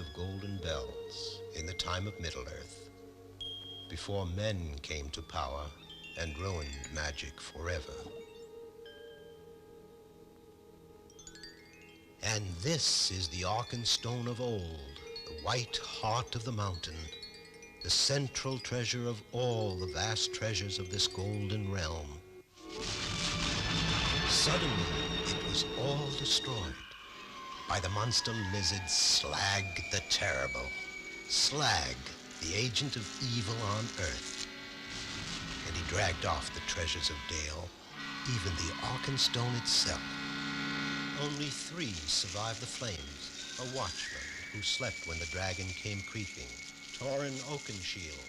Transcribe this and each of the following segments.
of Golden Bells in the time of Middle-earth, before men came to power and ruined magic forever. And this is the Arkenstone of old, the white heart of the mountain, the central treasure of all the vast treasures of this golden realm. Suddenly, it was all destroyed by the monster lizard Slag the Terrible. Slag, the agent of evil on Earth. And he dragged off the treasures of Dale, even the Arkenstone itself. Only 3 survived the flames. A watchman who slept when the dragon came creeping, Torin Oakenshield,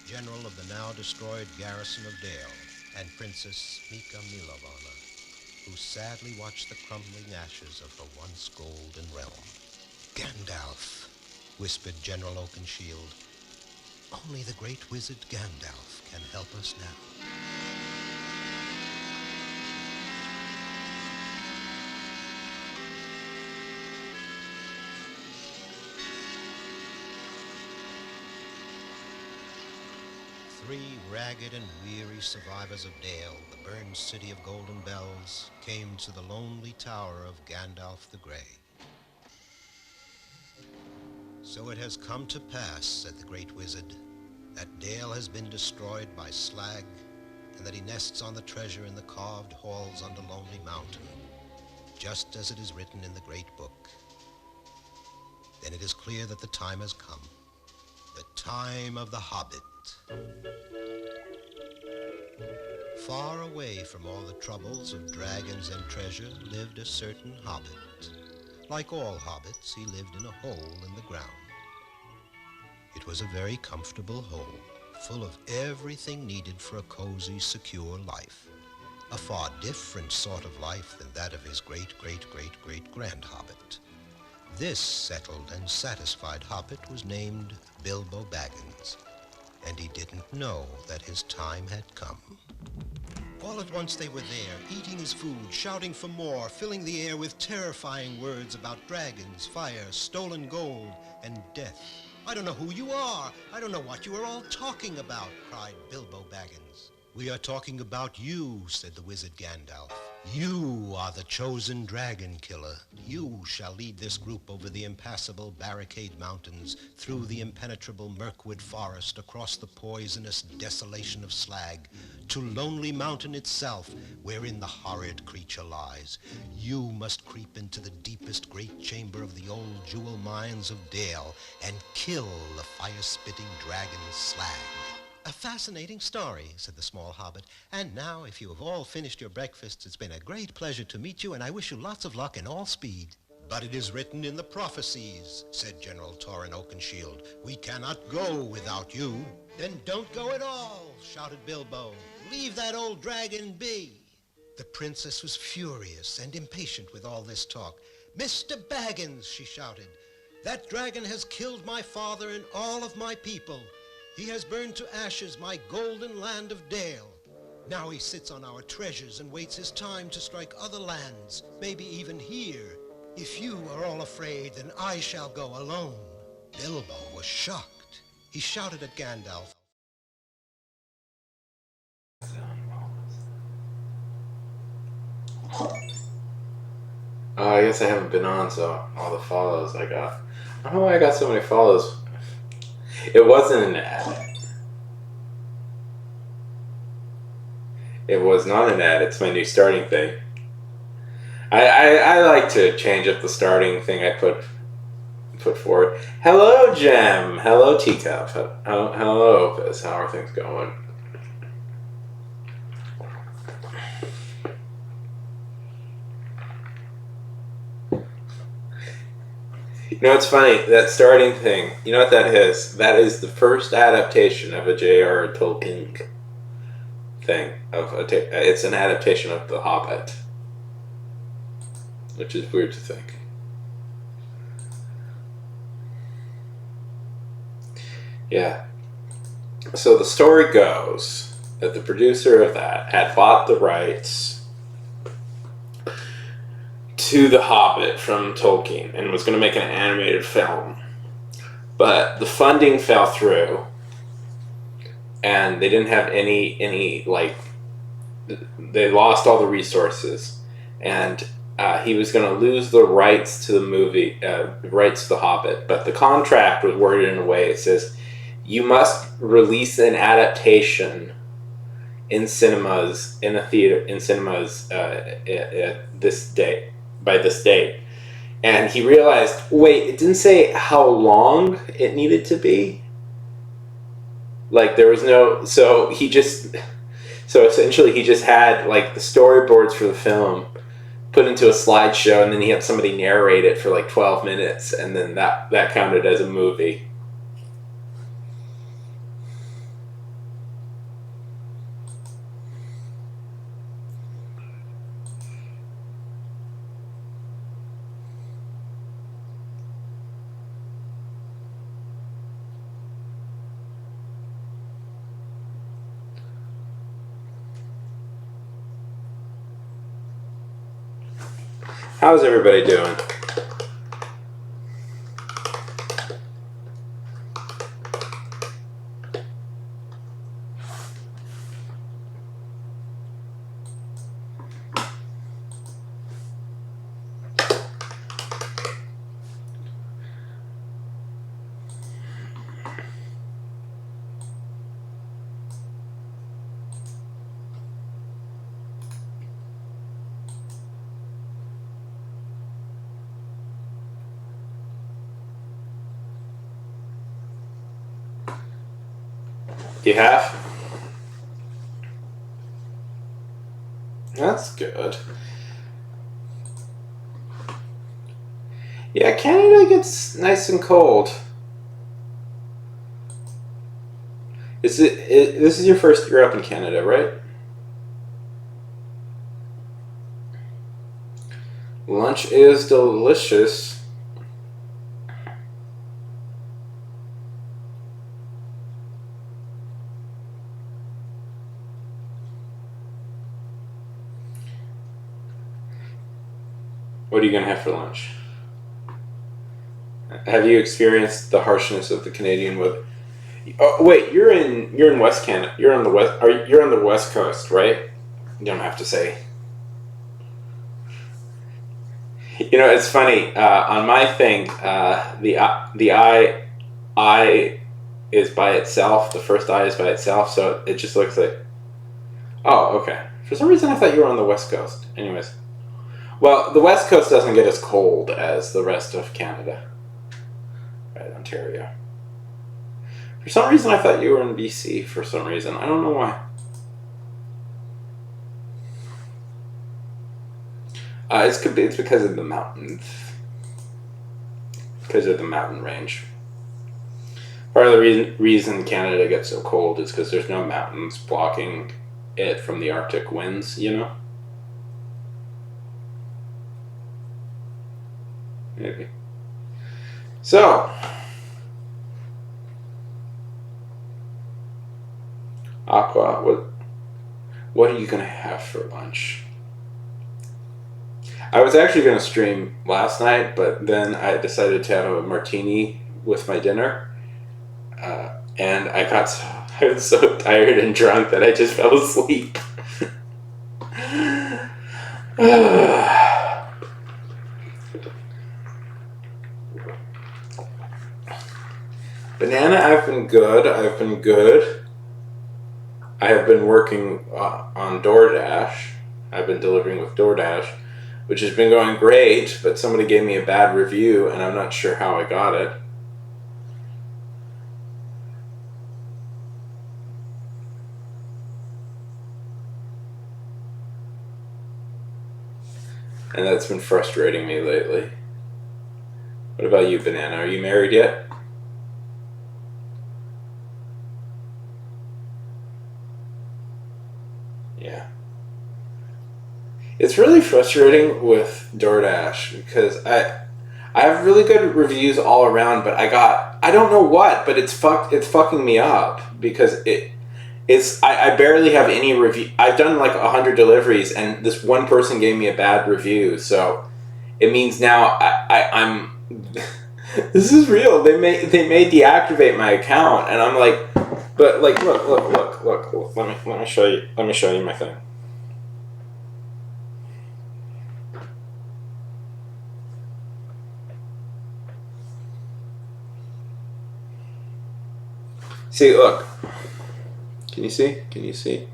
general of the now destroyed garrison of Dale, and Princess Mika Milovana, who sadly watched the crumbling ashes of her once golden realm. Gandalf, whispered General Oakenshield. Only the great wizard Gandalf can help us now. 3 ragged and weary survivors of Dale, the burned city of Golden Bells, came to the lonely tower of Gandalf the Grey. So it has come to pass, said the great wizard, that Dale has been destroyed by Slag, and that he nests on the treasure in the carved halls under Lonely Mountain, just as it is written in the great book. Then it is clear that the time has come, the time of the Hobbit. Far away from all the troubles of dragons and treasure lived a certain hobbit. Like all hobbits, he lived in a hole in the ground. It was a very comfortable hole, full of everything needed for a cozy, secure life. A far different sort of life than that of his great-great-great-great-grand hobbit. This settled and satisfied hobbit was named Bilbo Baggins, and he didn't know that his time had come. All at once they were there, eating his food, shouting for more, filling the air with terrifying words about dragons, fire, stolen gold, and death. I don't know who you are. I don't know what you are all talking about, cried Bilbo Baggins. We are talking about you, said the wizard Gandalf. You are the chosen dragon killer. You shall lead this group over the impassable Barricade Mountains, through the impenetrable Mirkwood Forest, across the poisonous desolation of Slag, to Lonely Mountain itself, wherein the horrid creature lies. You must creep into the deepest great chamber of the old jewel mines of Dale and kill the fire-spitting dragon Slag. A fascinating story, said the small hobbit. And now, if you have all finished your breakfasts, it's been a great pleasure to meet you, and I wish you lots of luck and all speed. But it is written in the prophecies, said General Torin Oakenshield. We cannot go without you. Then don't go at all, shouted Bilbo. Leave that old dragon be. The princess was furious and impatient with all this talk. Mr. Baggins, she shouted, that dragon has killed my father and all of my people. He has burned to ashes my golden land of Dale. Now he sits on our treasures and waits his time to strike other lands, maybe even here. If you are all afraid, then I shall go alone. Bilbo was shocked. He shouted at Gandalf. I guess I haven't been on, so all the follows I got. I don't know why I got so many follows. It wasn't an ad. It was not an ad. It's my new starting thing. I like to change up the starting thing I put forward. Hello, Gem. Hello, Teacup. Hello, Opus. How are things going? You know, it's funny, that starting thing, you know what that is? That is the first adaptation of a J.R. Tolkien thing. It's an adaptation of The Hobbit, which is weird to think. Yeah. So the story goes that the producer of that had bought the rights to The Hobbit from Tolkien and was going to make an animated film. but the funding fell through, and they didn't have any like, they lost all the resources, and he was going to lose the rights to the movie, rights to The Hobbit. But the contract was worded in a way, it says, you must release an adaptation in cinemas, in a theater, in cinemas this date, by this date. And he realized, wait, it didn't say how long it needed to be. Like, there was no, so essentially he just had like the storyboards for the film put into a slideshow, and then he had somebody narrate it for like 12 minutes, and then that counted as a movie. How's everybody doing? You have? That's good. Yeah, Canada gets nice and cold. This is your first year up in Canada, right? Lunch is delicious. What are you going to have for lunch? Have you experienced the harshness of the Canadian weather? Oh, wait, you're in West Canada. You're on the West Coast, right? You don't have to say. You know, it's funny. On my thing, the I is by itself. The first I is by itself, so it just looks like. Oh, okay. For some reason, I thought you were on the West Coast. Anyways. Well, the West Coast doesn't get as cold as the rest of Canada. Right, Ontario. For some reason, I thought you were in BC for some reason. I don't know why. It's because of the mountains. Because of the mountain range. Part of the reason Canada gets so cold is because there's no mountains blocking it from the Arctic winds, you know? Maybe. So, Aqua, what are you gonna have for lunch? I was actually gonna stream last night, but then I decided to have a martini with my dinner, and I was so tired and drunk that I just fell asleep. Banana, I've been good. I have been working on DoorDash. I've been delivering with DoorDash, which has been going great, but somebody gave me a bad review, and I'm not sure how I got it. And that's been frustrating me lately. What about you, Banana? Are you married yet? Yeah. It's really frustrating with DoorDash because I have really good reviews all around, but I don't know what, but it's fucking me up because I barely have any review. I've done like 100 deliveries, and this one person gave me a bad review, so it means now I'm This is real. They may deactivate my account, and I'm like, but like, look. Let me show you. Let me show you my thing. See, look. Can you see? Can you see?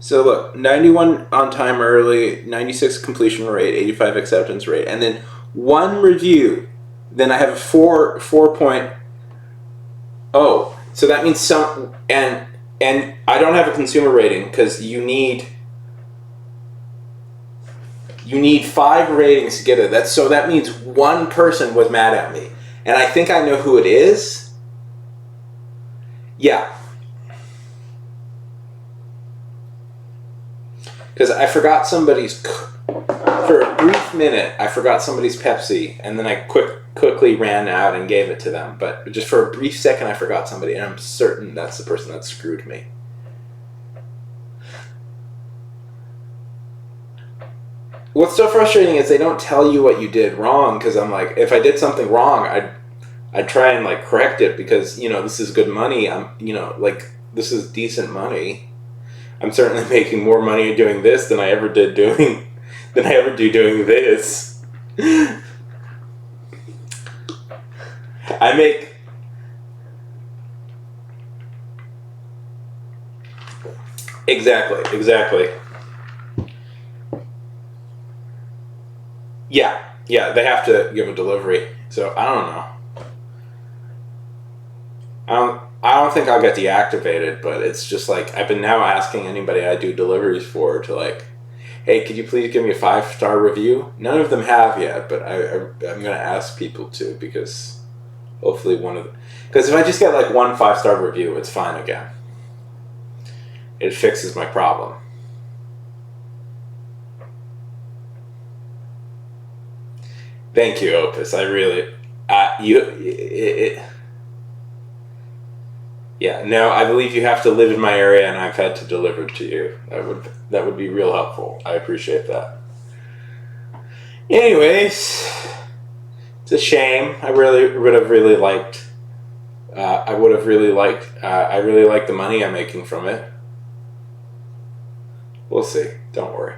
So look, 91 on time early, 96 completion rate, 85 acceptance rate, and then 1 review. Then I have a 4.0. So that means some, and I don't have a consumer rating because you need 5 ratings to get it. That means 1 person was mad at me, and I think I know who it is. Yeah. Because I forgot somebody's, for a brief minute, I forgot somebody's Pepsi, and then I quickly ran out and gave it to them. But just for a brief second, I forgot somebody, and I'm certain that's the person that screwed me. What's so frustrating is they don't tell you what you did wrong, because I'm like, if I did something wrong, I'd try and like correct it, because, you know, this is good money. This is decent money. I'm certainly making more money doing this than I ever do doing this. I make exactly. Yeah, they have to give a delivery. So I don't know. I don't think I'll get deactivated, but it's just like I've been now asking anybody I do deliveries for to like, hey, could you please give me a 5-star review? None of them have yet, but I'm gonna ask people to, because hopefully because if I just get like 1 5-star review, it's fine again. It fixes my problem. Thank you, Opus. I really, yeah, no, I believe you have to live in my area, and I've had to deliver to you. That would be real helpful. I appreciate that. Anyways, it's a shame. I really would have really liked. I really like the money I'm making from it. We'll see. Don't worry.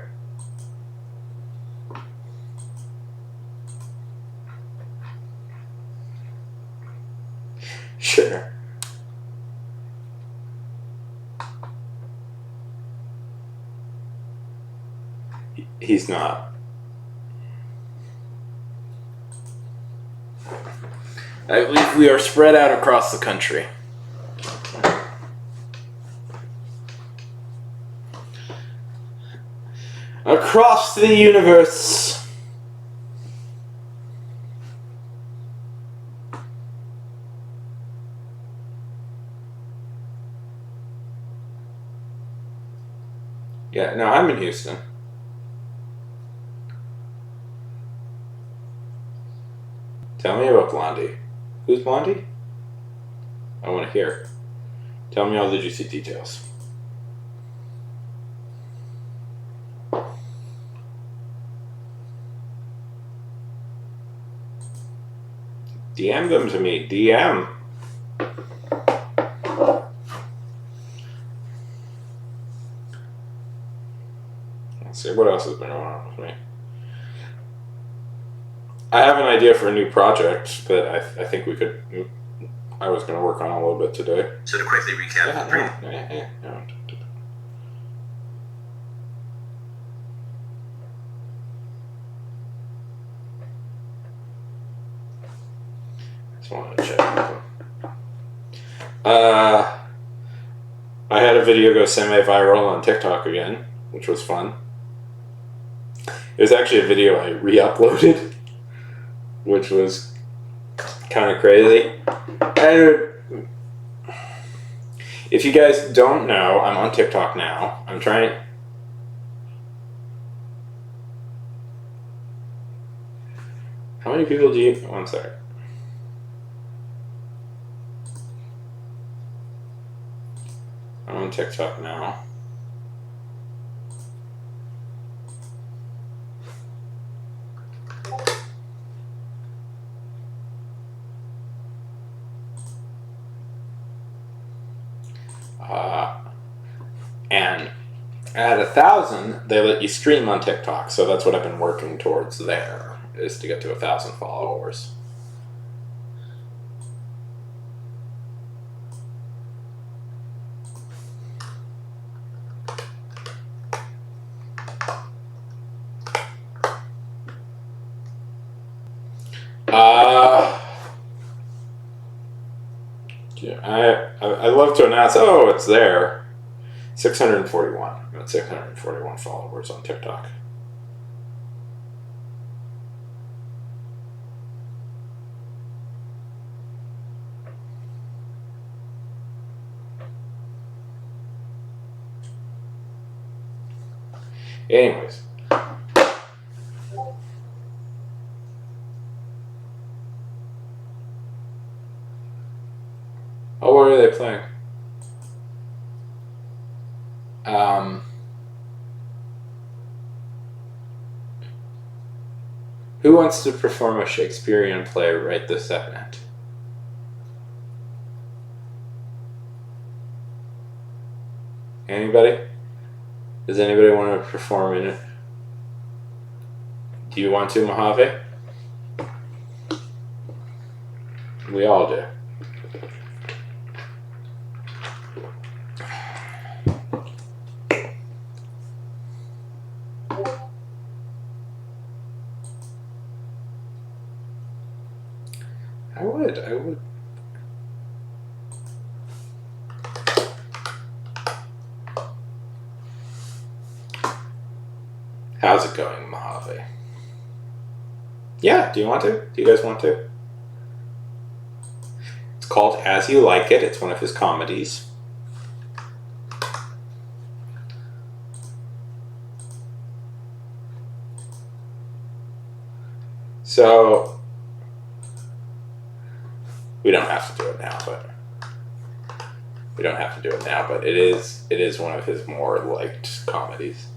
Sure. He's not. I believe we are spread out across the country. Across the universe. Yeah, no, I'm in Houston. Tell me about Blondie. Who's Blondie? I want to hear. Tell me all the juicy details. DM them to me. DM. Let's see, what else has been going on with me? I have an idea for a new project that I think we could. I was going to work on a little bit today. So to quickly recap, No. Just wanted to check. I had a video go semi-viral on TikTok again, which was fun. It was actually a video I re-uploaded, which was kind of crazy. And if you guys don't know, I'm on TikTok now. I'm trying. How many people do you? One second. I'm on TikTok now. And at 1,000, they let you stream on TikTok. So that's what I've been working towards there, is to get to 1,000 followers. I love to announce, oh, it's there. 641. I'm at 641 followers on TikTok. Anyways. Oh, what are they playing? Who wants to perform a Shakespearean play right this second? Anybody? Does anybody want to perform in it? Do you want to, Mojave? We all do. I would. How's it going, Mojave? Yeah, do you want to? Do you guys want to? It's called As You Like It. It's one of his comedies. So we don't have to do it now, but it is one of his more liked comedies.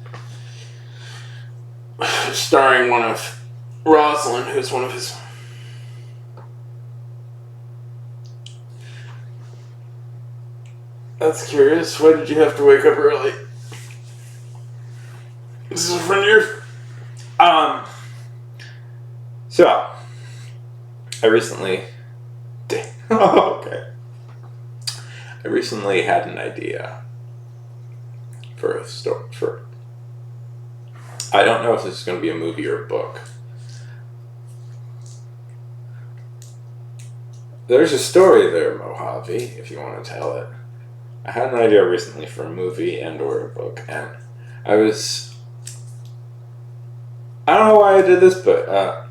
Starring one of Rosalind, who's one of his... That's curious. Why did you have to wake up early? This is a friend of yours? So, I recently... okay. I recently had an idea for a story. I don't know if this is going to be a movie or a book. There's a story there, Mojave, if you want to tell it. I had an idea recently for a movie and or a book, and I don't know why I did this, but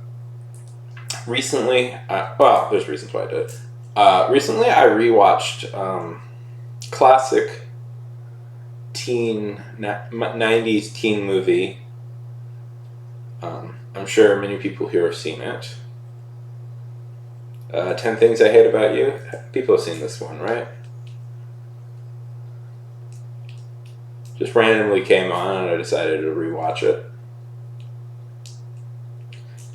recently, there's reasons why I did it. Recently I rewatched classic 90s teen movie. I'm sure many people here have seen it. 10 Things I Hate About You. People have seen this one, right? Just randomly came on and I decided to rewatch it.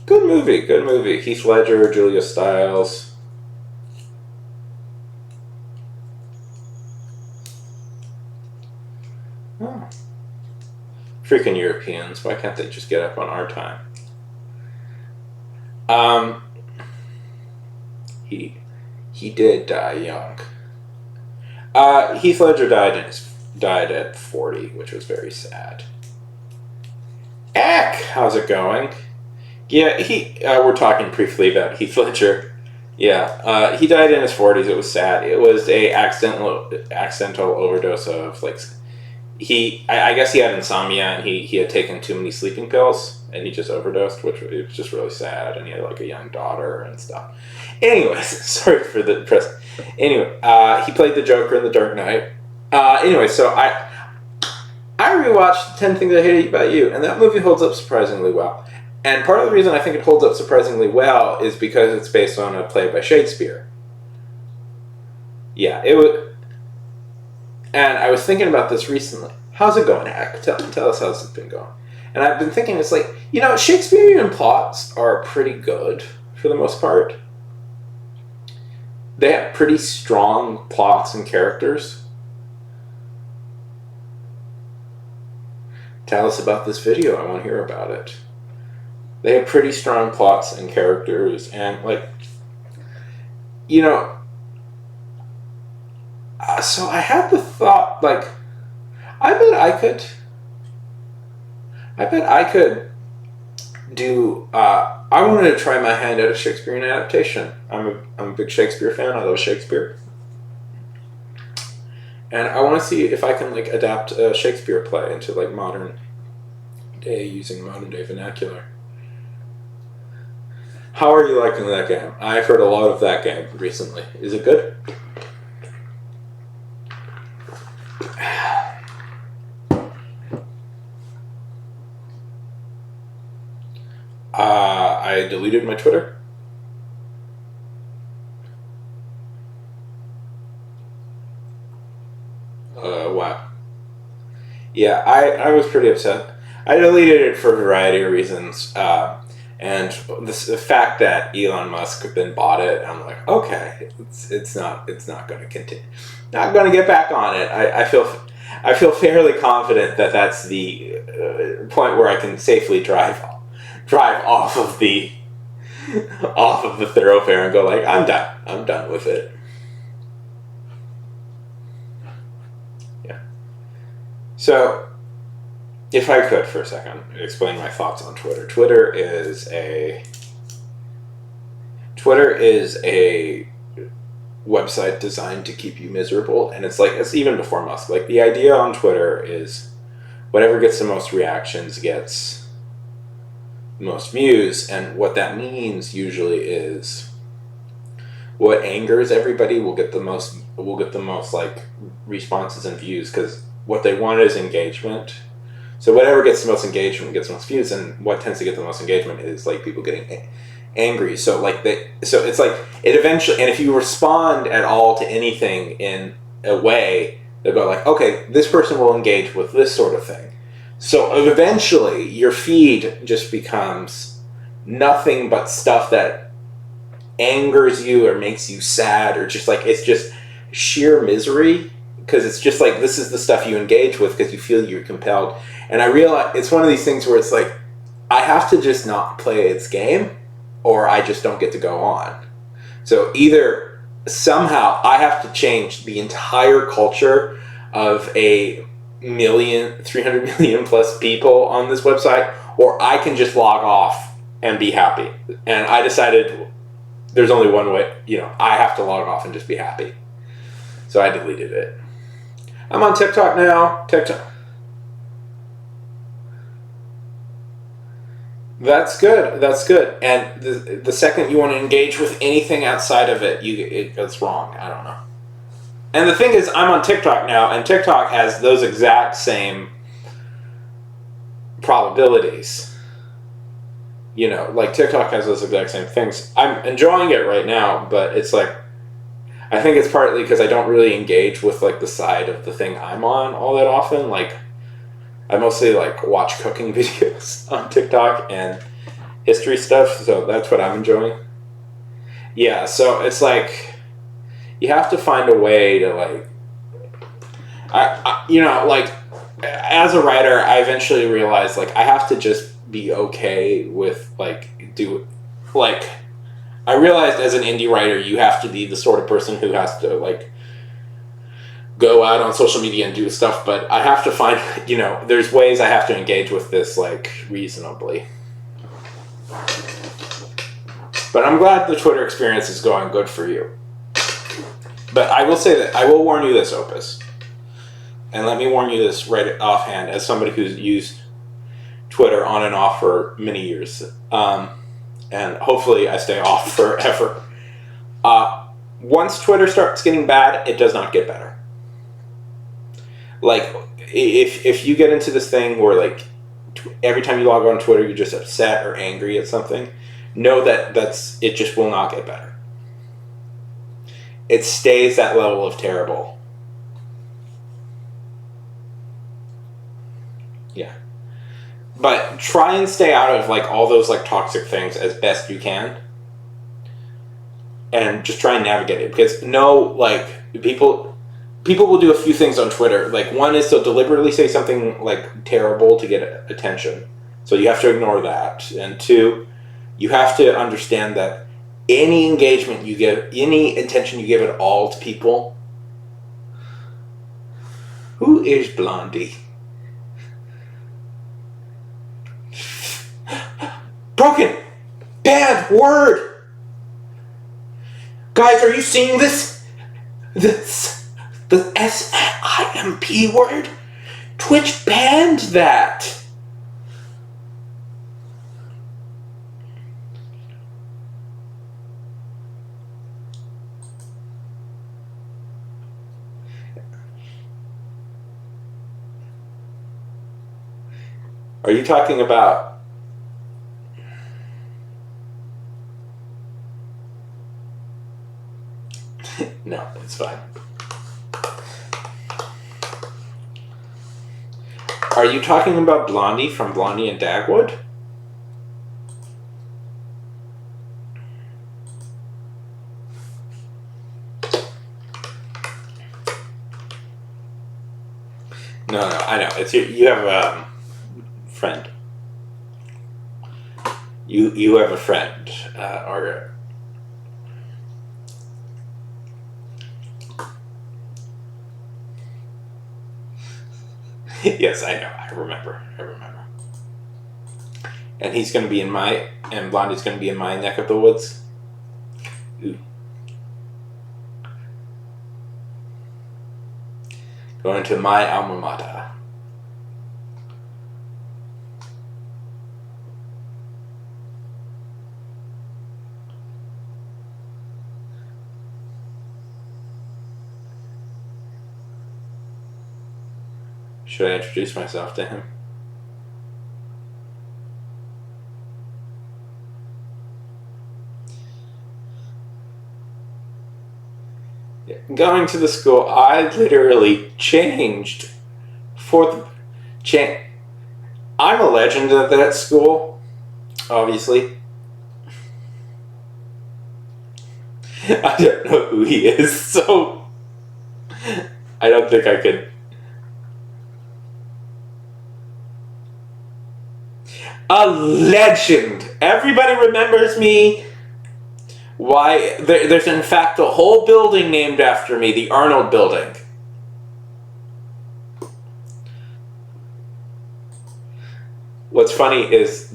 Good movie. Heath Ledger, Julia Stiles. Oh. Freaking Europeans, why can't they just get up on our time? He did die young. Heath Ledger died at 40, which was very sad. Eck, how's it going? Yeah, we're talking briefly about Heath Ledger. Yeah, he died in his 40s. It was sad. It was a accidental overdose of I guess he had insomnia and he had taken too many sleeping pills and he just overdosed, which was just really sad. And he had a young daughter and stuff. Anyways, sorry for the press. Anyway, he played the Joker in The Dark Knight. Anyway, so I rewatched 10 Things I Hate About You, and that movie holds up surprisingly well. And part of the reason I think it holds up surprisingly well is because it's based on a play by Shakespeare. Yeah, it was. And I was thinking about this recently. How's it going, Hack? Tell us how's it been going. And I've been thinking, it's Shakespearean plots are pretty good for the most part. They have pretty strong plots and characters. tell us about this video. I want to hear about it. They have pretty strong plots and characters, and so I had the thought, I bet I could do. I wanted to try my hand at a Shakespearean adaptation. I'm a big Shakespeare fan. I love Shakespeare, and I want to see if I can adapt a Shakespeare play into modern day using modern day vernacular. How are you liking that game? I've heard a lot of that game recently. Is it good? I deleted my Twitter. Wow. Yeah, I was pretty upset. I deleted it for a variety of reasons. And the fact that Elon Musk then bought it, I'm like, okay, it's not going to continue, not going to get back on it. I feel fairly confident that that's the point where I can safely drive off of the thoroughfare and go I'm done with it. Yeah. So, if I could for a second explain my thoughts on Twitter. Twitter is a website designed to keep you miserable, and it's even before Musk. The idea on Twitter is whatever gets the most reactions gets the most views, and what that means usually is what angers everybody will get the most responses and views, because what they want is engagement. So whatever gets the most engagement gets the most views, and what tends to get the most engagement is people getting angry. So so it's it eventually, and if you respond at all to anything in a way, they'll go okay, this person will engage with this sort of thing. So eventually your feed just becomes nothing but stuff that angers you or makes you sad, or just it's just sheer misery, because it's just this is the stuff you engage with because you feel you're compelled. And I realize it's one of these things where it's I have to just not play its game, or I just don't get to go on. So either somehow I have to change the entire culture of 300 million plus people on this website, or I can just log off and be happy. And I decided there's only one way, I have to log off and just be happy. So I deleted it. I'm on TikTok now. That's good. And the second you want to engage with anything outside of it, it goes wrong. I don't know. And the thing is, I'm on TikTok now, and TikTok has those exact same probabilities. TikTok has those exact same things. I'm enjoying it right now, but it's I think it's partly because I don't really engage with the side of the thing I'm on all that often. I mostly watch cooking videos on TikTok and history stuff, so that's what I'm enjoying. Yeah, so it's you have to find a way to as a writer, I eventually realized I have to just be okay with I realized as an indie writer, you have to be the sort of person who has to go out on social media and do stuff, but I have to find, there's ways I have to engage with this reasonably. But I'm glad the Twitter experience is going good for you. But I will say that I will warn you this, Opus. And let me warn you this right offhand, as somebody who's used Twitter on and off for many years. And hopefully I stay off forever. Once Twitter starts getting bad, it does not get better. If you get into this thing where every time you log on Twitter you're just upset or angry at something, know that it just will not get better. It stays that level of terrible. Yeah. But try and stay out of all those toxic things as best you can. And just try and navigate it, because people people will do a few things on Twitter. Like, one is they'll deliberately say something like terrible to get attention. So you have to ignore that. And two, you have to understand that any engagement you give, any attention you give at all to people. Who is Blondie? Broken! Bad word! Guys, are you seeing this? The SIMP word? Twitch banned that! Are you talking about... No, it's fine. Are you talking about Blondie from Blondie and Dagwood? No, I know. It's you have a friend. You have a friend, or... Yes, I know. I remember. And he's going to be in my... And Blondie's going to be in my neck of the woods. Ooh. Going to my alma mater. Should I introduce myself to him? Yeah. Going to the school, I literally changed for the... I'm a legend at that school, obviously. I don't know who he is, so I don't think I could... A legend! Everybody remembers me. Why? There's in fact a whole building named after me, the Arnold Building. What's funny is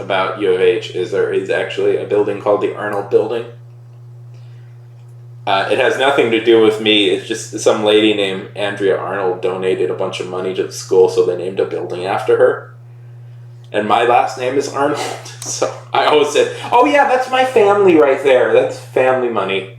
about U of H is there is actually a building called the Arnold Building. It has nothing to do with me. It's just some lady named Andrea Arnold donated a bunch of money to the school, so they named a building after her. And my last name is Arnold, so I always said, oh yeah, that's my family right there. That's family money.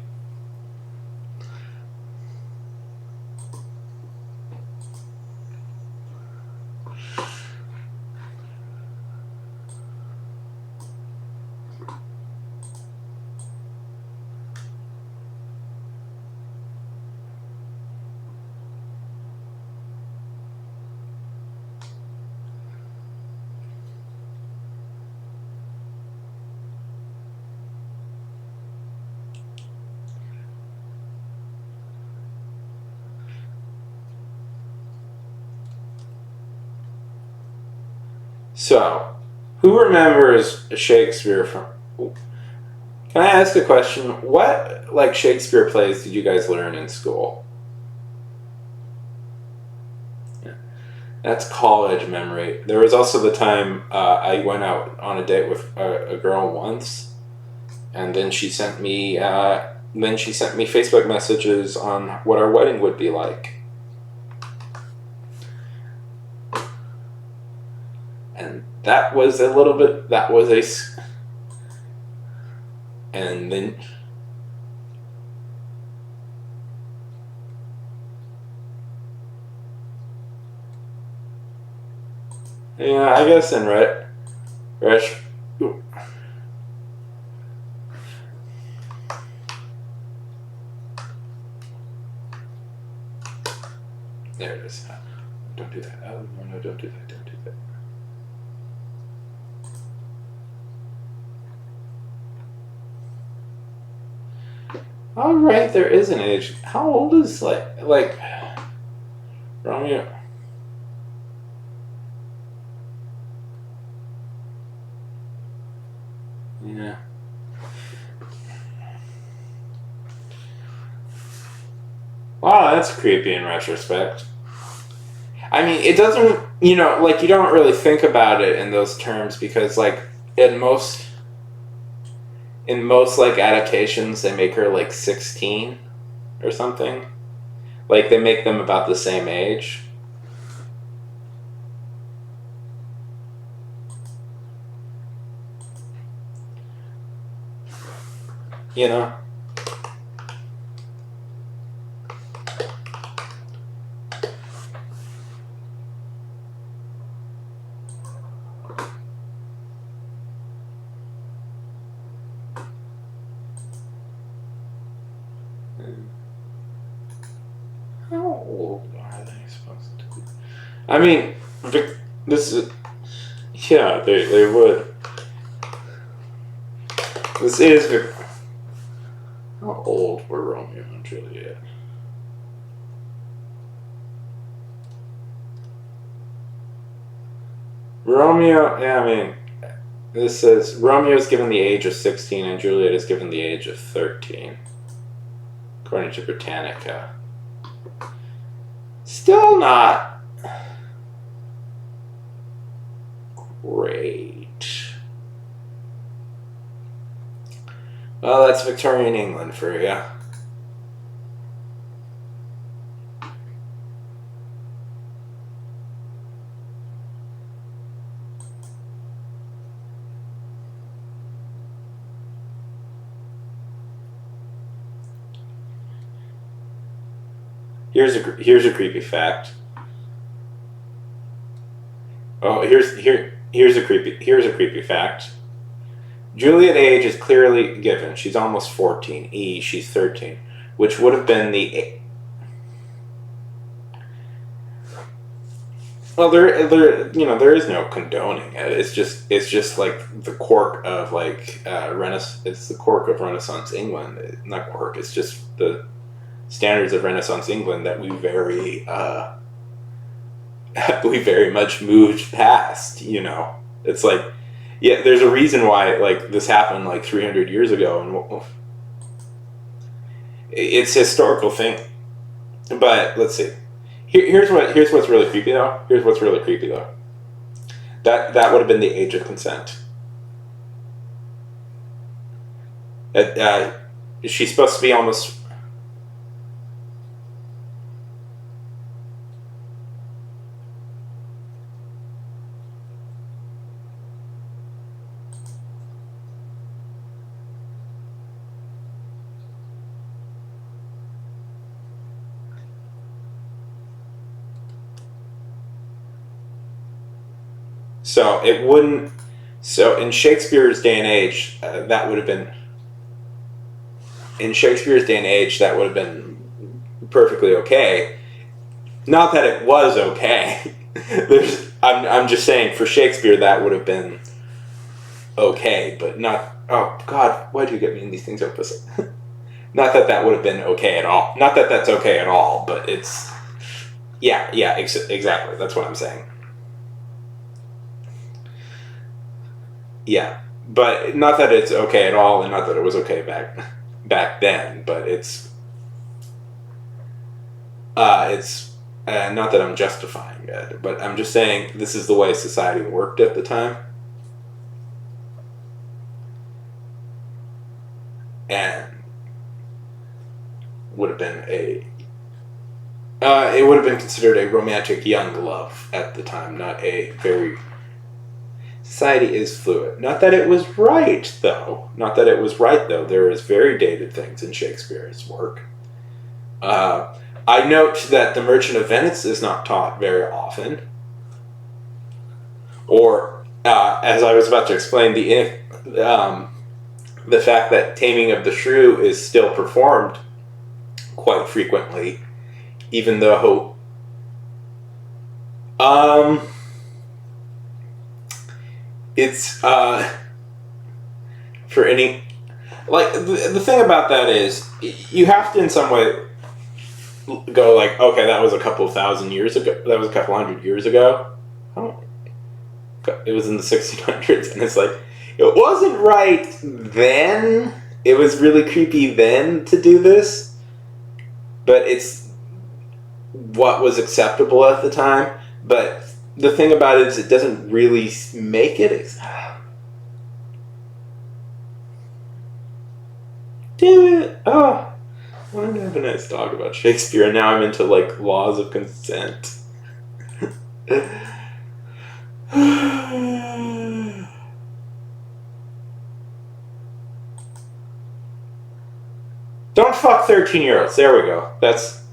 So, who remembers Shakespeare from... Can I ask a question? What, Shakespeare plays did you guys learn in school? Yeah. That's college memory. There was also the time I went out on a date with a girl once, and then she sent me Facebook messages on what our wedding would be like. And that was a little bit, and then, yeah, I guess in Rush, there it is. Don't do that. Oh, no, don't do that. Oh, right, there is an age. How old is, like Romeo? Yeah. Wow, that's creepy in retrospect. I mean, it doesn't, like, you don't really think about it in those terms because, like, in most, like, adaptations, they make her, like, 16 or something. Like, they make them about the same age. You know? How old are they supposed to be? I mean, this is. Yeah, they would. This is. How old were Romeo and Juliet? Romeo, yeah, I mean, this says Romeo is given the age of 16 and Juliet is given the age of 13, according to Britannica. Still not great. Well, that's Victorian England for you. Here's a creepy fact. Oh, here's a creepy fact. Juliet age is clearly given. She's almost 14. She's 13, which would have been the. Well, there is no condoning it. It's just like the quirk of like Renaissance. It's the quirk of Renaissance England. Not quirk. It's just the standards of Renaissance England that we very we very much moved past. It's like, yeah, there's a reason why like this happened like 300 years ago, and it's a historical thing. But let's see. Here's what's really creepy though. That would have been the age of consent. She's supposed to be almost. So it wouldn't. So in Shakespeare's day and age, that would have been. In Shakespeare's day and age, that would have been perfectly okay. Not that it was okay. I'm just saying for Shakespeare that would have been okay, but not. Oh God, why do you get me in these things opposite? Not that would have been okay at all. Not that that's okay at all, but it's. Yeah, exactly. That's what I'm saying. Yeah, but not that it's okay at all, and not that it was okay back then. But it's not that I'm justifying it, but I'm just saying this is the way society worked at the time, and would have been it would have been considered a romantic young love at the time, not a very. Society is fluid. Not that it was right, though. There is very dated things in Shakespeare's work. I note that The Merchant of Venice is not taught very often. Or, as I was about to explain, the fact that Taming of the Shrew is still performed quite frequently, even though. It's for any. like the thing about that is you have to in some way go like, okay, that was a couple thousand years ago. That was a couple hundred years ago. Oh, it was in the 1600s, and it's like it wasn't right then. It was really creepy then to do this, but it's what was acceptable at the time. But the thing about it is, it doesn't really make it. Damn it! Oh, I wanted to have a nice talk about Shakespeare, and now I'm into like laws of consent. Don't fuck 13-year-olds. There we go. That's.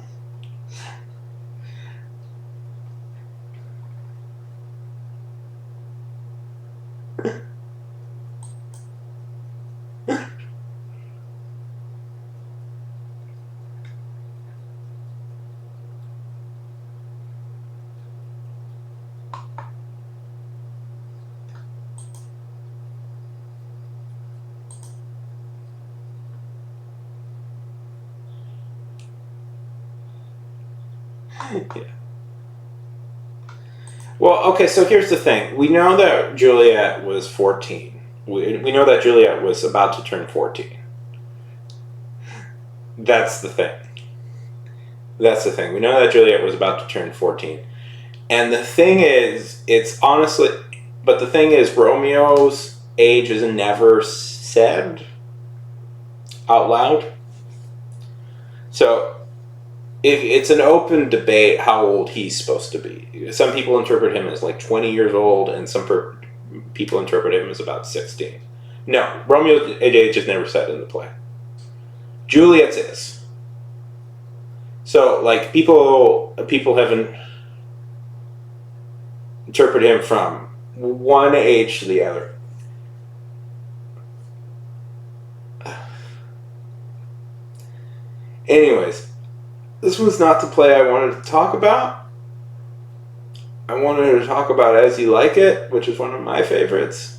Yeah. Well, okay, so here's the thing. We know that Juliet was 14. We know that Juliet was about to turn 14. That's the thing. That's the thing. We know that Juliet was about to turn 14. And the thing is, it's honestly... But the thing is, Romeo's age is never said out loud. So... it's an open debate how old he's supposed to be. Some people interpret him as like 20 years old, and some people interpret him as about 16. No, Romeo's age is never said in the play. Juliet's is. So, like, people have interpreted him from one age to the other. Anyways. This was not the play I wanted to talk about. I wanted to talk about As You Like It, which is one of my favorites.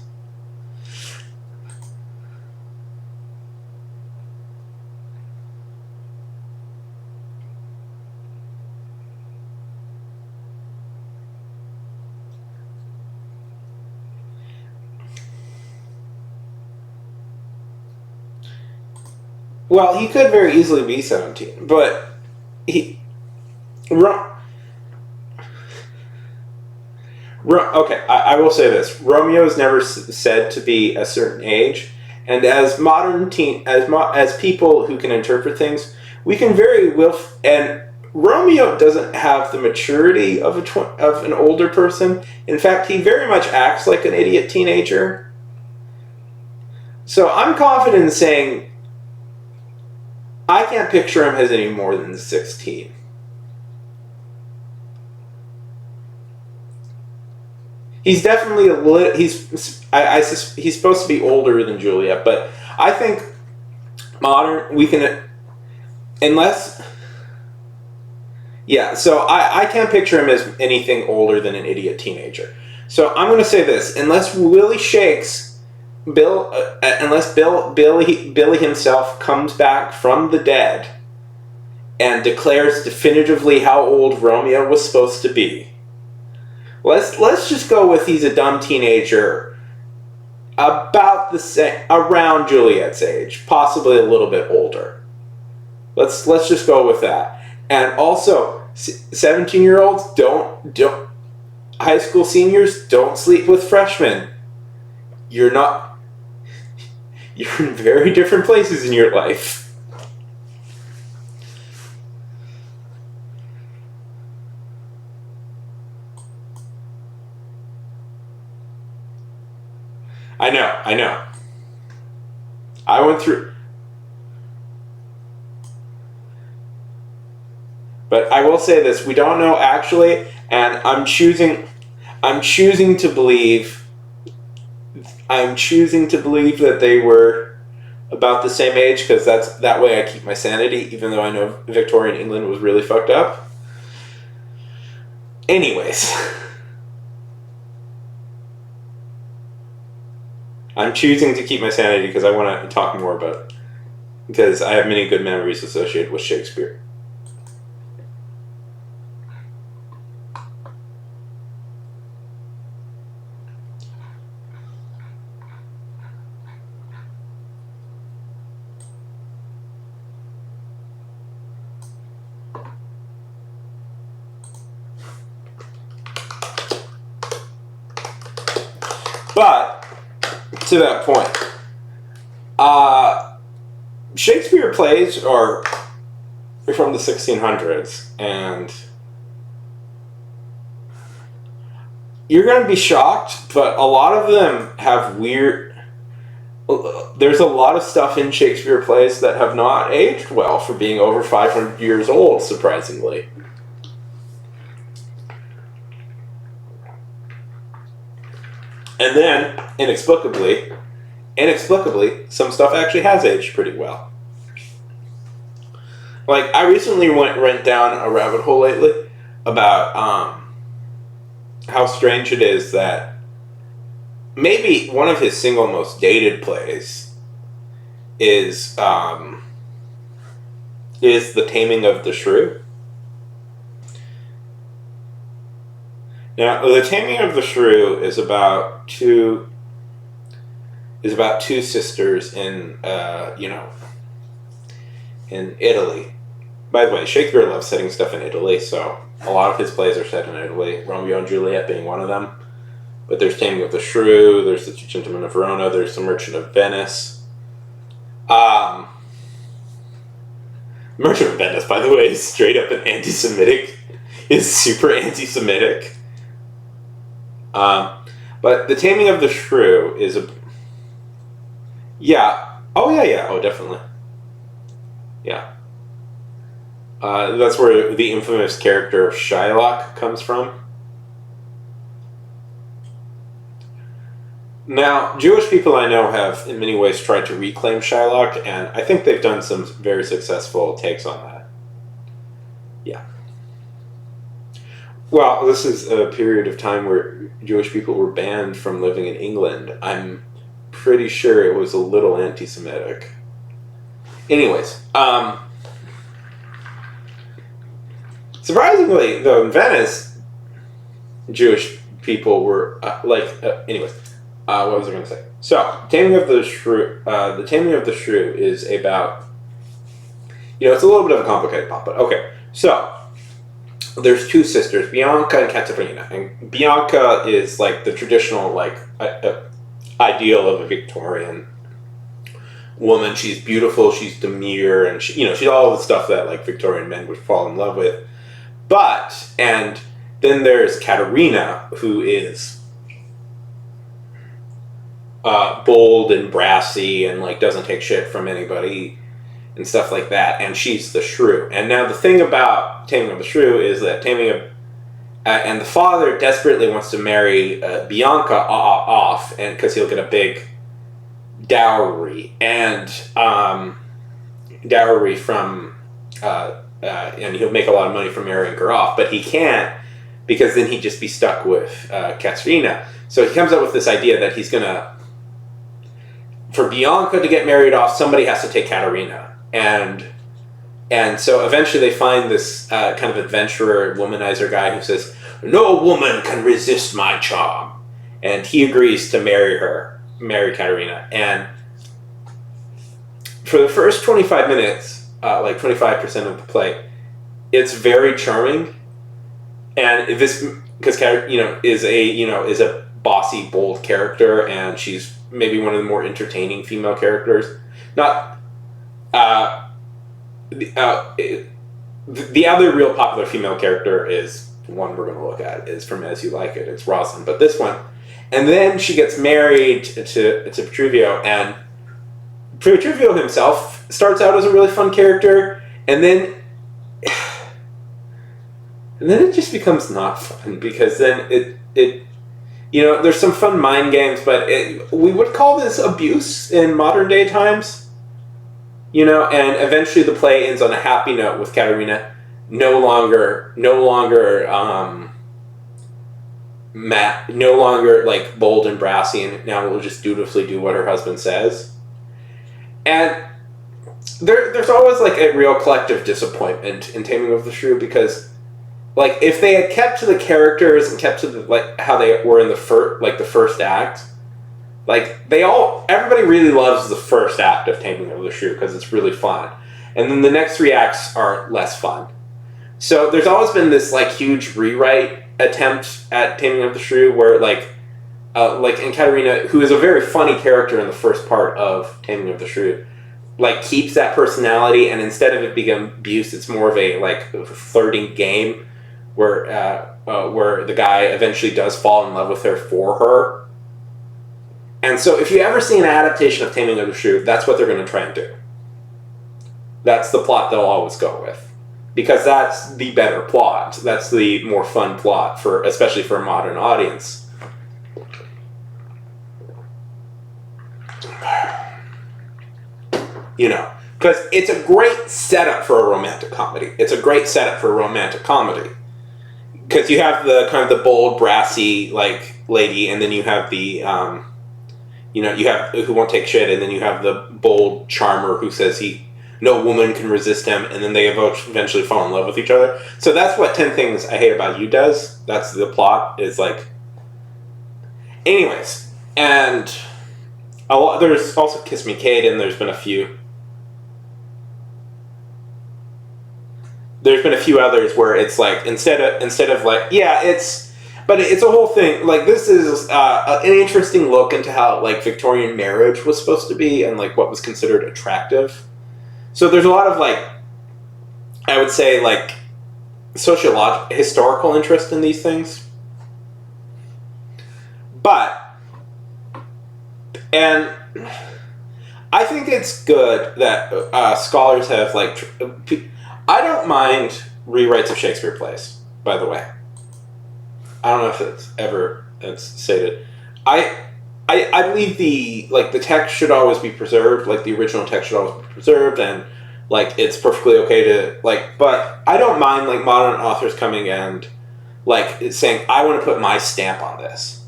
Well, he could very easily be 17, but okay, I will say this: Romeo is never said to be a certain age, and as modern as people who can interpret things, we can very well. And Romeo doesn't have the maturity of an older person. In fact, he very much acts like an idiot teenager. So I'm confident in saying I can't picture him as any more than 16. He's definitely a little. He's supposed to be older than Juliet, but I think modern we can, unless. Yeah, so I can't picture him as anything older than an idiot teenager. So I'm going to say this: unless Willie Shakes, unless Billy himself comes back from the dead and declares definitively how old Romeo was supposed to be. Let's just go with he's a dumb teenager about the same, around Juliet's age, possibly a little bit older. Let's just go with that. And also, 17-year-olds don't high school seniors don't sleep with freshmen. You're in very different places in your life. I know. I went through. But I will say this, we don't know actually, and I'm choosing to believe that they were about the same age, because that way I keep my sanity, even though I know Victorian England was really fucked up. Anyways. I'm choosing to keep my sanity because I want to talk more about, because I have many good memories associated with Shakespeare. But to that point, Shakespeare plays are from the 1600s, and you're going to be shocked, but a lot of them have weird. There's a lot of stuff in Shakespeare plays that have not aged well for being over 500 years old, surprisingly. And then, inexplicably, some stuff actually has aged pretty well. Like, I recently went down a rabbit hole lately about how strange it is that maybe one of his single most dated plays is The Taming of the Shrew. Now, The Taming of the Shrew is about two sisters in in Italy. By the way, Shakespeare loves setting stuff in Italy, so a lot of his plays are set in Italy. Romeo and Juliet being one of them. But there's Taming of the Shrew, there's The Two Gentlemen of Verona, there's The Merchant of Venice. Merchant of Venice, by the way, is straight up an anti-Semitic. Is super anti-Semitic. But The Taming of the Shrew is a... Yeah. Oh, yeah. Oh, definitely. Yeah. That's where the infamous character of Shylock comes from. Now, Jewish people I know have, in many ways, tried to reclaim Shylock, and I think they've done some very successful takes on that. Yeah. Well, this is a period of time where Jewish people were banned from living in England. I'm pretty sure it was a little anti-Semitic. Anyways, surprisingly, though, in Venice, Jewish people were, anyways, what was I going to say? So, Taming of the Shrew, The Taming of the Shrew is about, it's a little bit of a complicated plot, but okay. So, there's two sisters, Bianca and Caterina, and Bianca is like the traditional ideal of a Victorian woman. She's beautiful, she's demure, and she's all the stuff that like Victorian men would fall in love with. And then there's Caterina, who is bold and brassy and like doesn't take shit from anybody and stuff like that, and she's the shrew. And now the thing about Taming of the Shrew is that and the father desperately wants to marry Bianca off, and because he'll get a big dowry and from and he'll make a lot of money from marrying her off, but he can't because then he'd just be stuck with Caterina. So he comes up with this idea that he's gonna, for Bianca to get married off, somebody has to take Caterina. And so eventually they find this kind of adventurer, womanizer guy who says, "No woman can resist my charm." And he agrees to marry Caterina. And for the first 25 minutes, like 25% of the play, it's very charming. And because Caterina is a bossy, bold character, and she's maybe one of the more entertaining female characters. The other real popular female character is the one we're going to look at, is from As You Like It. It's Rosalind. But this one, and then she gets married to Petruchio, and Petruchio himself starts out as a really fun character, and then it just becomes not fun, because then it there's some fun mind games, but we would call this abuse in modern day times. And eventually the play ends on a happy note with Caterina no longer no longer like bold and brassy, and now will just dutifully do what her husband says. And there's always like a real collective disappointment in Taming of the Shrew, because like if they had kept to the characters and kept to the, like how they were in the first act, like everybody really loves the first act of Taming of the Shrew because it's really fun, and then the next 3 acts are less fun. So there's always been this like huge rewrite attempt at Taming of the Shrew where like Ekaterina, who is a very funny character in the first part of Taming of the Shrew, like keeps that personality, and instead of it being abuse, it's more of a like flirting game where the guy eventually does fall in love with her for her. And so if you ever see an adaptation of Taming of the Shrew, that's what they're going to try and do. That's the plot they'll always go with, because that's the better plot. That's the more fun plot, especially for a modern audience. You know, because it's a great setup for a romantic comedy. Because you have the kind of the bold, brassy like lady, and then you have the you have who won't take shit, and then you have the bold charmer who says no woman can resist him, and then they eventually fall in love with each other. So that's what 10 Things I Hate About You does. That's the plot, is like. Anyways, and there's also Kiss Me Kate, and there's been a few. There's been a few others where it's like instead of like it's a whole thing. Like this is an interesting look into how like Victorian marriage was supposed to be and like what was considered attractive. So there's a lot of like, I would say like historical interest in these things. And I think it's good that scholars have like. I don't mind rewrites of Shakespeare plays, by the way. I don't know if it's stated. I believe the text should always be preserved, like the original text should always be preserved, and like it's perfectly okay to like. But I don't mind like modern authors coming and like saying, I want to put my stamp on this.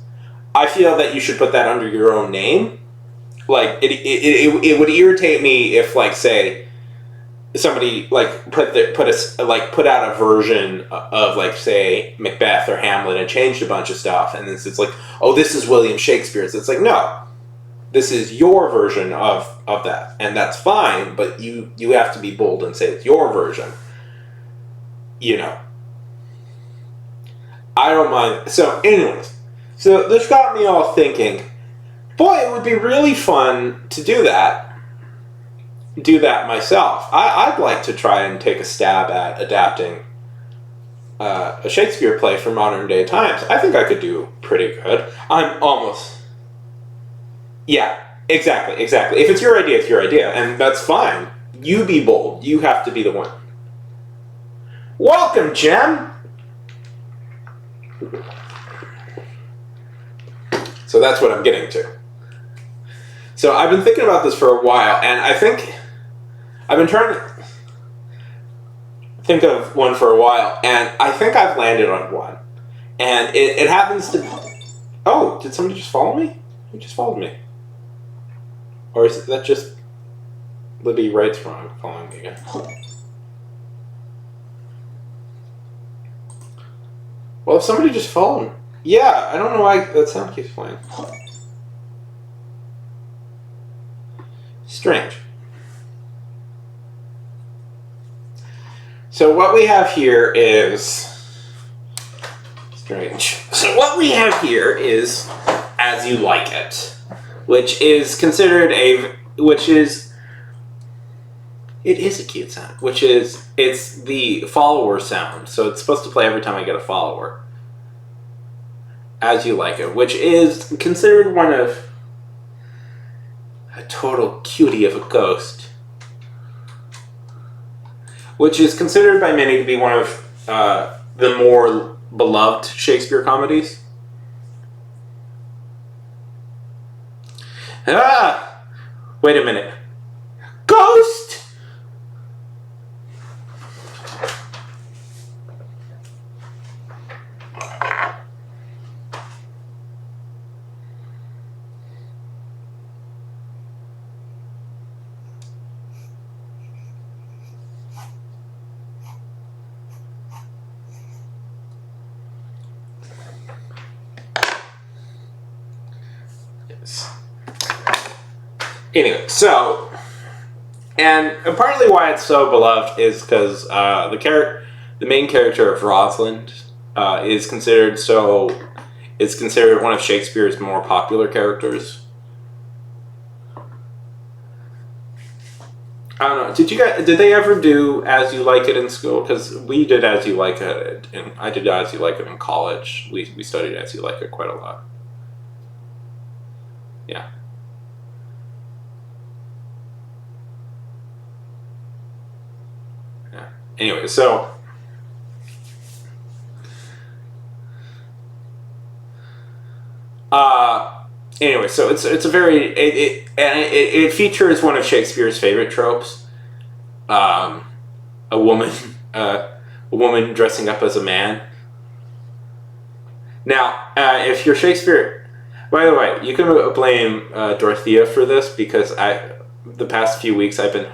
I feel that you should put that under your own name. Like it would irritate me if like say somebody like put out a version of like say Macbeth or Hamlet and changed a bunch of stuff, and then it's like, oh, this is William Shakespeare's. It's like, no, this is your version of that, and that's fine, but you have to be bold and say it's your version. You know, I don't mind. So anyways, so this got me all thinking, boy, it would be really fun to do that myself. I'd like to try and take a stab at adapting a Shakespeare play for modern day times. I think I could do pretty good. I'm almost... Yeah, exactly. If it's your idea, it's your idea, and that's fine. You be bold. You have to be the one. Welcome, Jem! So that's what I'm getting to. So I've been thinking about this for a while, and I think I've been trying to think of one for a while, and I think I've landed on one. And it happens to... Oh, did somebody just follow me? Who just followed me? Or is that just Libby Wright's wrong following me again? Well, if somebody just followed me... Yeah, I don't know why that sound keeps playing. Strange. So what we have here is strange. So what we have here is As You Like It, which is considered it is a cute sound, it's the follower sound. So it's supposed to play every time I get a follower. As You Like It, which is considered one of a total cutie of a ghost, which is considered by many to be one of the more beloved Shakespeare comedies. Wait a minute. Ghost! Anyway, so, and partly why it's so beloved is because the main character of Rosalind is considered one of Shakespeare's more popular characters. I don't know. Did they ever do As You Like It in school? Because we did As You Like It, and I did As You Like It in college. We studied As You Like It quite a lot. Yeah. Yeah. Anyway, so it's a very it features one of Shakespeare's favorite tropes, a woman a woman dressing up as a man. Now, if you're Shakespeare, by the way, you can blame Dorothea for this because the past few weeks I've been.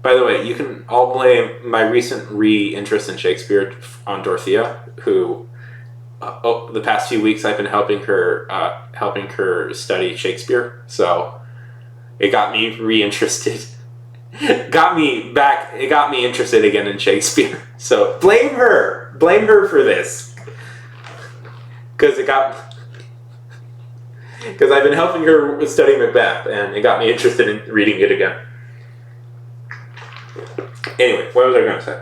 By the way, you can all blame my recent re-interest in Shakespeare on Dorothea, who. The past few weeks I've been helping her study Shakespeare, so it got me reinterested. It got me interested again in Shakespeare. So blame her for this, because I've been helping her study Macbeth, and it got me interested in reading it again. Anyway, what was I going to say?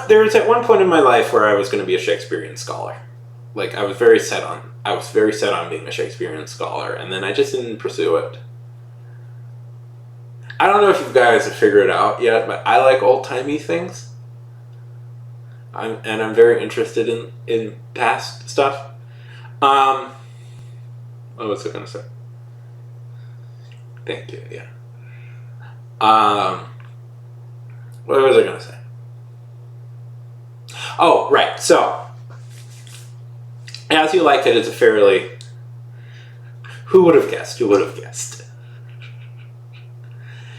There was at one point in my life where I was going to be a Shakespearean scholar. Like, I was very set on being a Shakespearean scholar, and then I just didn't pursue it. I don't know if you guys have figured it out yet, but I like old-timey things. I'm very interested in past stuff. What was I going to say? Thank you, yeah. What was I going to say? Oh, right. So, As You Like It is a fairly... Who would have guessed?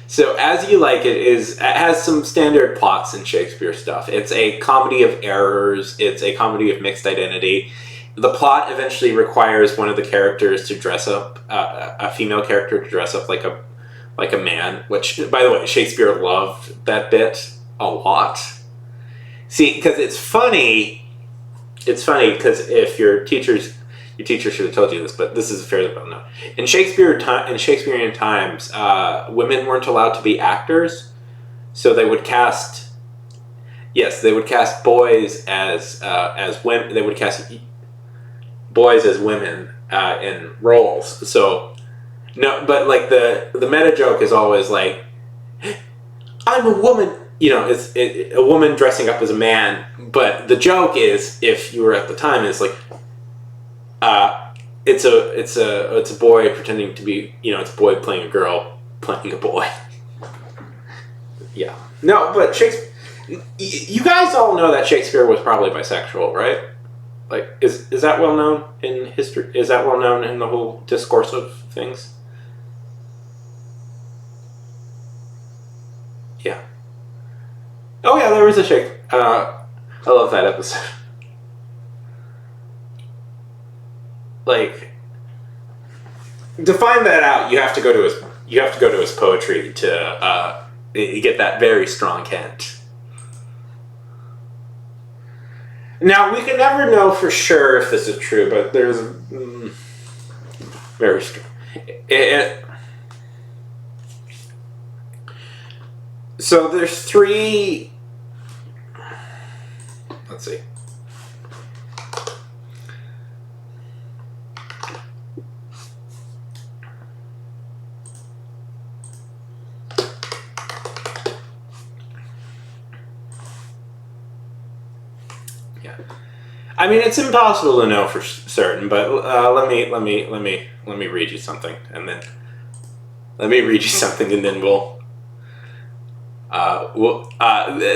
So, As You Like It has some standard plots in Shakespeare stuff. It's a comedy of errors. It's a comedy of mixed identity. The plot eventually requires one of the characters to dress up, a female character to dress up like a man, which, by the way, Shakespeare loved that bit a lot. See, because it's funny because if your teacher should have told you this, but this is fairly well known. In Shakespearean times, women weren't allowed to be actors, so they would cast boys as women. They would cast boys as women in roles. So no, but like the meta joke is always like, I'm a woman. It's a woman dressing up as a man, but the joke is, if you were at the time, it's like, it's a boy pretending to be, it's a boy playing a girl playing a boy. Yeah. No, but Shakespeare, you guys all know that Shakespeare was probably bisexual, right? Like, is that well known in history? Is that well known in the whole discourse of things? Yeah. Oh yeah, there was a I love that episode. Like, to find that out, you have to go to his poetry to get that very strong hint. Now, we can never know for sure if this is true, but there's very strong. So there's three. Let's see. Yeah, I mean, it's impossible to know for certain, but let me read you something, and then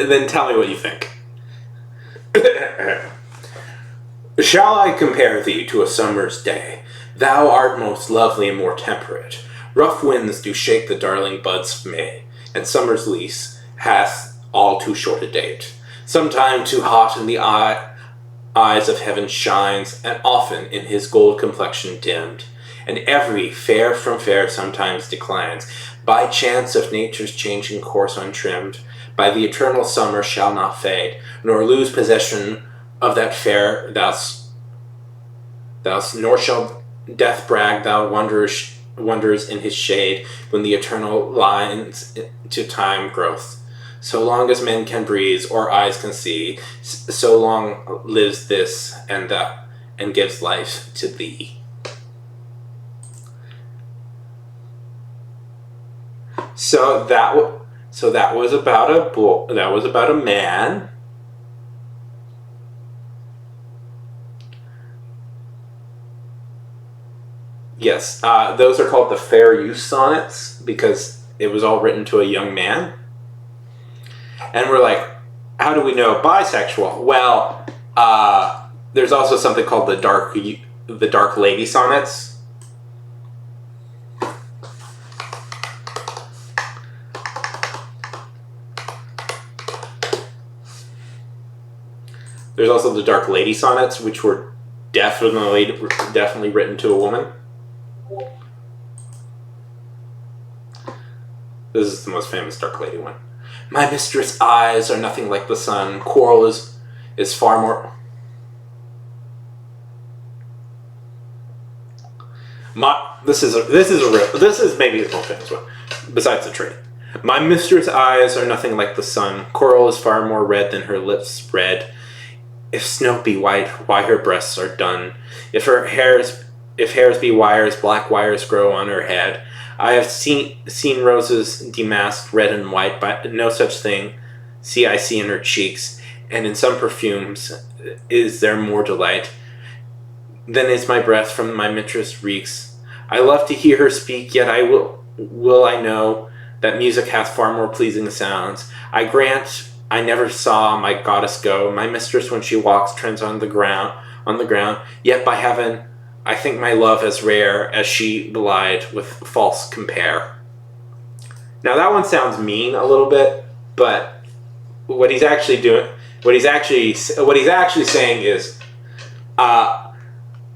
then tell me what you think. Shall I compare thee to a summer's day? Thou art most lovely and more temperate. Rough winds do shake the darling buds of May, and summer's lease hath all too short a date. Sometime too hot in the eye eyes of heaven shines, and often in his gold complexion dimmed, and every fair from fair sometimes declines, by chance of nature's changing course untrimmed, by the eternal summer shall not fade, nor lose possession of that fair thou nor shall death brag thou wonders in his shade, when the eternal lines to time growth. So long as men can breathe or eyes can see, so long lives this and that, and gives life to thee. So that was about a man. Yes, those are called the fair use sonnets because it was all written to a young man. And we're like, how do we know bisexual? Well, there's also something called the dark lady sonnets. There's also the dark lady sonnets, which were definitely written to a woman. This is the most famous dark lady one. My mistress' eyes are nothing like the sun. Coral is far more. This is maybe the most famous one, besides the tree. My mistress' eyes are nothing like the sun. Coral is far more red than her lips red. If snow be white, why her breasts are dun? If hairs be wires, black wires grow on her head. I have seen roses damasked red and white, but no such thing I see in her cheeks, and in some perfumes is there more delight than is my breath from my mistress reeks. I love to hear her speak, yet I know that music hath far more pleasing sounds. I grant I never saw my goddess go. My mistress, when she walks, treads on the ground. Yet by heaven, I think my love as rare as she belied with false compare. Now that one sounds mean a little bit, but what he's actually saying is,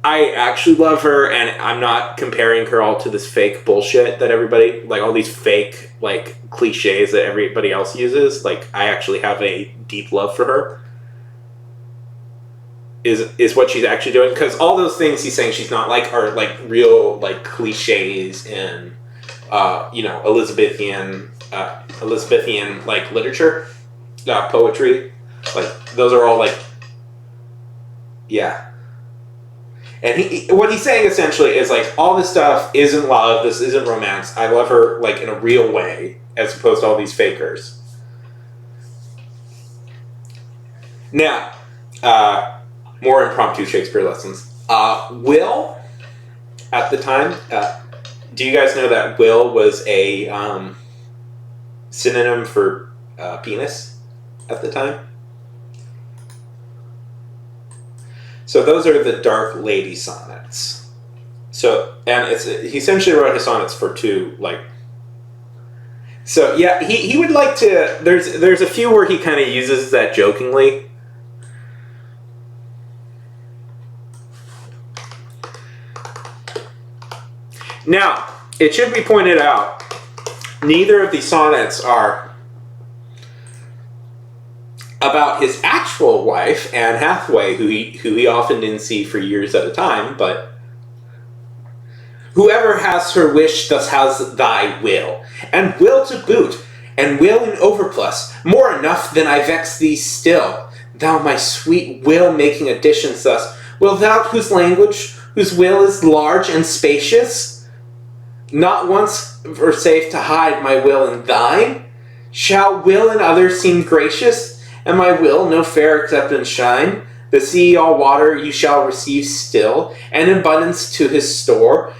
I actually love her, and I'm not comparing her all to this fake bullshit that everybody, like all these fake, like, cliches that everybody else uses. Like, I actually have a deep love for her. Is what she's actually doing, because all those things he's saying she's not like are like real like cliches in Elizabethan like literature, poetry. Like those are all like, yeah. And what he's saying essentially is like, all this stuff isn't love, this isn't romance. I love her like in a real way, as opposed to all these fakers. Now, more impromptu Shakespeare lessons. Will, at the time, do you guys know that will was a synonym for penis at the time? So those are the dark lady sonnets. So, and he essentially wrote his sonnets for two, like. So yeah, he would like to. There's a few where he kind of uses that jokingly. Now, it should be pointed out, neither of these sonnets are about his actual wife, Anne Hathaway, who he often didn't see for years at a time, but whoever has her wish thus has thy will, and will to boot, and will in overplus, more enough than I vex thee still. Thou, my sweet will, making additions thus, will thou whose will is large and spacious, not once safe to hide my will in thine? Shall will in others seem gracious, and my will no fair except in shine? The sea all water you shall receive still, and abundance to his store.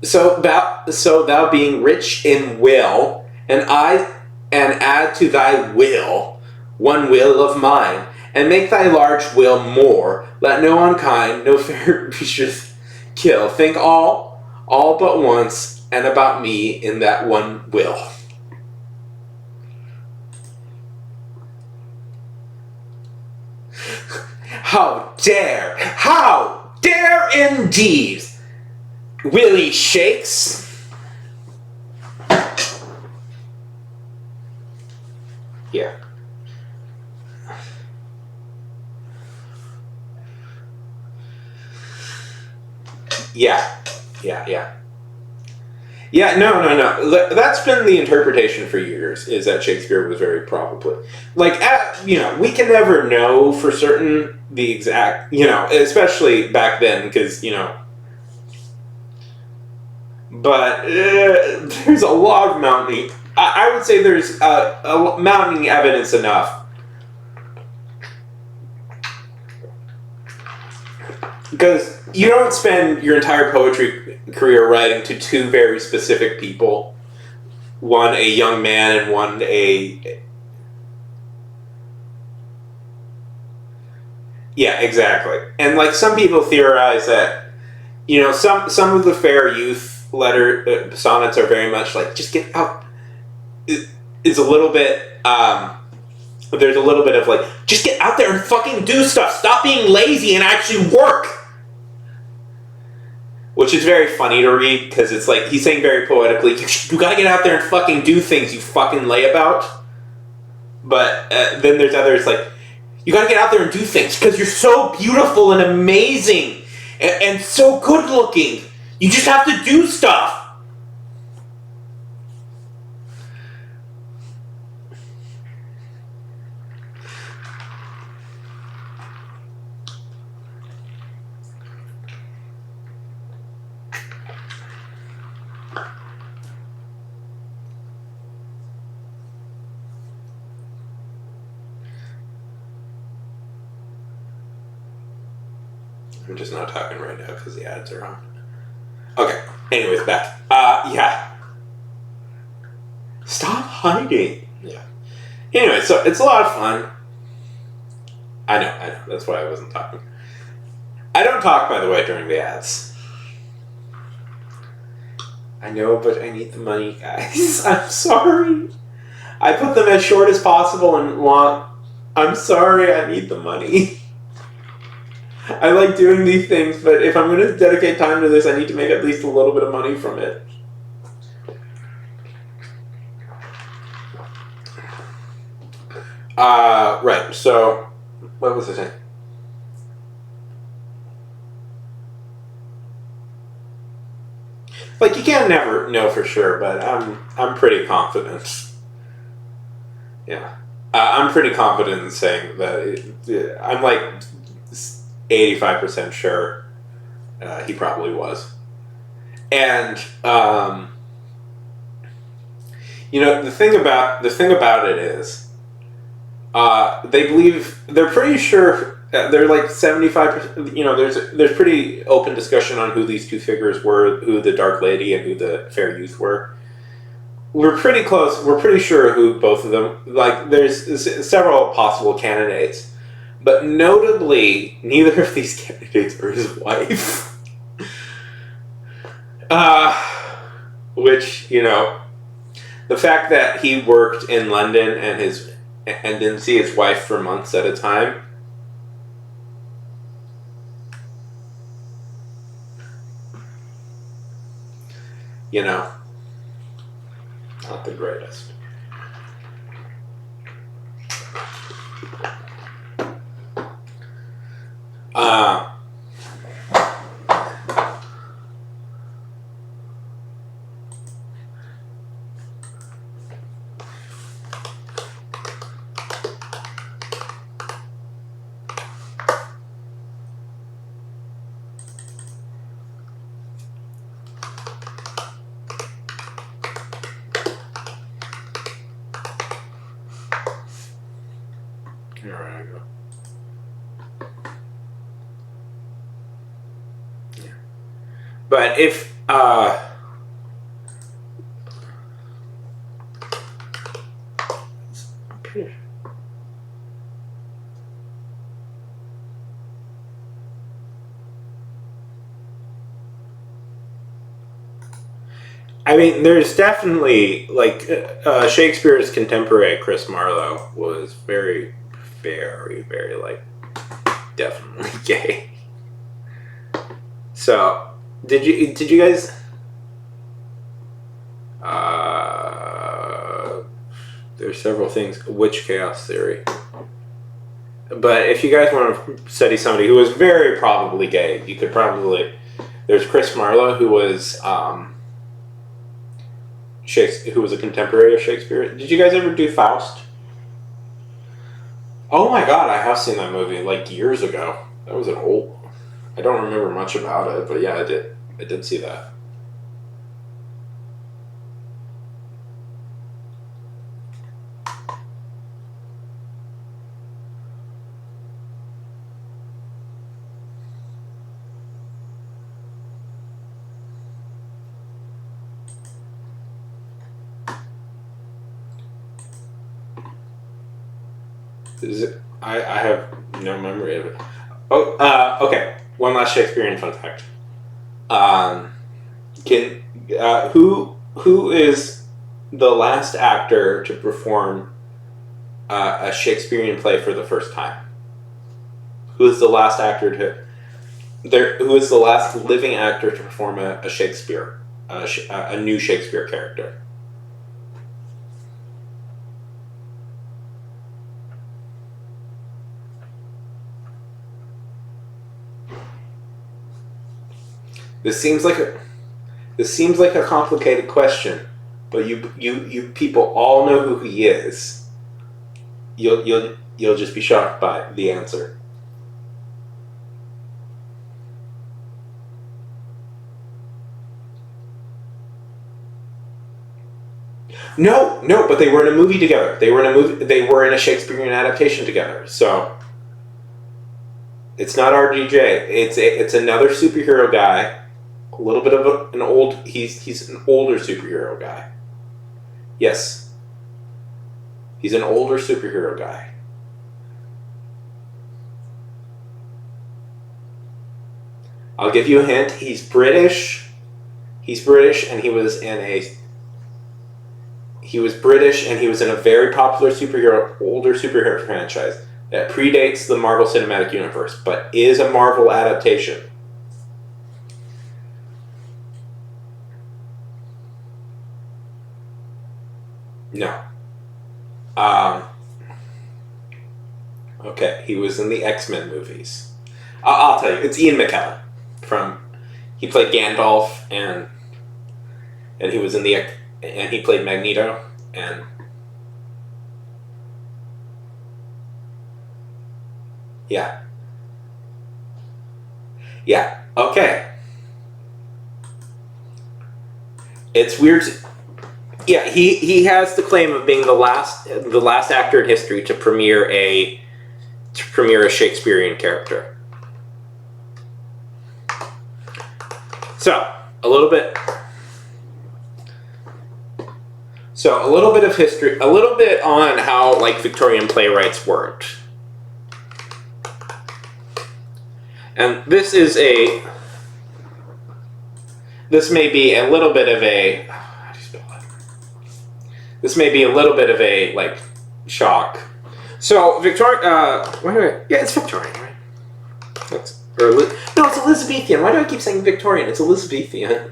So thou being rich in will, and add to thy will one will of mine, and make thy large will more. Let no unkind, no fair creatures kill. Think all but once, and about me in that one will. How dare! How dare indeed! Willie Shakes. Yeah. Yeah, no. That's been the interpretation for years, is that Shakespeare was very probably... Like, we can never know for certain the exact... especially back then, because, But there's a lot of mounting... I would say there's a mounting evidence enough. Because you don't spend your entire poetry career writing to two very specific people. One a young man and one a... Yeah, exactly. And like some people theorize that, some of the fair youth letter sonnets are very much like, just get out. It's a little bit... there's a little bit of like, just get out there and fucking do stuff. Stop being lazy and actually work. Which is very funny to read, because it's like, he's saying very poetically, you gotta get out there and fucking do things, you fucking layabout. But then there's others like, you gotta get out there and do things, because you're so beautiful and amazing, and so good looking. You just have to do stuff. I'm just not talking right now because the ads are on. Okay. Anyways, back. Yeah. Stop hiding. Yeah. Anyway, so it's a lot of fun. I know. That's why I wasn't talking. I don't talk, by the way, during the ads. I know, but I need the money, guys. I'm sorry. I put them as short as possible and long. I'm sorry, I need the money. I like doing these things, but if I'm going to dedicate time to this, I need to make at least a little bit of money from it. Right, so, what was I saying? Like, you can never know for sure, but I'm pretty confident. Yeah. I'm pretty confident in saying that I'm like 85% sure he probably was. And the thing about it is they're pretty sure they're like 75%. There's pretty open discussion on who these two figures were, who the Dark Lady and who the Fair Youth were. We're pretty close. We're pretty sure who both of them. Like, there's several possible candidates. But notably, neither of these candidates are his wife. Which, the fact that he worked in London and didn't see his wife for months at a time. Not the greatest. There I go. Yeah. But if I mean, there's definitely, like, Shakespeare's contemporary, Chris Marlowe, was very, very, very, like, definitely gay. So, did you guys? There's several things. Witch chaos theory. But if you guys want to study somebody who was very probably gay, you could probably. There's Chris Marlowe, who was who was a contemporary of Shakespeare. Did you guys ever do Faust? Oh my god, I have seen that movie like years ago. That was an old. I don't remember much about it, but yeah, I did. I did see that. I have no memory of it. Oh, okay. One last Shakespearean fun fact. Who is the last actor to perform a Shakespearean play for the first time? Who is the last actor who is the last living actor to perform a new Shakespeare character? This seems like a complicated question, but you people all know who he is. You'll just be shocked by the answer. No, but they were in a movie together. They were in a Shakespearean adaptation together. So it's not RDJ. It's another superhero guy. A little bit of he's an older superhero guy. Yes. He's an older superhero guy. I'll give you a hint. He's British. He's British, and he was in a very popular older superhero franchise that predates the Marvel Cinematic Universe, but is a Marvel adaptation. No. Okay, he was in the X-Men movies. I'll tell you, it's Ian McKellen. He played Gandalf, and he was in and he played Magneto, and yeah, okay. It's weird. Yeah, he has the claim of being the last actor in history to premiere a Shakespearean character. So a little bit of history, a little bit on how Victorian playwrights worked, and this may be a little bit of a. This may be a little bit of a shock. So it's Victorian, right? It's Elizabethan. Why do I keep saying Victorian? It's Elizabethan.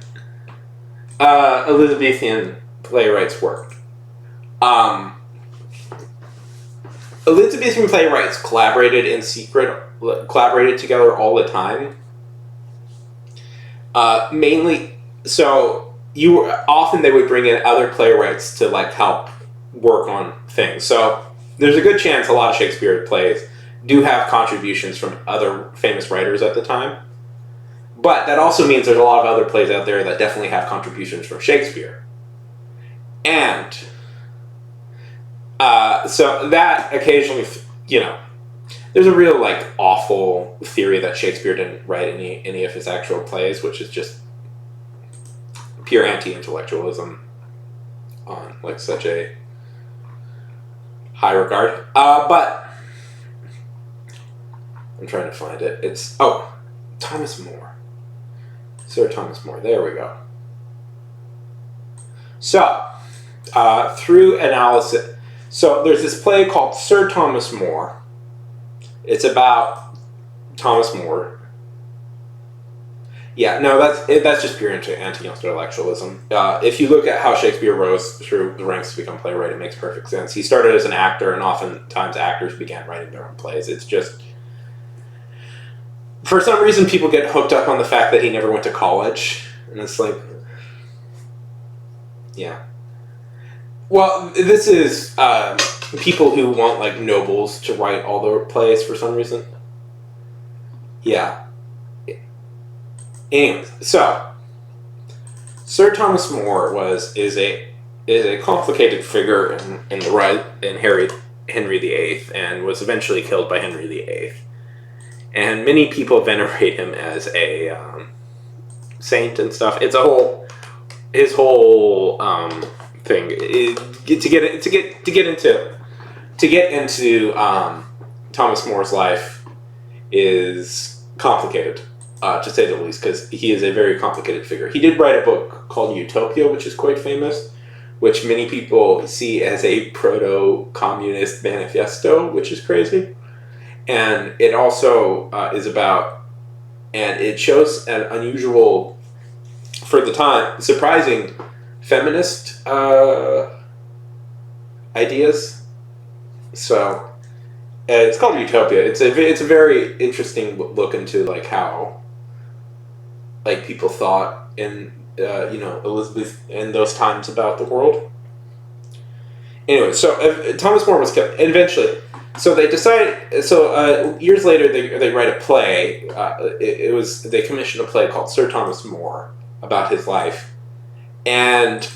Elizabethan playwrights work. Elizabethan playwrights collaborated in secret, collaborated together all the time. Mainly, so. Often they would bring in other playwrights to help work on things. So there's a good chance a lot of Shakespeare plays do have contributions from other famous writers at the time. But that also means there's a lot of other plays out there that definitely have contributions from Shakespeare. And so that occasionally, there's a real awful theory that Shakespeare didn't write any of his actual plays, which is just pure anti-intellectualism on such a high regard. But I'm trying to find it. It's Thomas More. Sir Thomas More. There we go. So through analysis, so there's this play called Sir Thomas More. It's about Thomas More. Yeah, no, that's just pure anti-intellectualism. If you look at how Shakespeare rose through the ranks to become playwright, it makes perfect sense. He started as an actor, and oftentimes actors began writing their own plays. It's just, for some reason, people get hooked up on the fact that he never went to college, and it's like, yeah. Well, this is people who want like nobles to write all their plays for some reason. Yeah. Anyways, so Sir Thomas More is a complicated figure in Henry VIII, and was eventually killed by Henry VIII. And many people venerate him as a saint and stuff. It's his whole thing. To get into Thomas More's life is complicated. To say the least, because he is a very complicated figure. He did write a book called Utopia, which is quite famous, which many people see as a proto-communist manifesto, which is crazy. And it also is about, and it shows an unusual, for the time, surprising feminist ideas. So, it's called Utopia. It's a very interesting look into like how like people thought in Elizabeth in those times about the world. Anyway, so Thomas More was killed eventually. So they decided. So years later, they write a play. They commissioned a play called Sir Thomas More about his life, and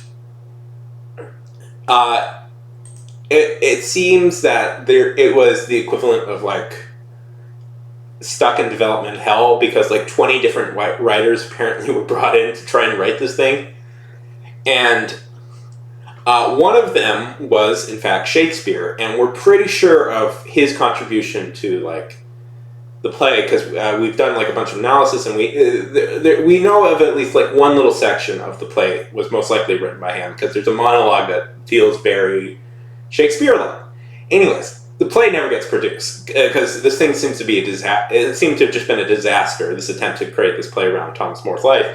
it seems that it was the equivalent of like stuck in development hell, because like 20 different writers apparently were brought in to try and write this thing, and one of them was in fact Shakespeare, and we're pretty sure of his contribution to like the play because we've done like a bunch of analysis, and we know of at least like one little section of the play was most likely written by him, because there's a monologue that feels very Shakespeare-like. Anyways, the play never gets produced because this thing seems to be a disaster. It seemed to have just been a disaster, this attempt to create this play around Thomas More's life.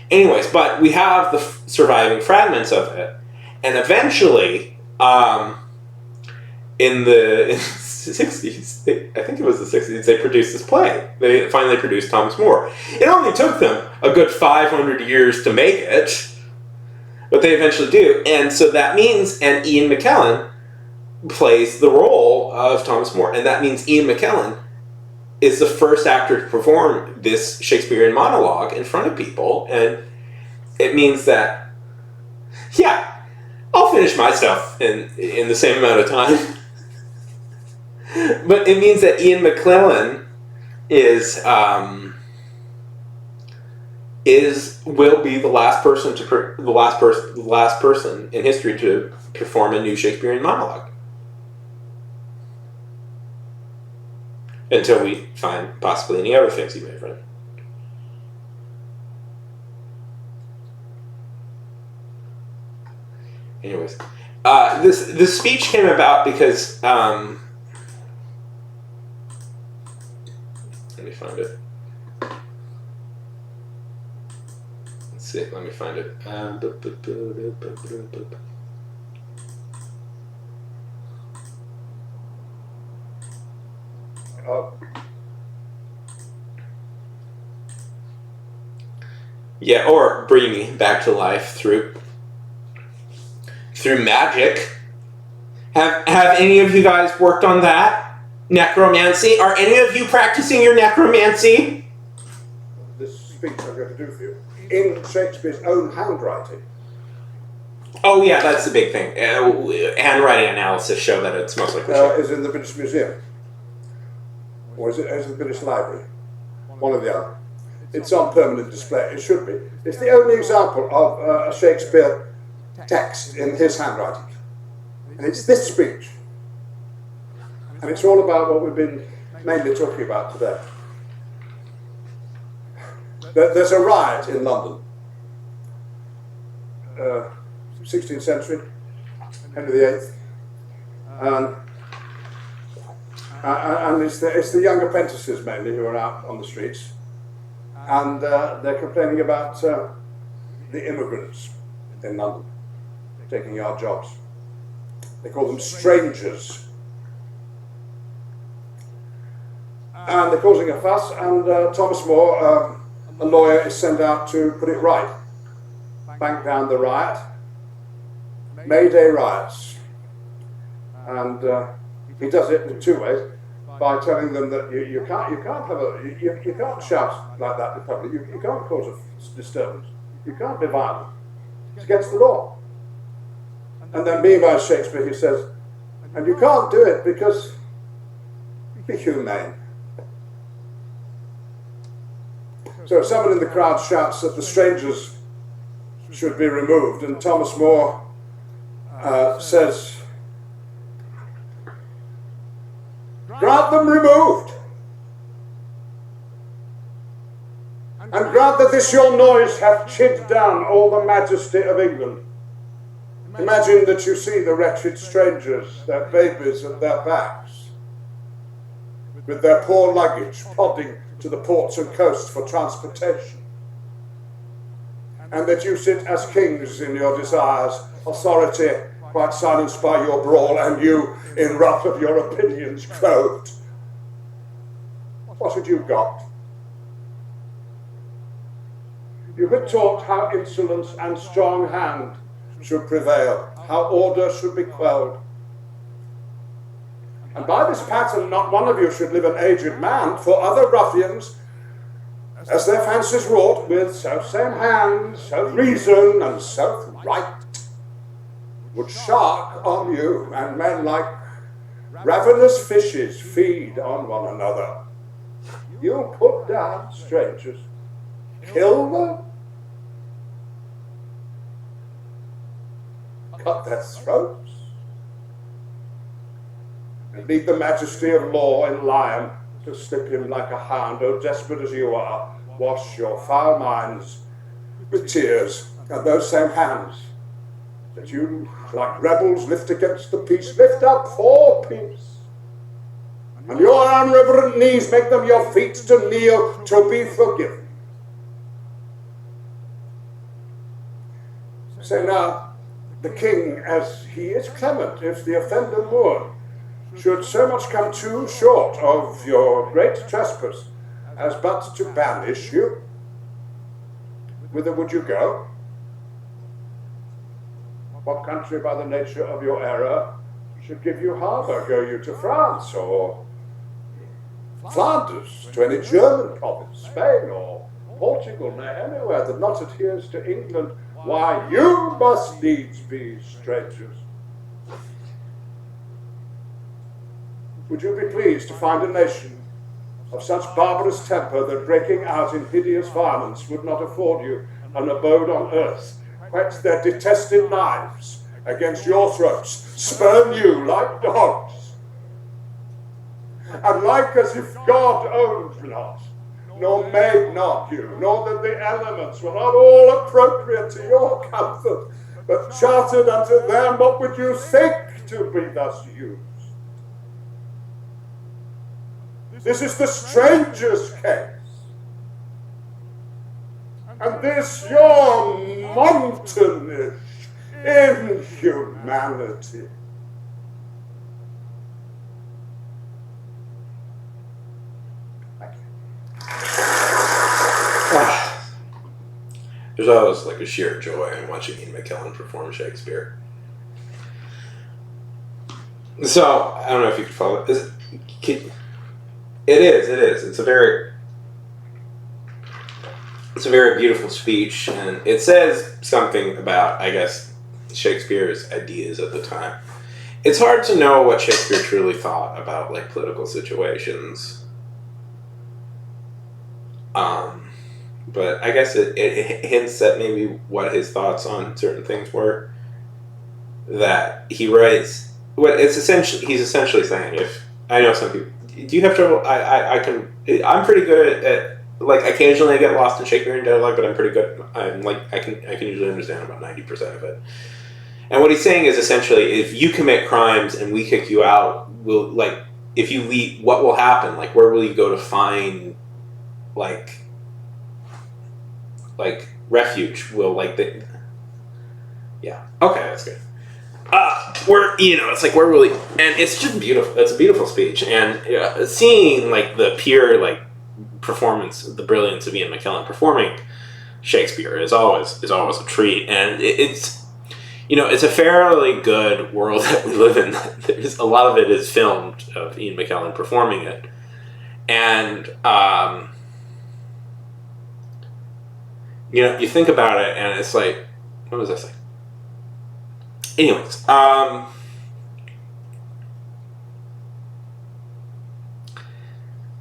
Anyways, but we have the surviving fragments of it, and eventually, in the 60s, I think it was the 60s, they produced this play. They finally produced Thomas More. It only took them a good 500 years to make it, but they eventually do. And so that means, and Ian McKellen plays the role of Thomas More, and that means Ian McKellen is the first actor to perform this Shakespearean monologue in front of people, and it means that, yeah, I'll finish my stuff in the same amount of time. But it means that Ian McKellen will be the last person in history to perform a new Shakespearean monologue. Until we find possibly any other things he may have written. Anyways, this speech came about because let me find it. Let's see. Let me find it. Yeah, or bring me back to life through magic. Have any of you guys worked on that? Necromancy? Are any of you practicing your necromancy? This speech I'm going to do for you in Shakespeare's own handwriting. Oh yeah, that's the big thing. Handwriting analysis show that it's most likely true. Is in the British Museum. Or is it in the British Library? One or the other. It's on permanent display. It should be. It's the only example of a Shakespeare text in his handwriting. And it's this speech. And it's all about what we've been mainly talking about today. There's a riot in London. 16th century, Henry VIII. And it's the young apprentices mainly who are out on the streets, and they're complaining about the immigrants in London taking our jobs. They call them strangers. And they're causing a fuss, and Thomas More, a lawyer, is sent out to put it right, bank down the riot, May Day riots. And he does it in two ways, by telling them that you can't shout like that in public, you can't cause a disturbance, you can't be violent, it's against the law. And then meanwhile Shakespeare, he says, and you can't do it because be humane. So someone in the crowd shouts that the strangers should be removed, and Thomas More says, grant them removed, and grant that this your noise hath chid down all the majesty of England. Imagine that you see the wretched strangers, their babies at their backs, with their poor luggage plodding to the ports and coast for transportation, and that you sit as kings in your desires, authority quite silenced by your brawl, and you in wrath of your opinions clothed. What had you got? You had taught how insolence and strong hand should prevail, how order should be quelled. And by this pattern not one of you should live an aged man, for other ruffians, as their fancies wrought, with self-same hands, self-reason, and self-right, would shark on you, and men like ravenous fishes feed on one another. You put down strangers, kill them, cut their throats, and leave the majesty of law in lion to slip him like a hound. Oh, desperate as you are, wash your foul minds with tears, and those same hands that you, like rebels, lift against the peace, lift up for peace. And your unreverent knees make them your feet to kneel to be forgiven. So now, the king, as he is clement, if the offender Moor should so much come too short of your great trespass as but to banish you, whither would you go? What country by the nature of your error should give you harbour? Go you to France or Flanders, to any German province, Spain or Portugal, nay, anywhere that not adheres to England? Why, you must needs be strangers. Would you be pleased to find a nation of such barbarous temper that breaking out in hideous violence would not afford you an abode on earth, whet their detested knives against your throats, spurn you like dogs, and like as if God owned not, nor made not you, nor that the elements were not all appropriate to your comfort, but chartered unto them? What would you think to be thus used? This is the stranger's case, and this your mountainish inhumanity. There's always like a sheer joy in watching Ian McKellen perform Shakespeare. So I don't know if you can follow it. It is. It's a very beautiful speech, and it says something about, I guess, Shakespeare's ideas at the time. It's hard to know what Shakespeare truly thought about like political situations. But I guess it hints at maybe what his thoughts on certain things were. That he writes, he's essentially saying, if I know some people, do you have trouble? I'm pretty good at like occasionally I get lost in Shakespearean dialogue, but I'm pretty good. I can usually understand about 90% of it. And what he's saying is essentially, if you commit crimes and we kick you out, if you leave, what will happen? Like, where will you go to find, like refuge? Will, like, the... Yeah. Okay, that's good. Where, it's like, where will he... And it's just beautiful. It's a beautiful speech. And seeing, like, the pure, like, performance, the brilliance of Ian McKellen performing Shakespeare is always a treat. And it's a fairly good world that we live in. There's a lot of it is filmed of Ian McKellen performing it. And, you think about it, and it's like, what was I saying? Anyways,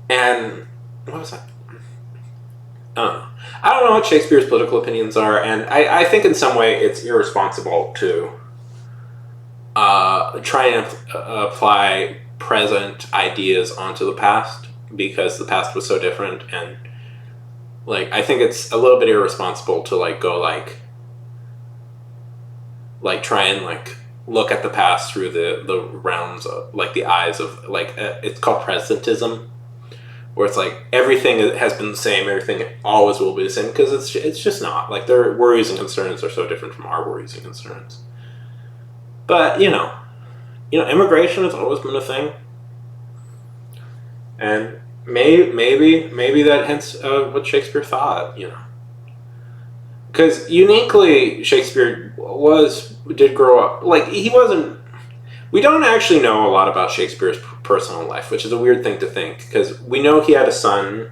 and what was that? I don't know what Shakespeare's political opinions are, and I think in some way it's irresponsible to try and apply present ideas onto the past, because the past was so different, and like, I think it's a little bit irresponsible to like go like try and like look at the past through the realms of like the eyes of like it's called presentism, where it's like everything has been the same, everything always will be the same, because it's just not. Like, their worries and concerns are so different from our worries and concerns. But immigration has always been a thing, and maybe that hints what Shakespeare thought, because uniquely Shakespeare did grow up, like, he wasn't... We don't actually know a lot about Shakespeare's personal life, which is a weird thing to think, because we know he had a son.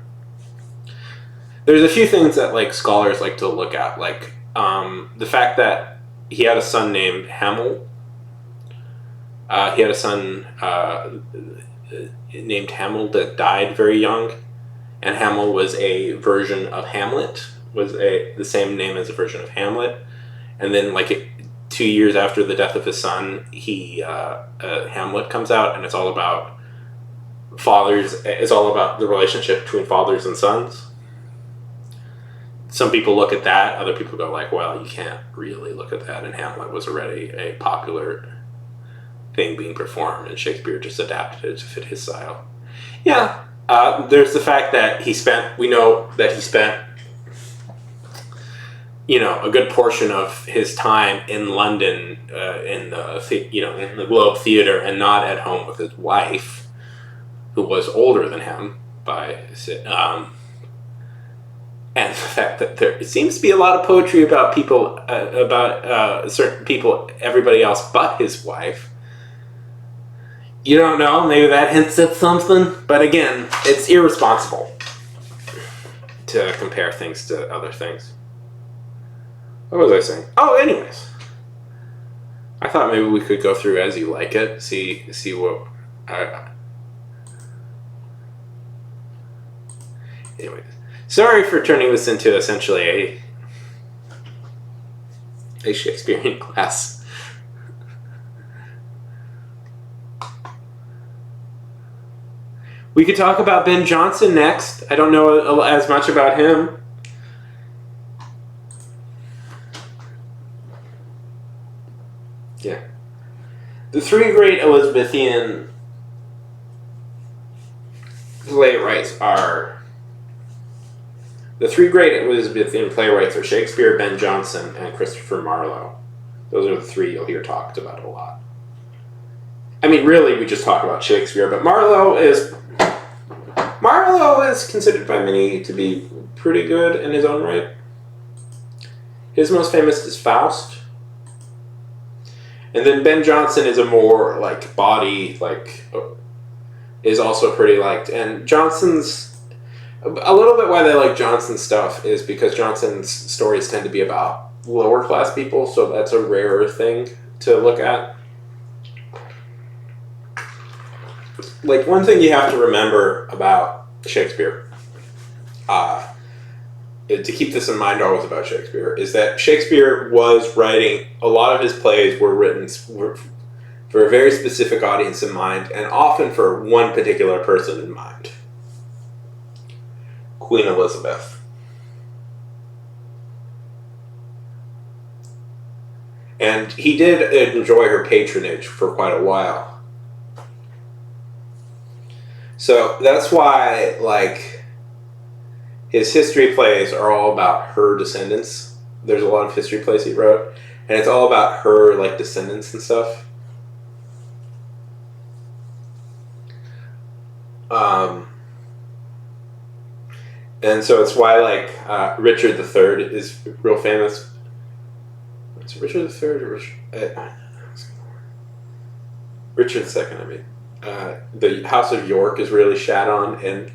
There's a few things that like scholars like to look at, like the fact that he had a son named Hamel. He had a son named Hamel that died very young, and Hamel was a version of Hamlet, was the same name as a version of Hamlet, and then like 2 years after the death of his son, Hamlet comes out, and it's all about fathers. It's all about the relationship between fathers and sons. Some people look at that. Other people go like, well, you can't really look at that, and Hamlet was already a popular thing being performed, and Shakespeare just adapted it to fit his style. Yeah. There's the fact that we know that he spent a good portion of his time in London, in the Globe Theatre, and not at home with his wife, who was older than him and the fact that there seems to be a lot of poetry about people, about certain people, everybody else but his wife. You don't know, maybe that hints at something, but again, it's irresponsible to compare things to other things. What was I saying? Oh, anyways. I thought maybe we could go through As You Like It, see what... Anyways. Sorry for turning this into essentially a Shakespearean class. We could talk about Ben Jonson next. I don't know as much about him. Yeah. The three great Elizabethan playwrights are... The three great Elizabethan playwrights are Shakespeare, Ben Jonson, and Christopher Marlowe. Those are the three you'll hear talked about a lot. I mean, really, we just talk about Shakespeare, but Marlowe is considered by many to be pretty good in his own right. His most famous is Faust. And then Ben Jonson is a more, like, body, like, is also pretty liked. And Jonson's... A little bit why they like Jonson's stuff is because Jonson's stories tend to be about lower class people, so that's a rarer thing to look at. Like, one thing you have to remember about Shakespeare, to keep this in mind always about Shakespeare, is that Shakespeare was writing, a lot of his plays were written for a very specific audience in mind, and often for one particular person in mind. Queen Elizabeth. And he did enjoy her patronage for quite a while. So that's why, like, his history plays are all about her descendants. There's a lot of history plays he wrote, and it's all about her, like, descendants and stuff. And so it's why, like, Richard III is real famous. Is it Richard III or Richard II, I mean. The House of York is really shat on in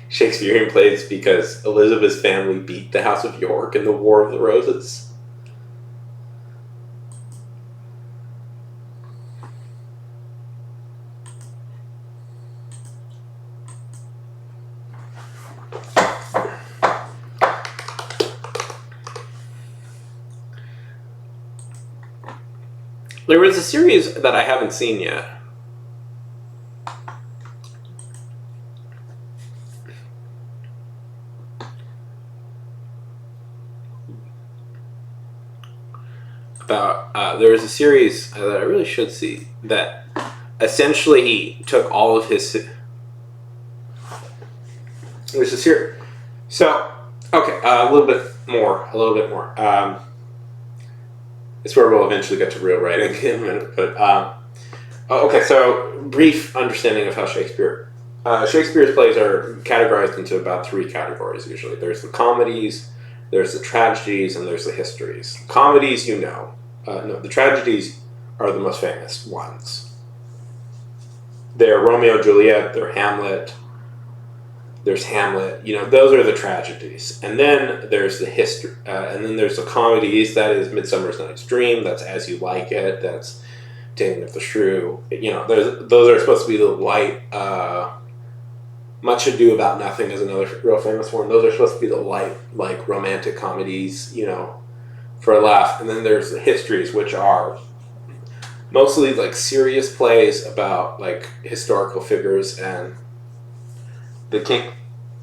Shakespearean plays because Elizabeth's family beat the House of York in the War of the Roses. There was a series that I haven't seen yet. There was a series that I really should see that essentially took all of his. There's a series. So, okay, a little bit more. It's where we'll eventually get to real writing in a minute. But okay, so brief understanding of how Shakespeare's plays are categorized into about 3 categories usually. There's the comedies, there's the tragedies, and there's the histories. Comedies, you know. No, the tragedies are the most famous ones. They're Romeo and Juliet, they're Hamlet, there's Hamlet, you know, those are the tragedies. And then there's the history, and then there's the comedies, that is Midsummer Night's Dream, that's As You Like It, that's Taming of the Shrew. You know, those are supposed to be the light, Much Ado About Nothing is another real famous one. Those are supposed to be the light, like, romantic comedies, you know, for a laugh. And then there's the histories, which are mostly, like, serious plays about, like, historical figures and the king,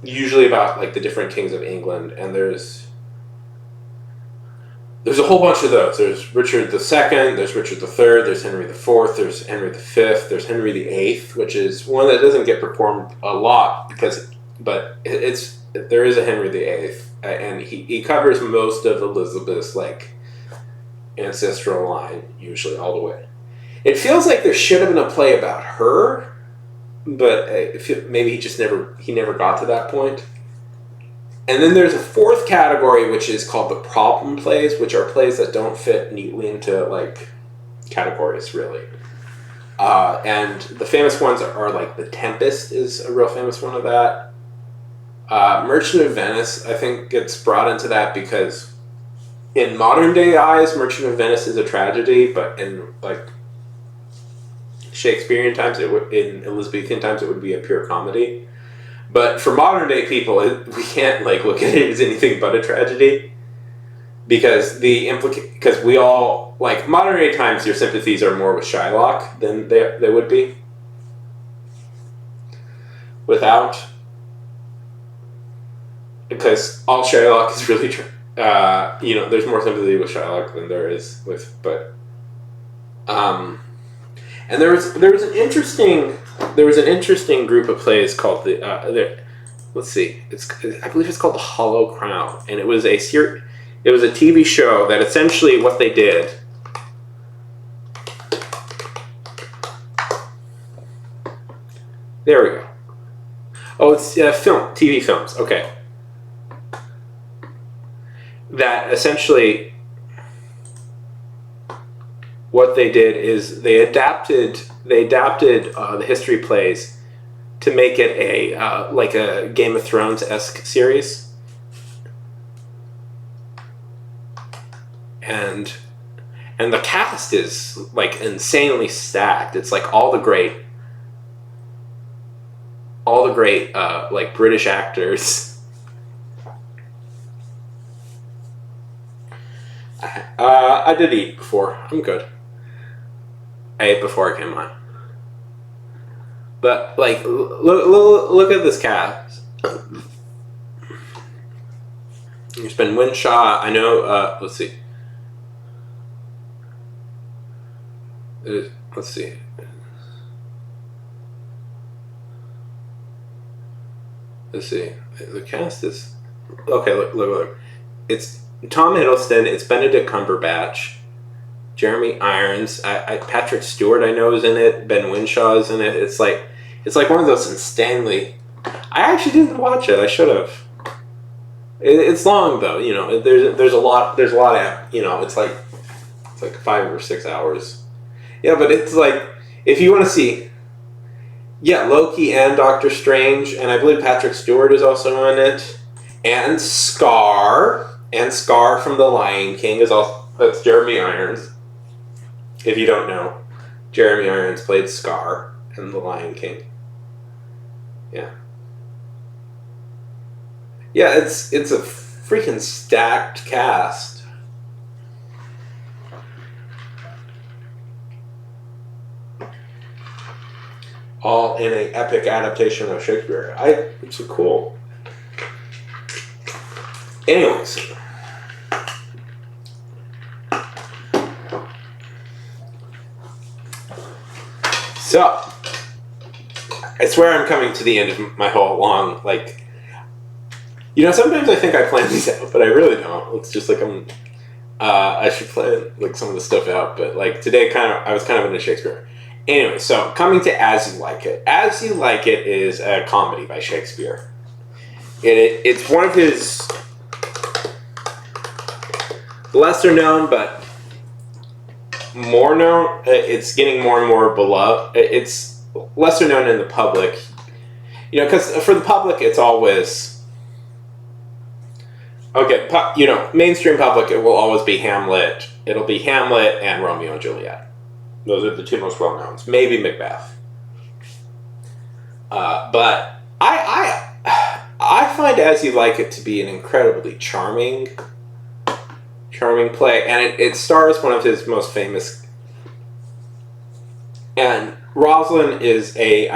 usually about, like, the different kings of England. And there's a whole bunch of those. There's Richard II, there's Richard III, there's Henry IV, there's Henry V, there's Henry VIII, which is one that doesn't get performed a lot but there is a Henry VIII, and he covers most of Elizabeth's, like, ancestral line, usually all the way. It feels like there should have been a play about her, but maybe he never got to that point. And then there's a 4th category, which is called the problem plays, which are plays that don't fit neatly into, like, categories, really. And the famous ones are, like, The Tempest is a real famous one of that. Merchant of Venice, I think, gets brought into that because in modern day eyes, Merchant of Venice is a tragedy, but in, like, Shakespearean times, in Elizabethan times, it would be a pure comedy. But for modern day people, we can't, like, look at it as anything but a tragedy, because because we all, like, modern day times, your sympathies are more with Shylock than they would be without, because all Shylock is really, you know, there's more sympathy with Shylock than there is with, but, and there was an interesting group of plays called let's see, I believe it's called The Hollow Crown, and it was a TV show that essentially what they did. There we go. Oh, it's TV films. Okay. That essentially, what they did is they adapted the history plays to make it like a Game of Thrones-esque series, and the cast is, like, insanely stacked. It's like all the great like, British actors. I did eat before. I'm good. I ate before I came on. But, like, look at this cast. There's been Winshaw. I know. Let's see. Let's see. Let's see. The cast is okay. Look. It's Tom Hiddleston. It's Benedict Cumberbatch, Jeremy Irons. Patrick Stewart I know is in it. Ben Winshaw is in it. It's like one of those insanely. I actually didn't watch it. I should have. It's long though. You know, there's a lot. There's a lot of, you know. It's like 5 or 6 hours. Yeah, but it's like if you want to see. Yeah, Loki and Doctor Strange, and I believe Patrick Stewart is also in it, and Scar from The Lion King is also, that's Jeremy Irons. If you don't know, Jeremy Irons played Scar in The Lion King. Yeah. Yeah, it's a freaking stacked cast. All in an epic adaptation of Shakespeare. It's cool. Anyways. So, I swear I'm coming to the end of my whole long, like, you know, sometimes I think I plan these out, but I really don't. It's just like I should plan, like, some of the stuff out, but, like, today I was kind of into Shakespeare. Anyway, so coming to As You Like It. As You Like It is a comedy by Shakespeare. It's one of his lesser known, but more known. It's getting more and more beloved. It's lesser known in the public. You know, because for the public, it's always... Okay, you know, mainstream public, it will always be Hamlet. It'll be Hamlet and Romeo and Juliet. Those are the two most well-knowns. Maybe Macbeth. But I find As You Like It to be an incredibly charming play, and it stars one of his most famous. And Rosalind is a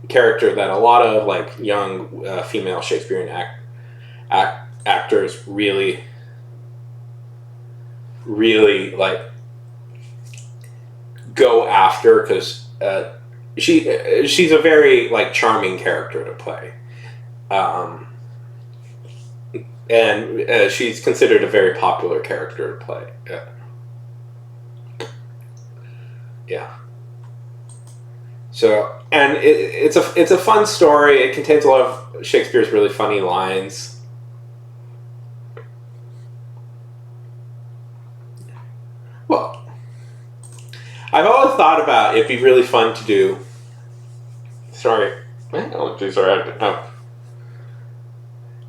character that a lot of like young female Shakespearean actors really like go after, because she's a very like charming character to play, and she's considered a very popular character to play. Yeah. So, and it's a fun story. It contains a lot of Shakespeare's really funny lines. Well, I've always thought about it'd be really fun to do. Sorry. My allergies are acting up.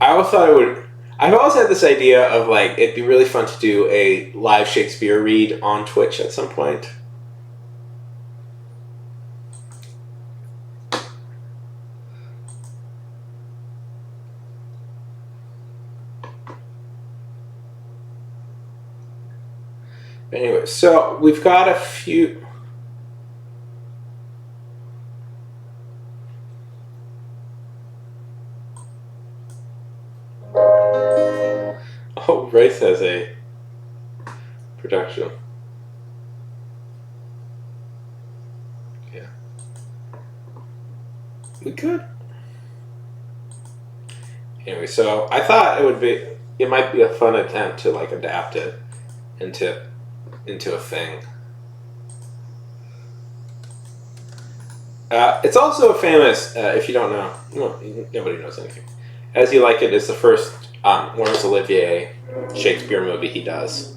I always thought it would. I've always had this idea of like it'd be really fun to do a live Shakespeare read on Twitch at some point. Anyway, so we've got a few. Oh, Race has a production. Yeah. We could. Anyway, so I thought it might be a fun attempt to like adapt it into a thing. It's also a famous, if you don't know, nobody knows anything. As You Like It is the first Laurence Olivier Shakespeare movie he does.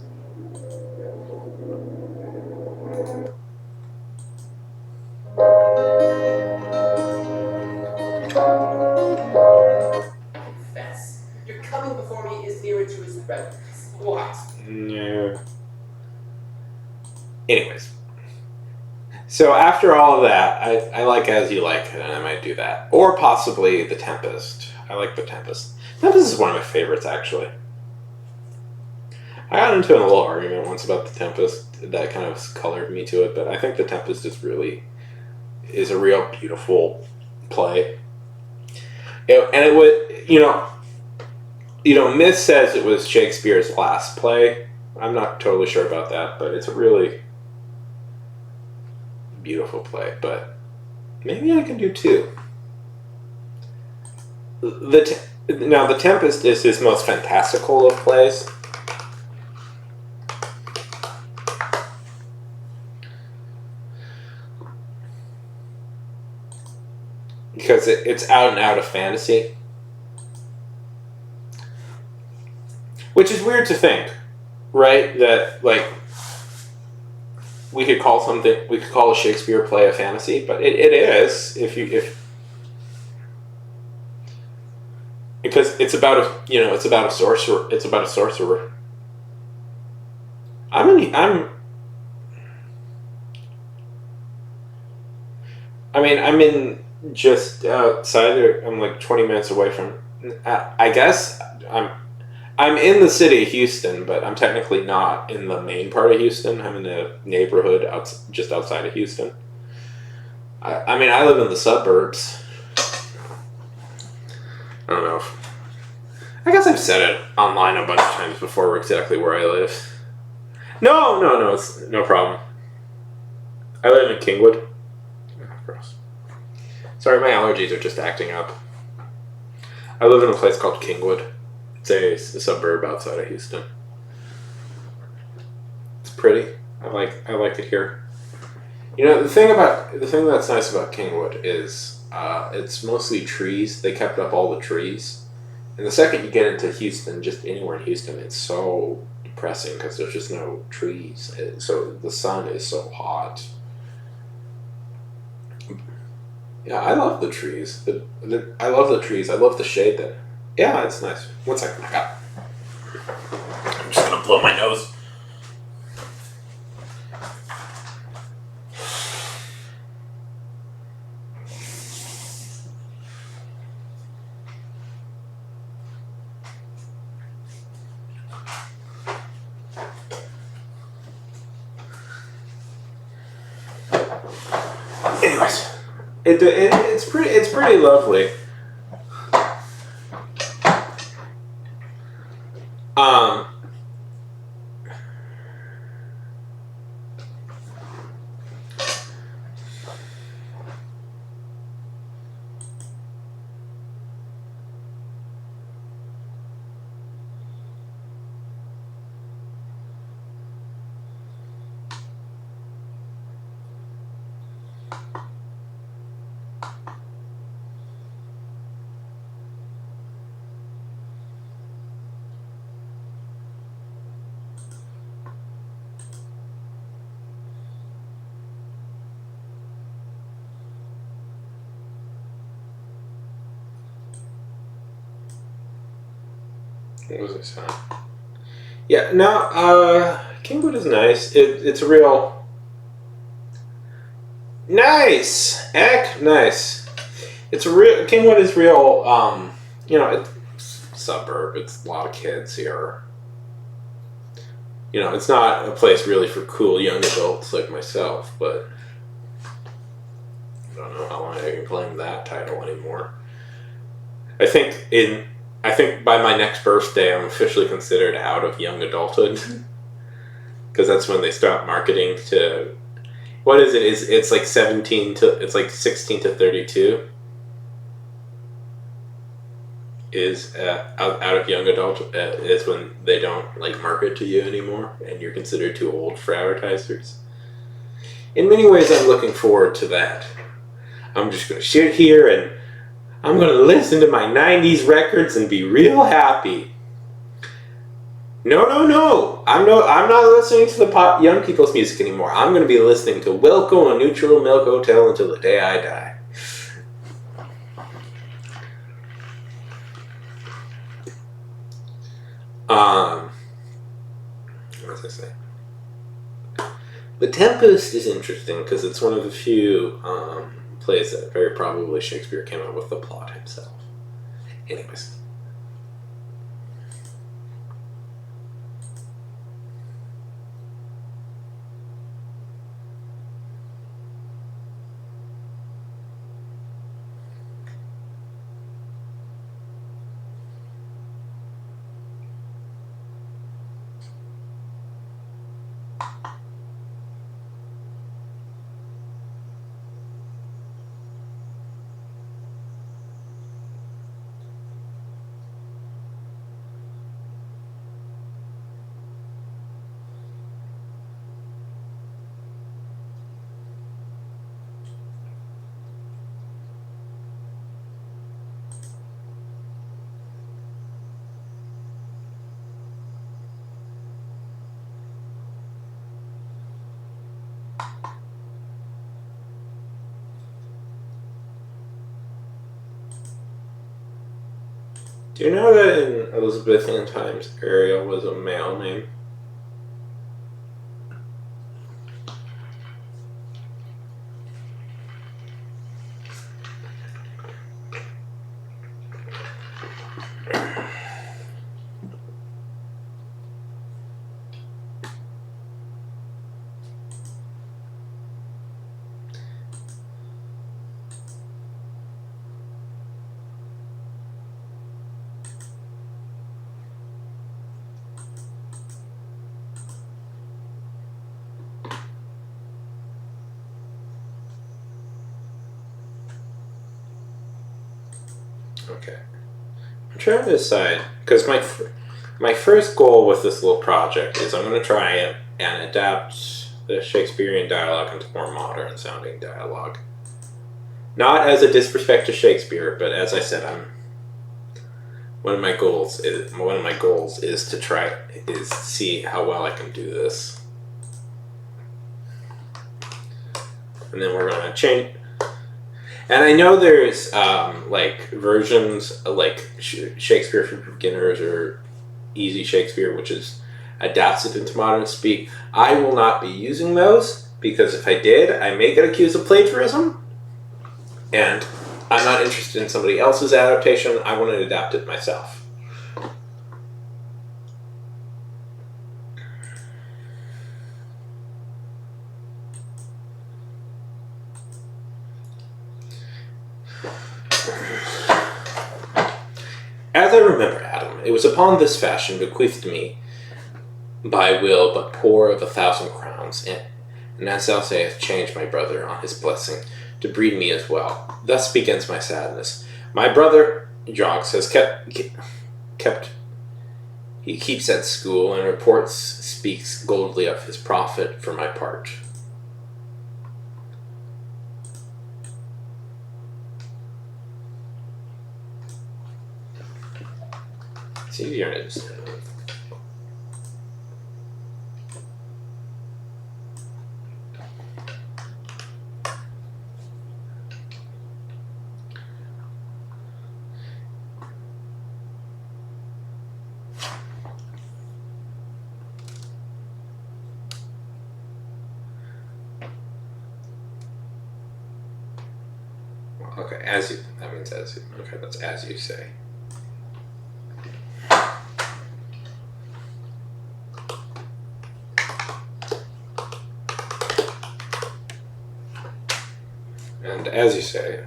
Confess. Your coming before me is nearer to his presence. What? No. Anyways. So after all of that, I like As You Like It, and I might do that. Or possibly The Tempest. I like The Tempest. Tempest is one of my favorites, actually. I got into a little argument once about The Tempest that kind of colored me to it, but I think The Tempest is a real beautiful play. And it would, Myth says it was Shakespeare's last play. I'm not totally sure about that, but it's a really beautiful play. But maybe I can do two. Now the Tempest is his most fantastical of plays. Because it's out and out of fantasy. Which is weird to think, right? That, like, we could call a Shakespeare play a fantasy, but it is, because it's about a sorcerer. I'm in just outside. I'm like 20 minutes away from. I guess I'm in the city of Houston, but I'm technically not in the main part of Houston. I'm in a neighborhood just outside of Houston. I live in the suburbs. I don't know. I guess I've said it online a bunch of times before exactly where I live. No, it's no problem. I live in Kingwood. Oh, gross. Sorry, my allergies are just acting up. I live in a place called Kingwood. It's a suburb outside of Houston. It's pretty. I like it here. The thing that's nice about Kingwood is it's mostly trees. They kept up all the trees. And the second you get into Houston, just anywhere in Houston, it's so depressing because there's just no trees. So the sun is so hot. Yeah, I love the trees. I love the trees. I love the shade that. Yeah, it's nice. 1 second, I'm just gonna blow my nose. Anyways, it's pretty lovely. What was I saying? Yeah, no, Kingwood is nice. It's a real... Nice! Heck, nice. Kingwood is real, it's suburb. It's a lot of kids here. It's not a place really for cool young adults like myself, but I don't know how long I can claim that title anymore. I think by my next birthday, I'm officially considered out of young adulthood. Because that's when they stop marketing to... What is it? It's like 16 to 32 is out of young adult is when they don't market to you anymore, and you're considered too old for advertisers. In many ways, I'm looking forward to that. I'm just going to sit here and I'm going to listen to my 90s records and be real happy. No. I'm not listening to the young people's music anymore. I'm going to be listening to Wilco and Neutral Milk Hotel until the day I die. What was I saying? The Tempest is interesting because it's one of the few plays that very probably Shakespeare came up with the plot himself. Anyways. Do you know that in Elizabethan times, Ariel was a male name? Okay. I'm trying to decide, because my first goal with this little project is I'm going to try and adapt the Shakespearean dialogue into more modern sounding dialogue. Not as a disrespect to Shakespeare, but as I said, one of my goals is to see how well I can do this. And then we're going to change. And I know there's versions like Shakespeare for Beginners or Easy Shakespeare, which is adapts it into modern speak. I will not be using those because if I did, I may get accused of plagiarism. And I'm not interested in somebody else's adaptation. I want to adapt it myself. As I remember, Adam, it was upon this fashion bequeathed me by will but poor of 1,000 crowns, and as thou sayest, changed my brother on his blessing to breed me as well. Thus begins my sadness. My brother Jocks has he keeps at school and reports speaks goldly of his profit for my part. It's easier to understand. Okay, that means as you, okay, that's as you say. And as you say.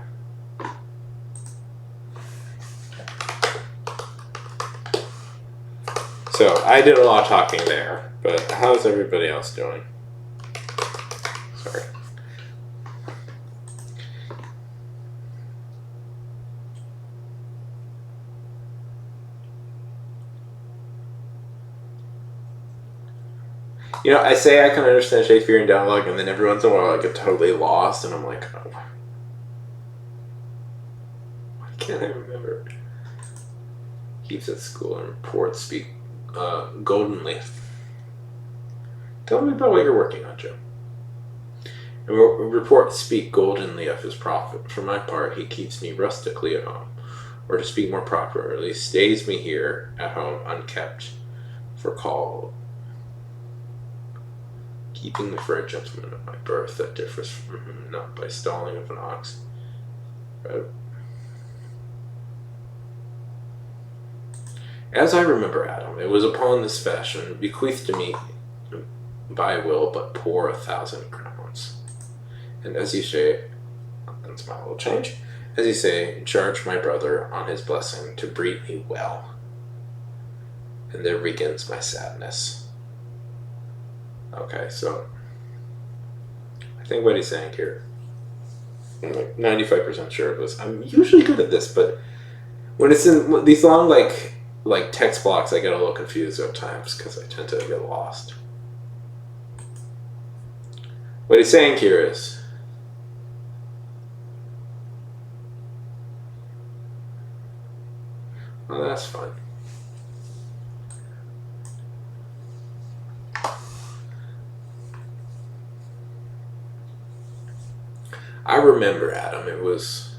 So, I did a lot of talking there, but how's everybody else doing? Sorry. You know, I say I can understand Shakespearean dialogue, and then every once in a while I get totally lost, and I'm like, oh, why can't I remember? Keeps at school and reports speak Golden Leaf. Tell me about what you're working on, Joe. And reports speak goldenly of his profit. For my part, he keeps me rustically at home, or to speak more properly, stays me here at home unkept for call. Keeping me for a gentleman of my birth that differs from him not by stalling of an ox. Right? As I remember, Adam, it was upon this fashion, bequeathed to me by will but poor 1,000 crowns. And as you say, that's my little change, as you say, charge my brother on his blessing to breed me well. And there begins my sadness. Okay, so I think what he's saying here, I'm like 95% sure it was, I'm usually good at this, but when it's in these long like text blocks, I get a little confused at times because I tend to get lost. What he's saying here is, well, that's fun. I remember, Adam, it was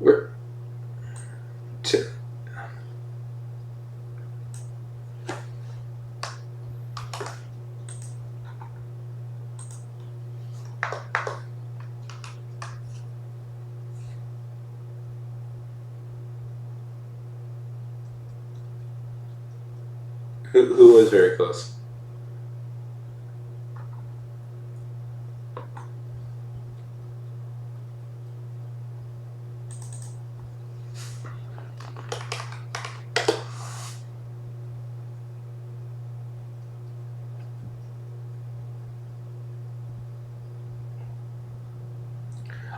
We're to, who was very close?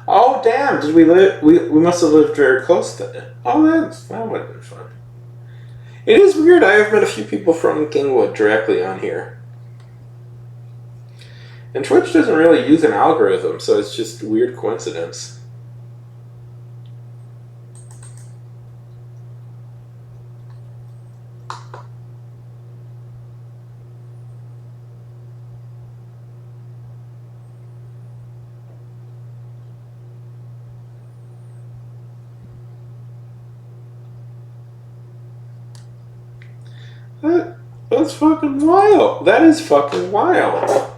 Oh damn! Did we live? We must have lived very close to it. Oh, that would have been fun. It is weird. I have met a few people from Kingwood directly on here, and Twitch doesn't really use an algorithm, so it's just a weird coincidence. That's fucking wild. That is fucking wild.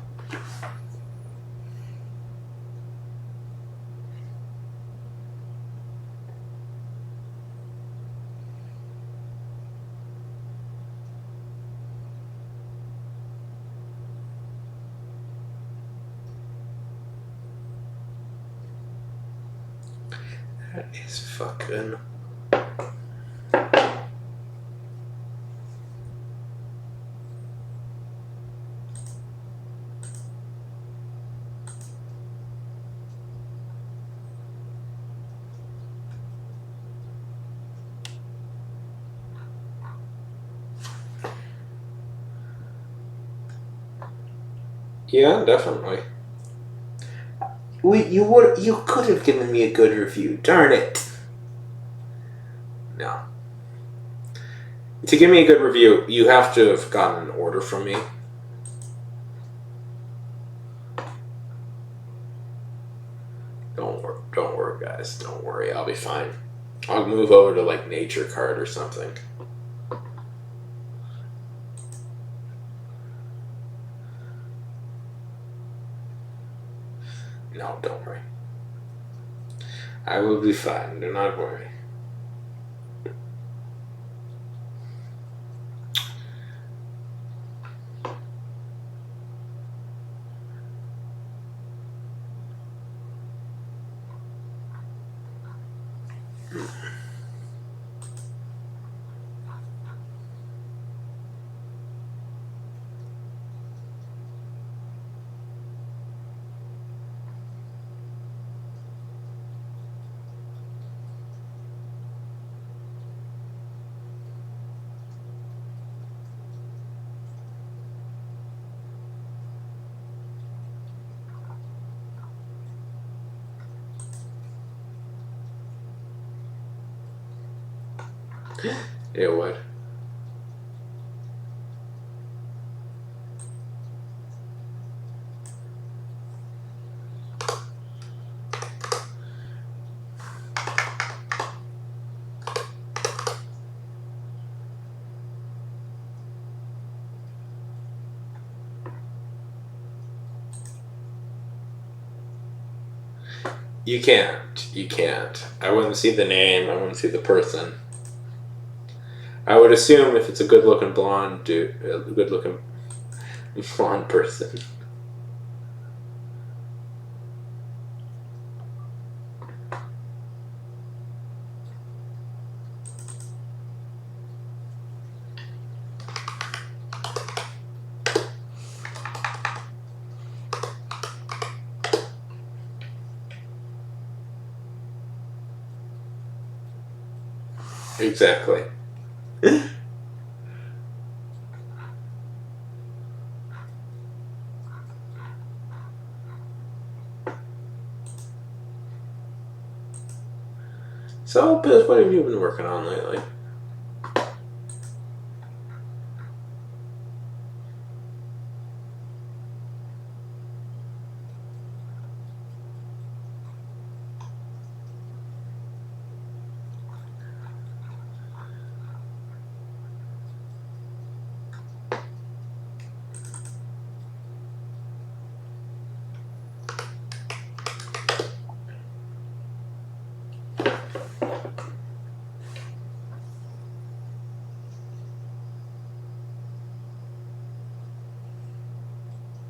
That is fucking... Yeah, definitely. You could have given me a good review. Darn it. No. To give me a good review, you have to have gotten an order from me. Don't worry, guys. Don't worry. I'll be fine. I'll move over to like Nature Card or something. No, don't worry. I will be fine. Do not worry. It would. You can't. You can't. I wouldn't see the name. I wouldn't see the person. I would assume if it's a good-looking blonde dude, a good-looking blonde person. Exactly. So, Biz, what have you been working on lately?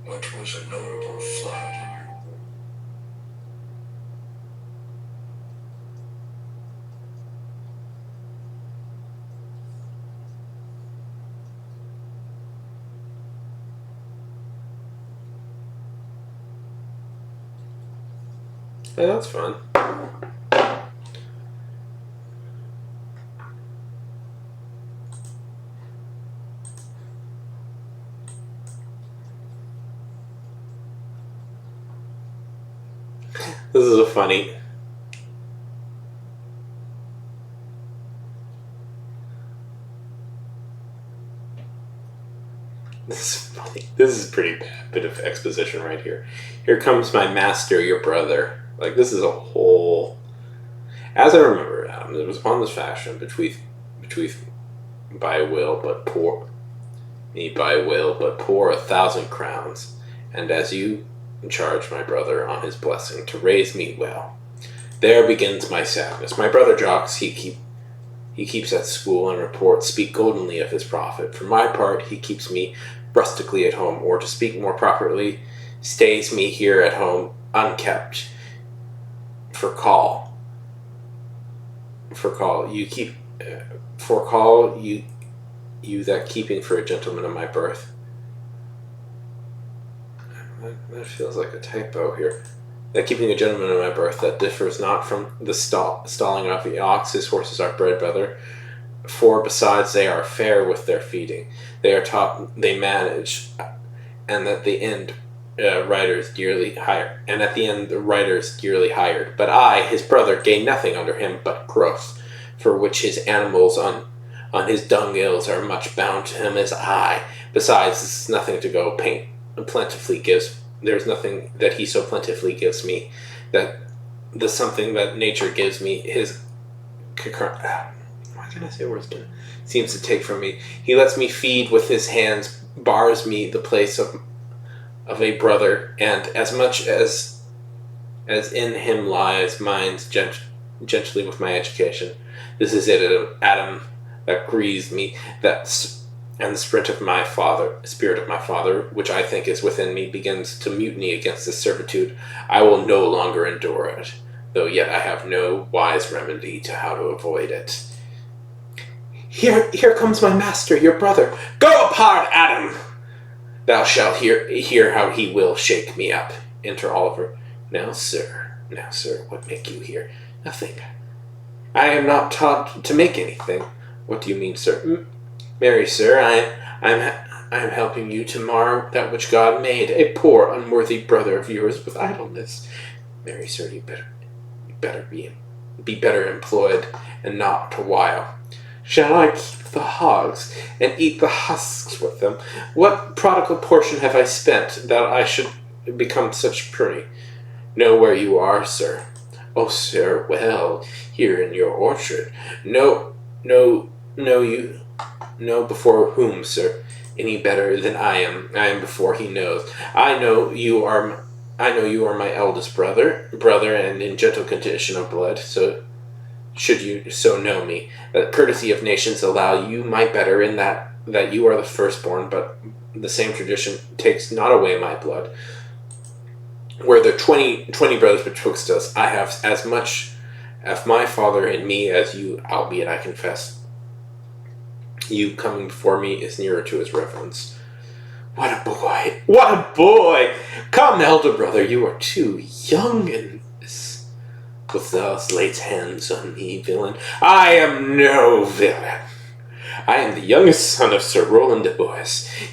What was a notable flood? Yeah, that's fun. This is a funny. This is funny. This is a pretty bad bit of exposition right here. Here comes my master, your brother. Like, this is a whole. As I remember, Adam, it was upon this fashion, bequeath by will, but poor. Me by will, but poor 1,000 crowns. And as you charge my brother on his blessing to raise me well, there begins my sadness. My brother Jocks, he keeps at school, and reports speak goldenly of his prophet. For my part, he keeps me rustically at home, or to speak more properly, stays me here at home unkept. For call you keep, for call you that keeping for a gentleman of my birth. That feels like a typo here. That keeping a gentleman of my birth, that differs not from the stalling of the ox. His horses are bred better, for besides they are fair with their feeding. They are taught, they manage, and at the end riders dearly hired. And at the end the riders dearly hired. But I, his brother, gain nothing under him but growth, for which his animals on his dung-hills are much bound to him as I. Besides, this is nothing to go plentifully gives. There's nothing that he so plentifully gives me, that the something that nature gives me, his why can I say words? Seems to take from me. He lets me feed with his hands, bars me the place of a brother, and as much as in him lies, minds gently with my education. This is it, Adam, that grieves me, and the spirit of my father, which I think is within me, begins to mutiny against this servitude. I will no longer endure it, though yet I have no wise remedy to how to avoid it. Here comes my master, your brother. Go apart, Adam! Thou shalt hear how he will shake me up. Enter Oliver. Now, sir, what make you here? Nothing. I am not taught to make anything. What do you mean, sir? Marry, sir, I am helping you to mar that which God made, a poor, unworthy brother of yours with idleness. Marry, sir, you better be better employed, and not to while. Shall I keep the hogs, and eat the husks with them? What prodigal portion have I spent, that I should become such pruny? Know where you are, sir. Oh, sir, well, here in your orchard. No, you know before whom, sir? Any better than I am. I am before he knows. I know you are my eldest brother, and in gentle condition of blood. So should you so know me, that courtesy of nations allow you my better, in that you are the firstborn, but the same tradition takes not away my blood. Were there 20 brothers betwixt us, I have as much of my father in me as you, albeit I confess you coming before me is nearer to his reverence. What a boy! What a boy! Come, elder brother, you are too young in this. With thus lays hands on me, villain. I am no villain. I am the youngest son of Sir Roland de Bois.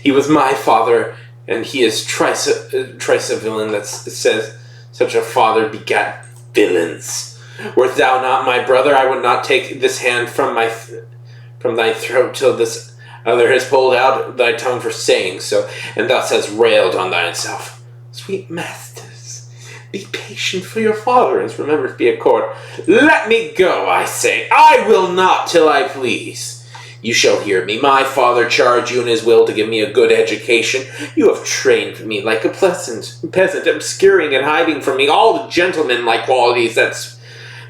He was my father, and he is thrice a villain that says such a father begat villains. Wert thou not my brother, I would not take this hand from thy throat till this other has pulled out thy tongue for saying so, and thus has railed on thyself. Sweet masters, be patient, for your father is remembered to be a court. Let me go, I say. I will not till I please. You shall hear me. My father charged you in his will to give me a good education. You have trained me like a peasant, obscuring and hiding from me all the gentlemanlike qualities that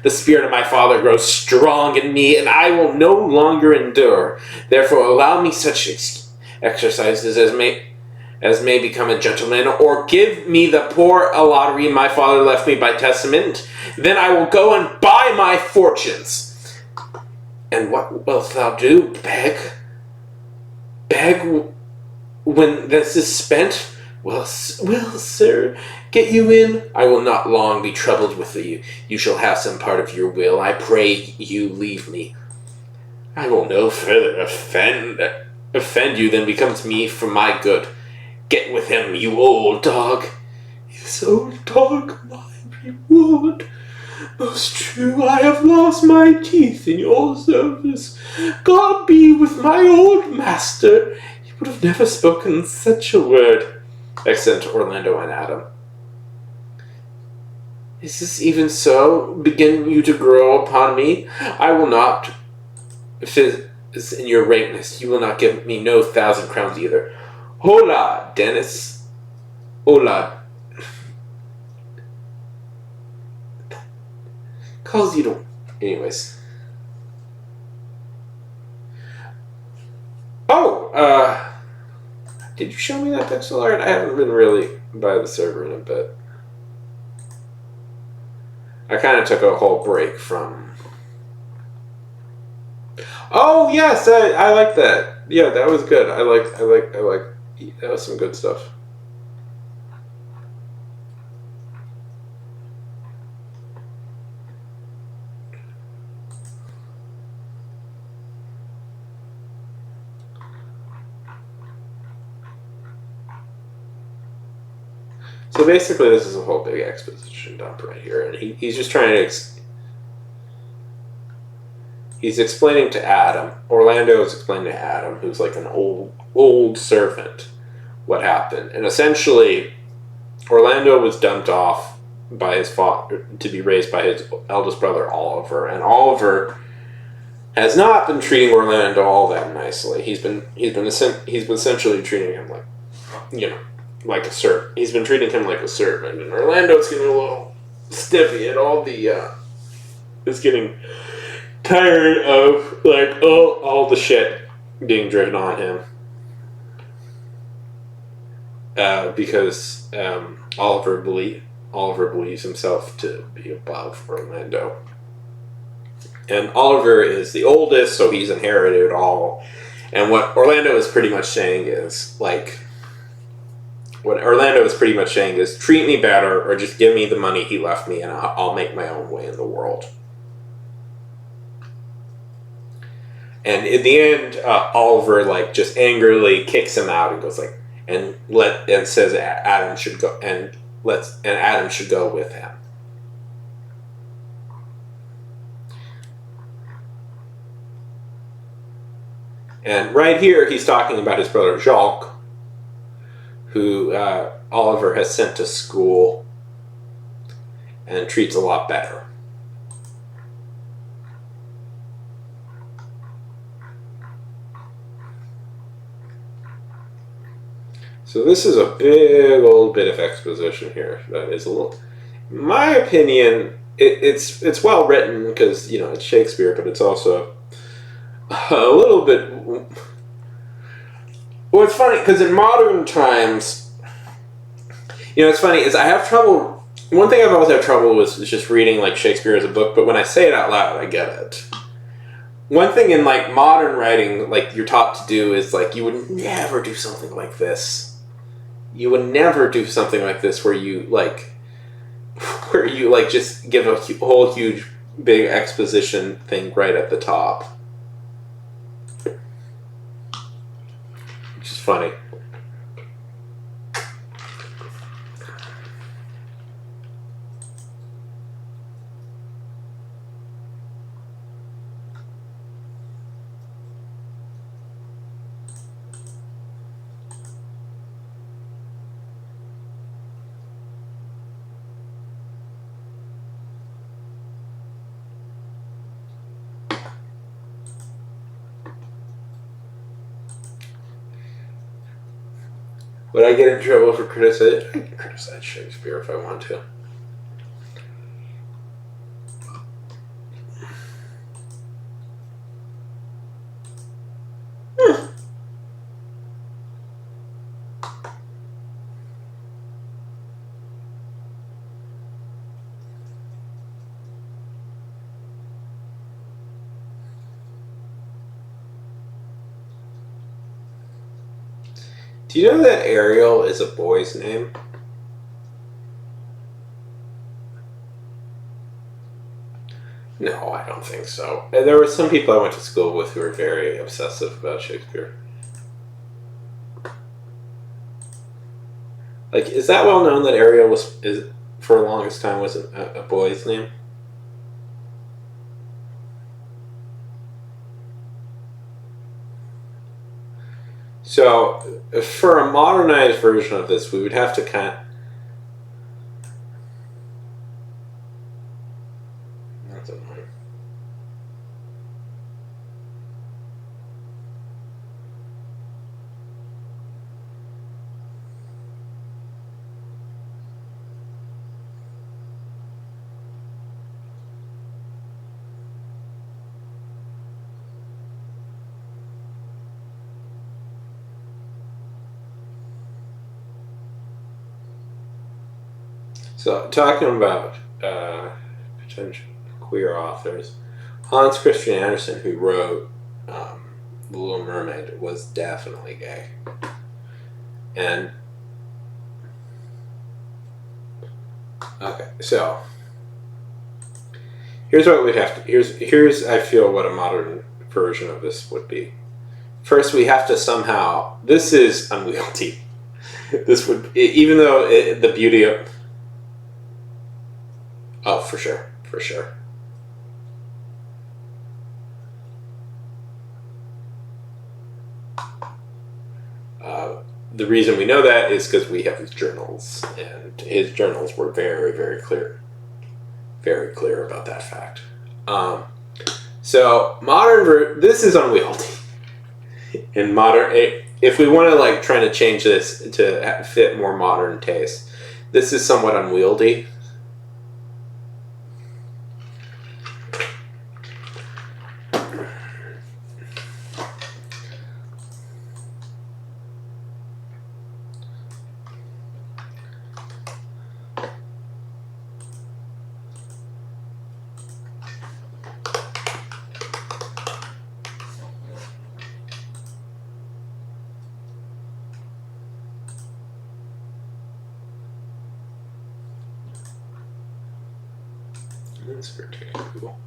The spirit of my father grows strong in me, and I will no longer endure. Therefore, allow me such exercises as may become a gentleman, or give me the poor a lottery my father left me by testament. Then I will go and buy my fortunes. And what wilt thou do? Beg? Beg when this is spent? Well, sir, get you in. I will not long be troubled with you. You shall have some part of your will. I pray you leave me. I will no further offend you than becomes me for my good. Get with him, you old dog. This old dog, my reward. Most true, I have lost my teeth in your service. God be with my old master. He would have never spoken such a word. Accent Orlando and Adam. Is this even so? Begin you to grow upon me? I will not fizz in your rapeness. You will not give me no 1,000 crowns either. Hola, Dennis. Hola. Calls you to... Anyways. Oh, did you show me that pixel art? I haven't been really by the server in a bit. I kind of took a whole break from... Oh, yes, I like that. Yeah, that was good. I like, that was some good stuff. So basically, this is a whole big exposition dump right here, and he's just trying to... He's explaining to Adam, Orlando is explaining to Adam, who's like an old servant, what happened. And essentially, Orlando was dumped off by his father to be raised by his eldest brother, Oliver, and Oliver has not been treating Orlando all that nicely. He's been essentially treating him like, like a servant. He's been treating him like a servant, and Orlando's getting a little stiffy at all the, is getting tired of, like, all the shit being driven on him. Because, Oliver believes himself to be above Orlando. And Oliver is the oldest, so he's inherited it all. And what Orlando is pretty much saying is, treat me better, or just give me the money he left me, and I'll make my own way in the world. And in the end, Oliver, just angrily kicks him out and goes, and says Adam should go, and Adam should go with him. And right here, he's talking about his brother Jacques, who Oliver has sent to school and treats a lot better. So this is a big old bit of exposition here. That is a little, in my opinion, it's well written because it's Shakespeare, but it's also a little bit. Well, it's funny because in modern times, it's funny is I have trouble. One thing I've always had trouble with is just reading Shakespeare as a book, but when I say it out loud, I get it. One thing in modern writing, you're taught to do is you would never do something like this. You would never do something like this where you just give a whole huge big exposition thing right at the top. Which is funny. Would I get in trouble for criticizing? I can criticize Shakespeare if I want to. Do you know that Ariel is a boy's name? No, I don't think so. There were some people I went to school with who were very obsessive about Shakespeare. Like, is that well known that Ariel is for the longest time was a boy's name? So, for a modernized version of this, we would have to That's annoying. So, talking about potential queer authors, Hans Christian Andersen, who wrote The Little Mermaid, was definitely gay. And okay, so here's what we'd have to. Here's I feel what a modern version of this would be. First, we have to somehow. This is unwieldy. This would, even though the beauty of. Oh, for sure, for sure. The reason we know that is because we have his journals, and his journals were very, very clear about that fact. So this is unwieldy. In modern, if we want to like try to change this to fit more modern taste, this is somewhat unwieldy. That's pretty cool.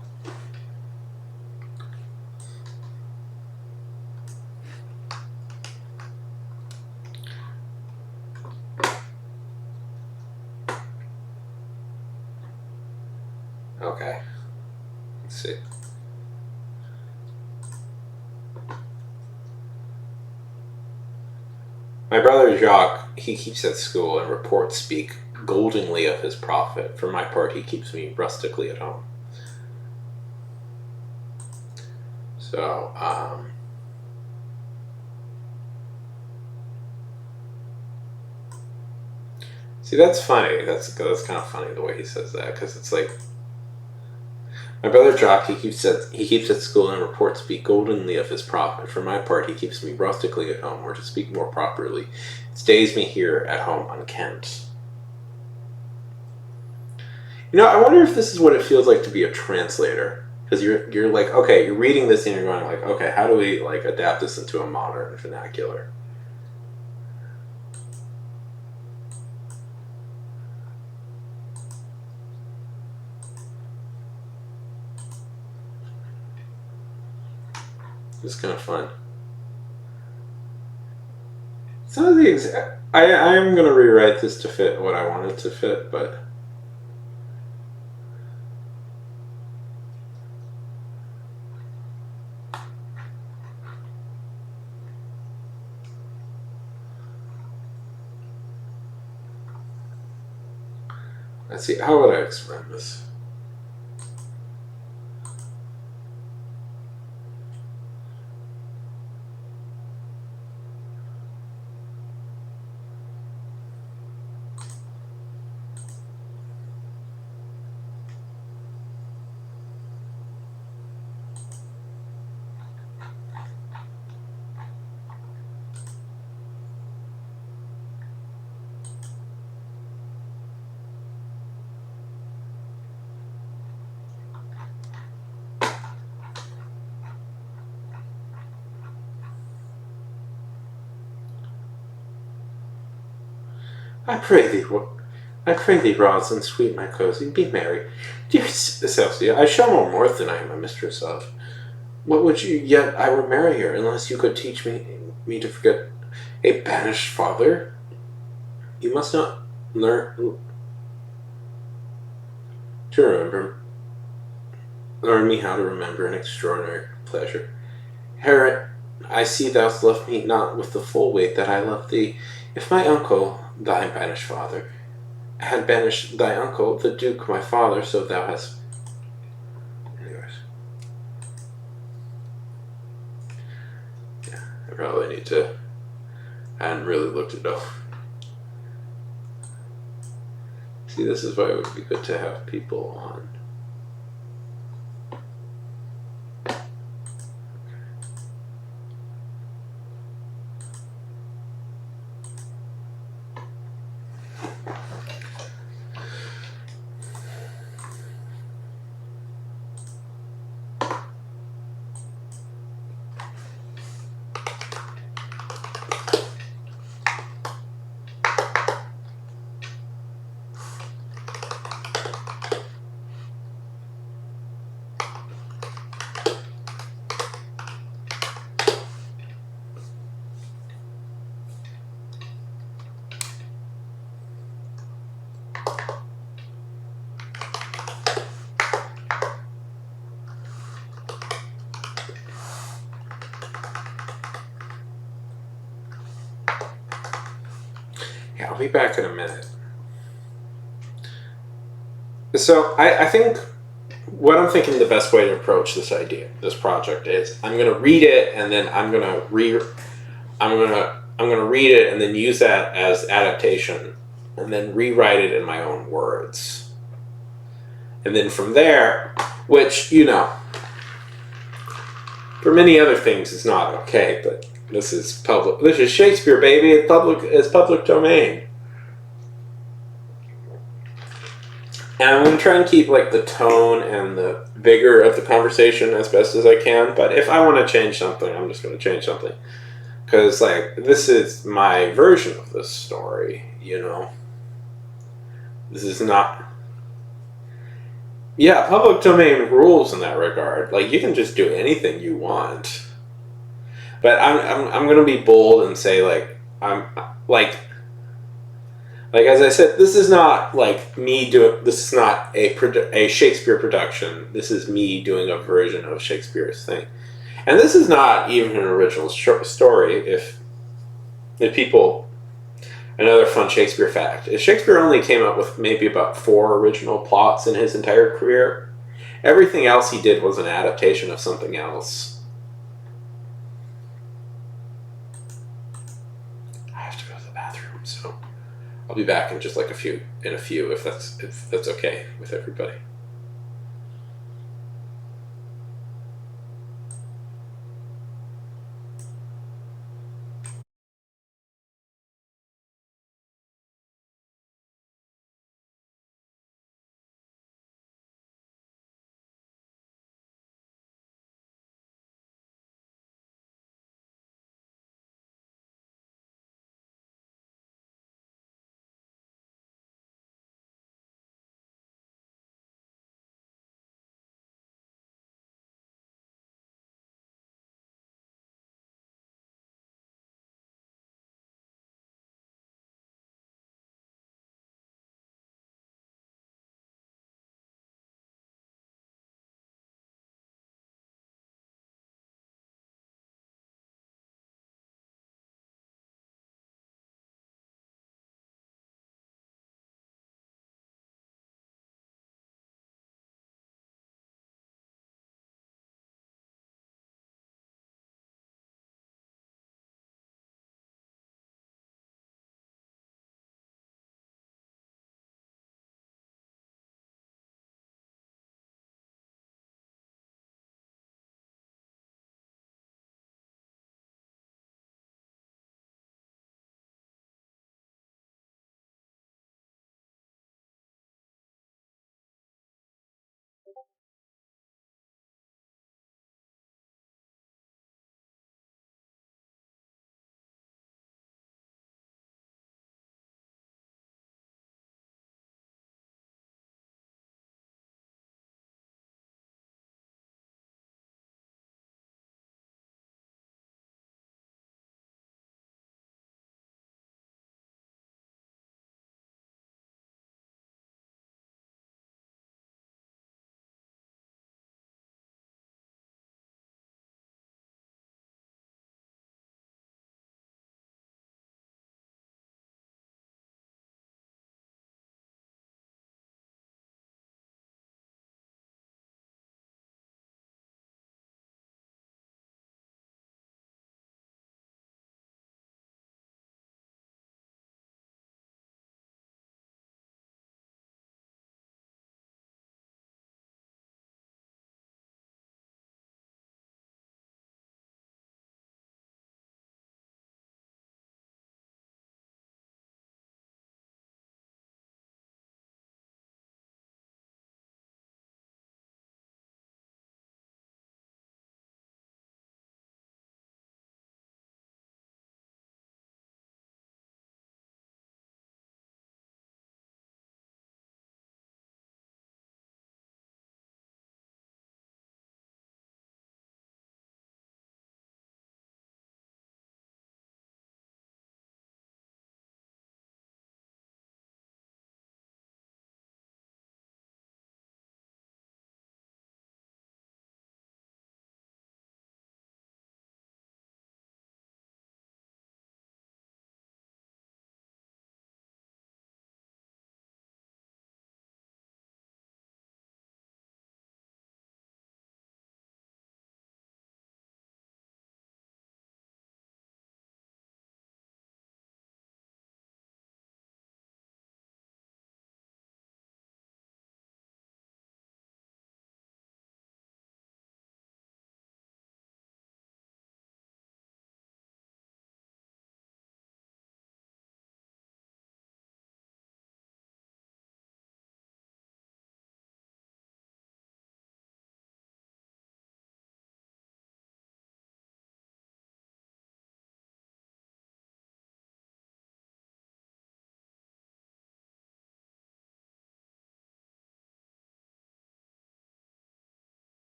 Okay. Let's see. My brother Jacques, he keeps at school, and reports speak goldenly of his prophet. For my part, he keeps me rustically at home. So, see, that's funny. That's kind of funny the way he says that, because it's like my brother Jacques, he keeps at school, and reports speak goldenly of his prophet. For my part, he keeps me rustically at home, or to speak more properly, stays me here at home unkent. You know, I wonder if this is what it feels like to be a translator, because you're like, okay, you're reading this and you're going like, okay, how do we like adapt this into a modern vernacular? It's kind of fun. Some of the I'm gonna rewrite this to fit what I want it to fit, but. Let's see, how would I explain this? I pray thee, Rosalind, sweet my cozy, be merry. Dear Celsia, I shall more mirth than I am a mistress of. What would you yet I were merrier, unless you could teach me to forget a banished father? You must not learn to learn me how to remember an extraordinary pleasure. Harriet, I see thou lovest me not with the full weight that I love thee. If my uncle, thy banished father, had banished thy uncle, the Duke my father, so thou hast. Anyways. Yeah, I probably need to. I hadn't really looked it up. See, this is why it would be good to have people on. Yeah, I'll be back in a minute. So I think what I'm thinking the best way to approach this project is I'm gonna read it and then I'm gonna read it and then use that as adaptation and then rewrite it in my own words. And then from there, which, for many other things is not okay, but this is Shakespeare, baby. It's public domain. And I'm going to try and keep the tone and the vigor of the conversation as best as I can, but if I want to change something, I'm just going to change something. Because, this is my version of this story, This is not... Yeah, public domain rules in that regard. You can just do anything you want. But I'm going to be bold and say, as I said, this is not me doing. This is not a Shakespeare production. This is me doing a version of Shakespeare's thing, and this is not even an original story. If people, another fun Shakespeare fact is Shakespeare only came up with maybe about 4 original plots in his entire career. Everything else he did was an adaptation of something else. I have to go to the bathroom, so. I'll be back in just a few if that's okay with everybody.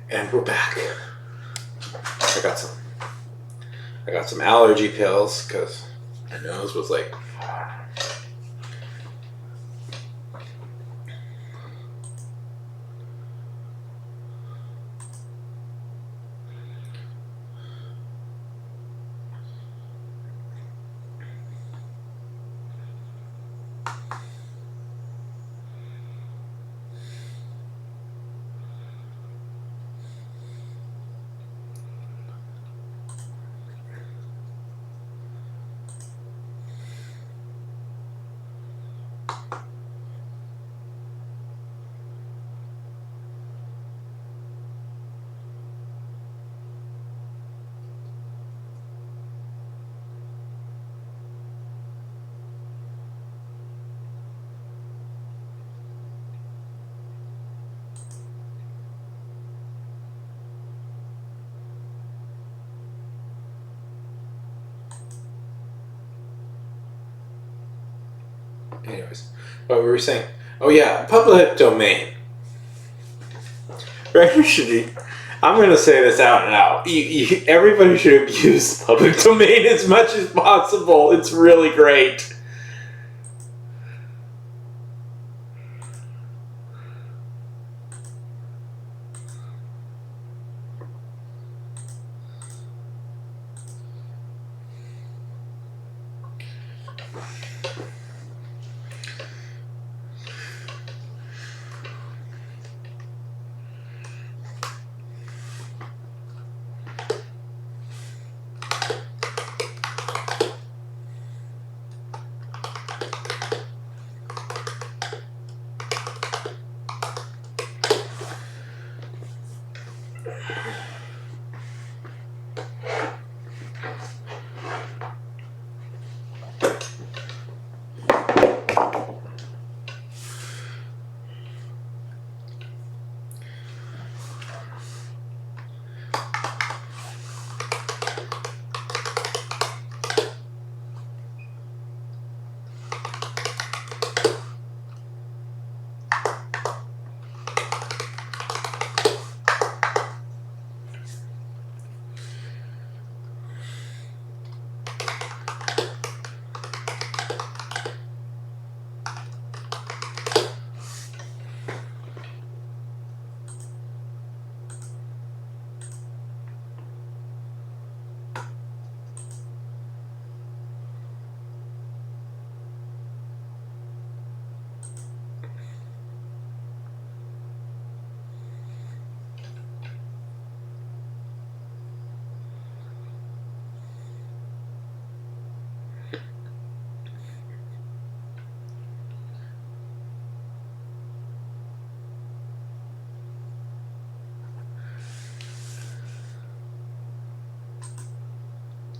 And we're back. I got some allergy pills because my nose was like. Anyways, what were we saying? Oh yeah, public domain. Right? I'm going to say this out and out. Everybody should abuse the public domain as much as possible. It's really great.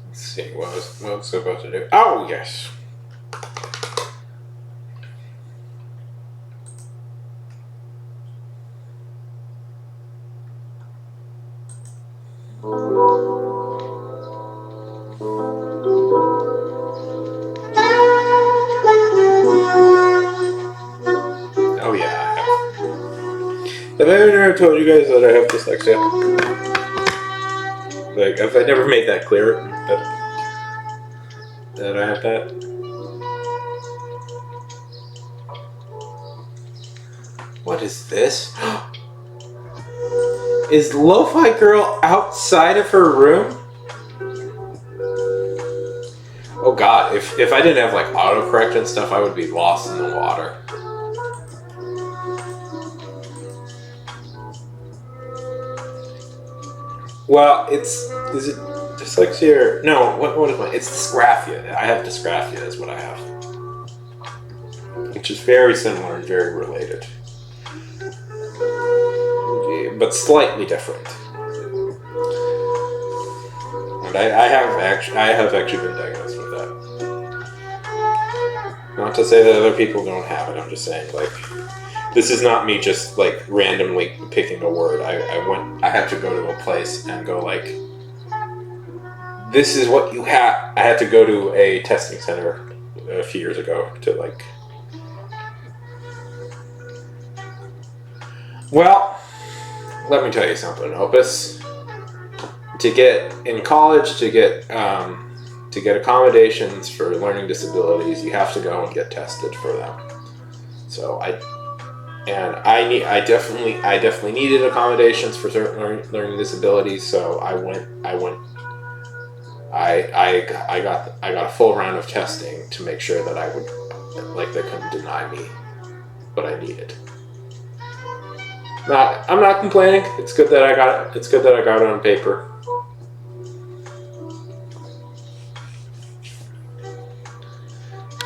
Let's see, what was I supposed to do? Oh, yes. Oh, yeah, I have. Have I ever told you guys that I have dyslexia? Like, have I never made that clear? That I have that? What is this? Is Lo-Fi Girl outside of her room? Oh god, if I didn't have like autocorrect and stuff, I would be lost in the water. Well, is it dyslexia or, no, what is mine? It's dysgraphia. I have dysgraphia is what I have. Which is very similar and very related. But slightly different. And I have actually been diagnosed with that. Not to say that other people don't have it, I'm just saying, like, this is not me just, like, randomly picking a word. I had to go to a place and go, like, this is what you have. I had to go to a testing center a few years ago to, like, well, let me tell you something, Opus. To get in college, to get accommodations for learning disabilities, you have to go and get tested for them. So I definitely needed accommodations for certain learning disabilities. So I got a full round of testing to make sure that they couldn't deny me what I needed. I'm not complaining. It's good that I got it. It's good that I got it on paper.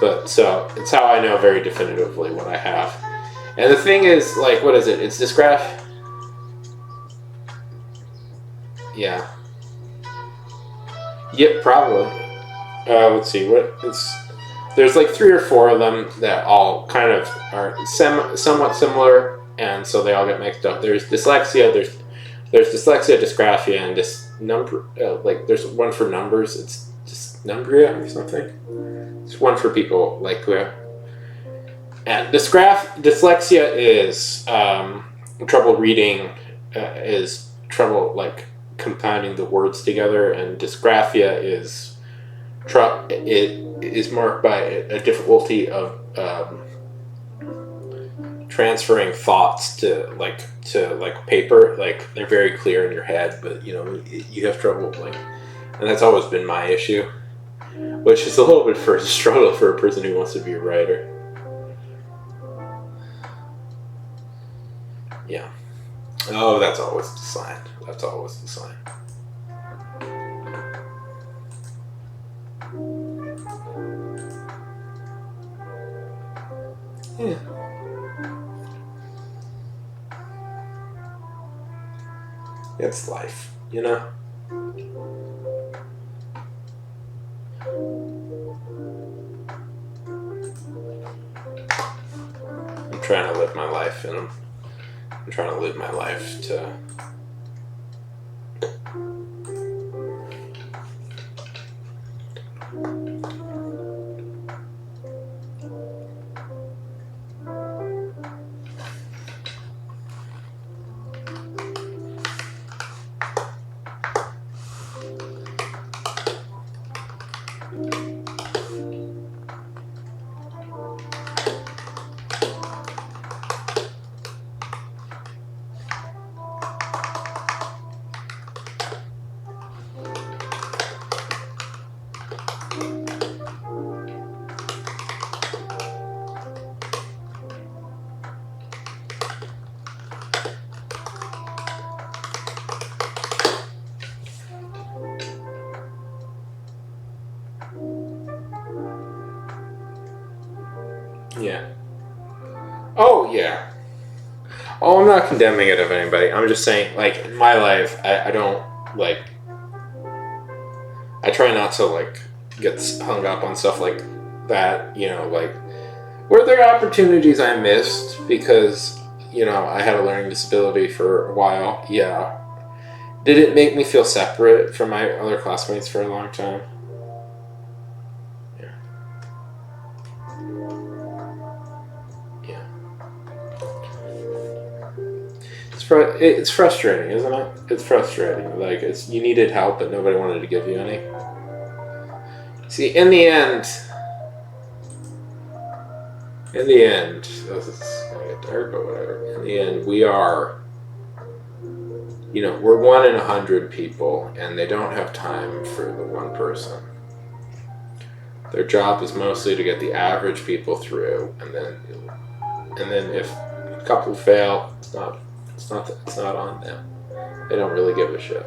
But so it's how I know very definitively what I have. And the thing is, like, what is it? It's dysgraphia. Yeah. Yep, probably. Let's see. There's like 3 or 4 of them that all kind of are somewhat similar, and so they all get mixed up. There's dyslexia. There's dyslexia, dysgraphia, and there's one for numbers. It's dysnumbria or something. It's one for people like who have. And dyslexia is trouble reading, is trouble like compounding the words together, and dysgraphia is it is marked by a difficulty of transferring thoughts to paper. Like, they're very clear in your head, but you have trouble and that's always been my issue, which is a little bit for a struggle for a person who wants to be a writer. Yeah. Oh, that's always the sign. That's always the sign. Yeah. It's life, I'm trying to live my life, and I'm trying to live my life to Yeah. Oh, yeah. Oh, I'm not condemning it of anybody. I'm just saying, like, in my life, I don't, like, I try not to, like, get hung up on stuff like that, like, were there opportunities I missed because, I had a learning disability for a while? Yeah. Did it make me feel separate from my other classmates for a long time? It's frustrating, isn't it? It's frustrating. Like, you needed help, but nobody wanted to give you any. See, in the end, this is gonna get dark, but whatever. In the end, we're 1 in 100 people, and they don't have time for the one person. Their job is mostly to get the average people through, and then if a couple fail, it's not on them. They don't really give a shit.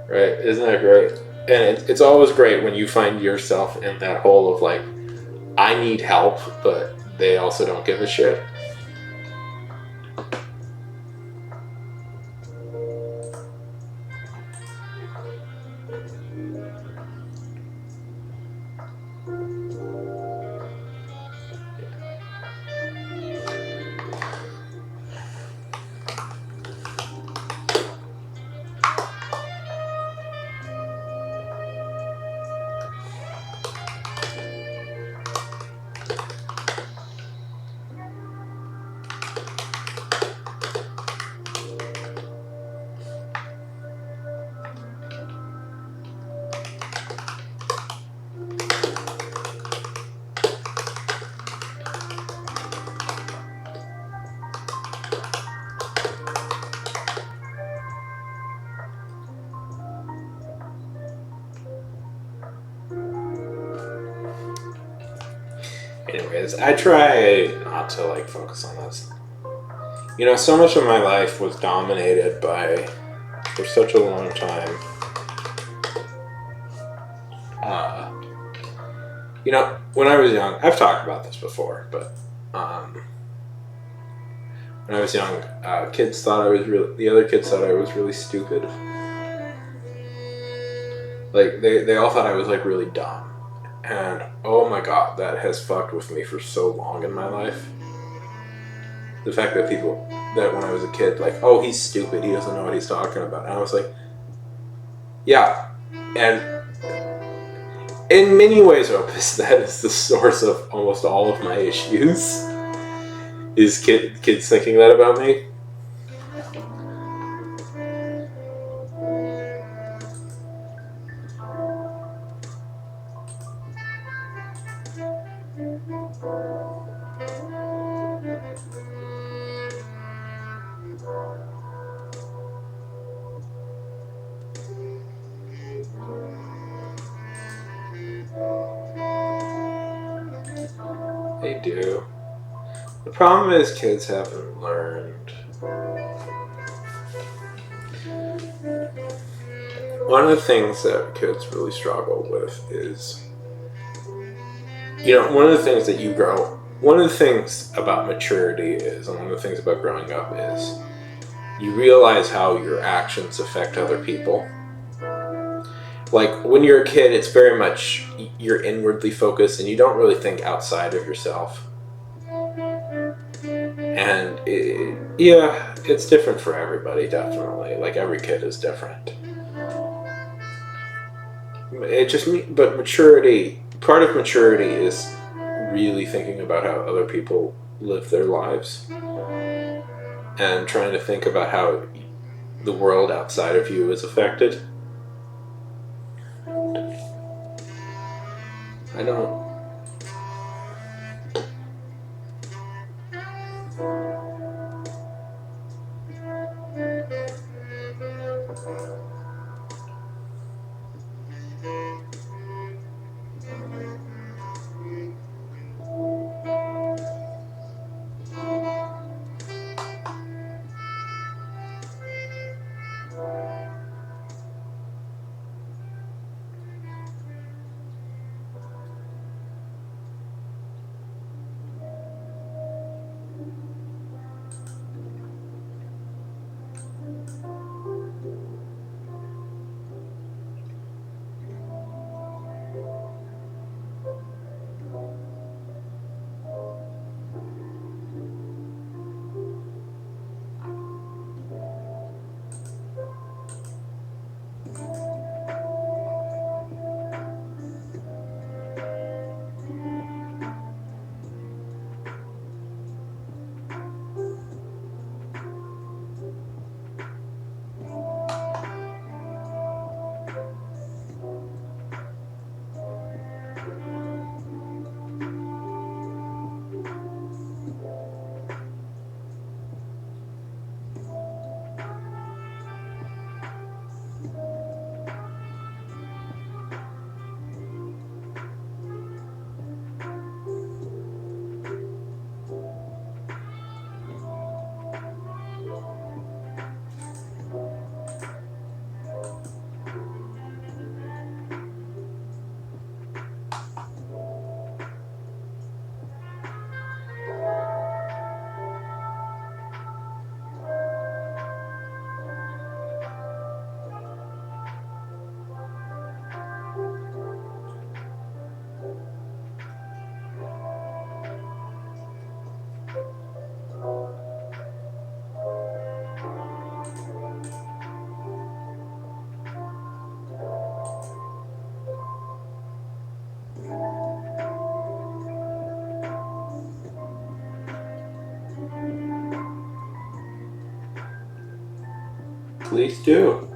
Right? Isn't that great? And it's always great when you find yourself in that hole of, like, I need help, but they also don't give a shit. Anyways, I try not to like focus on this. You know, so much of my life was dominated by, for such a long time, you know, when I was young, I've talked about this before, but when I was young, kids thought I was the other kids thought I was really stupid. Like, they all thought I was, like, really dumb. And, oh my god, that has fucked with me for so long in my life. The fact that that when I was a kid, like, oh, he's stupid, he doesn't know what he's talking about. And I was like, yeah. And in many ways, Opus, that is the source of almost all of my issues. Is kids thinking that about me? They do. The problem is kids haven't learned. One of the things that kids really struggle with is, you know, one of the things about maturity is, and one of the things about growing up is, you realize how your actions affect other people. Like, when you're a kid, it's very much, you're inwardly focused and you don't really think outside of yourself. And it's different for everybody, definitely. Like, every kid is different. But maturity, part of maturity is really thinking about how other people live their lives and trying to think about how the world outside of you is affected. I don't. Please do.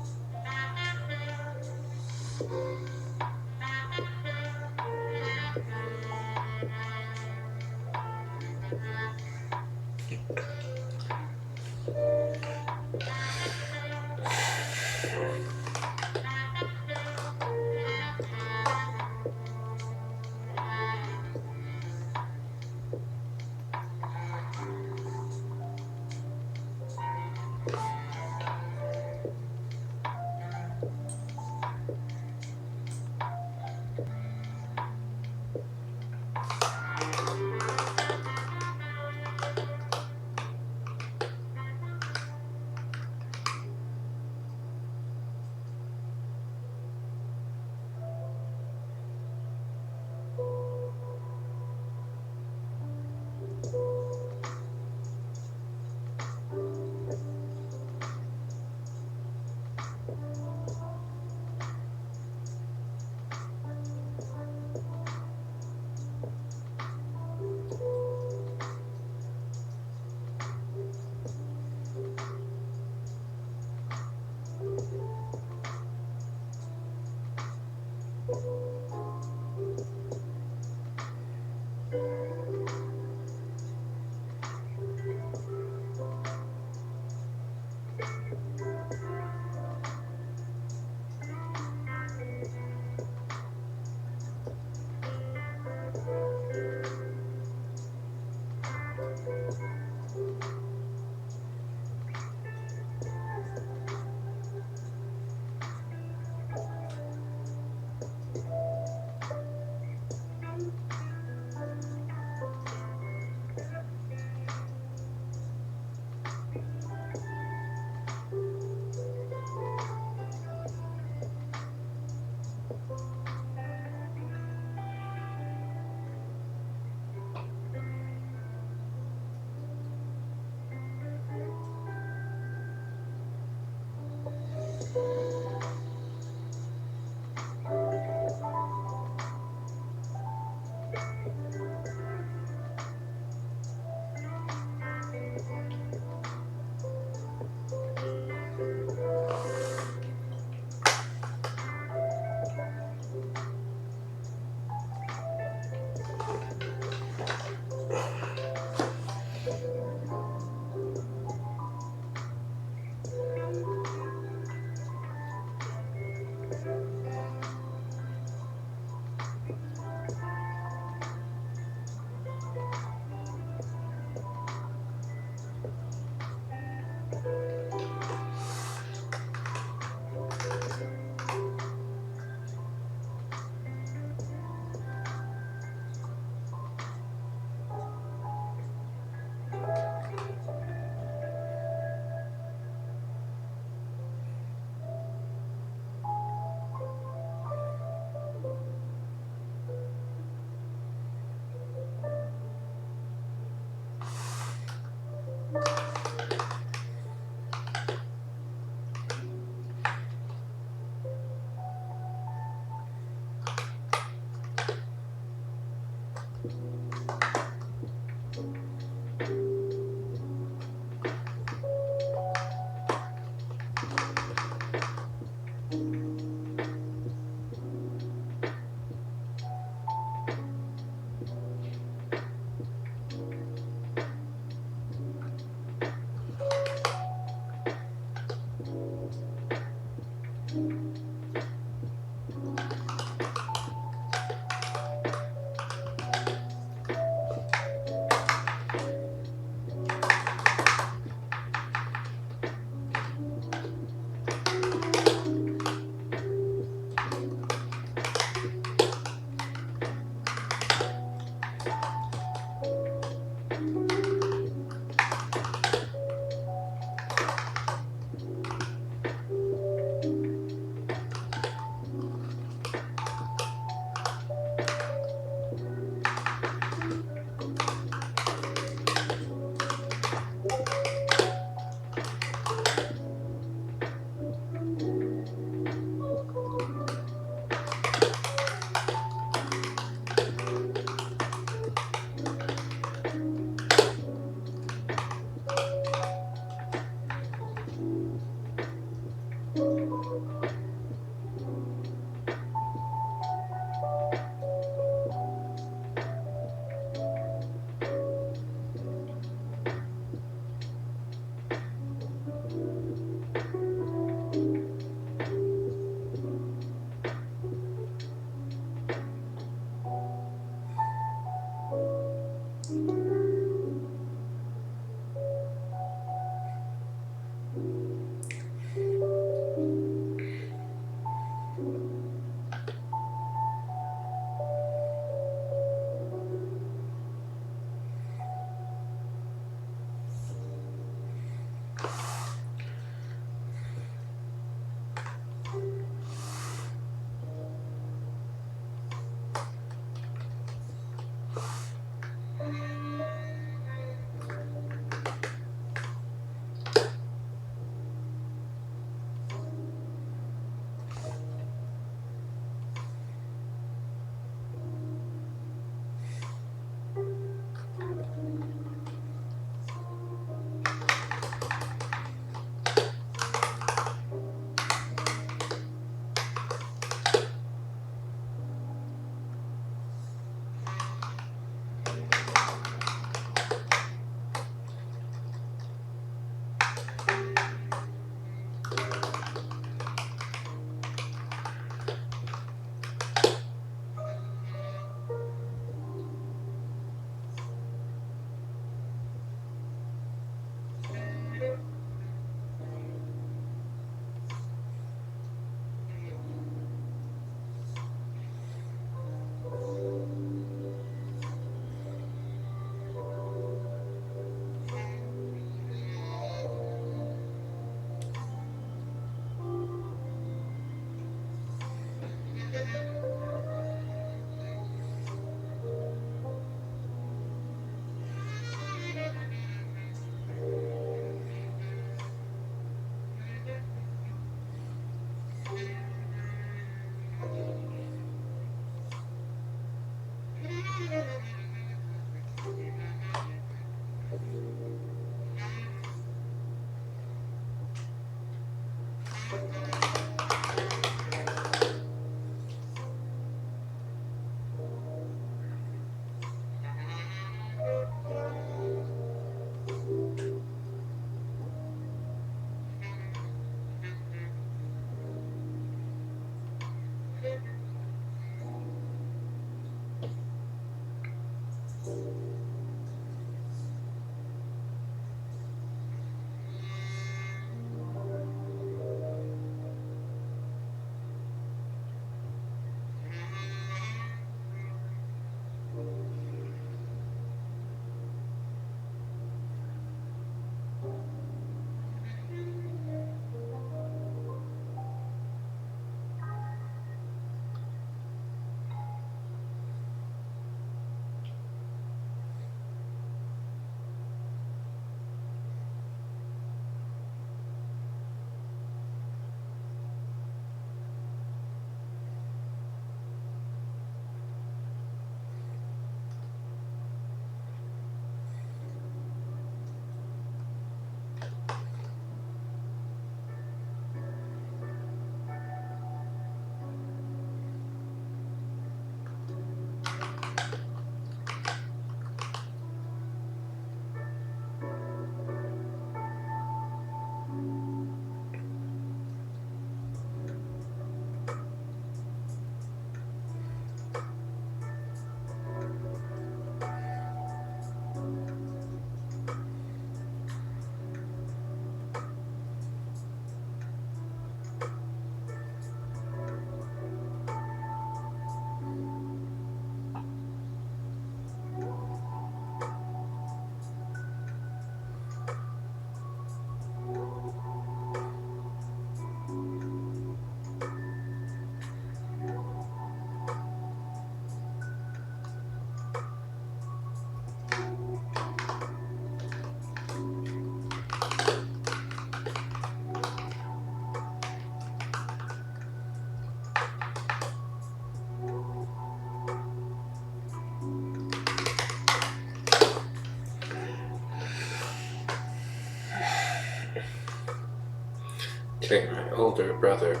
Take my older brother.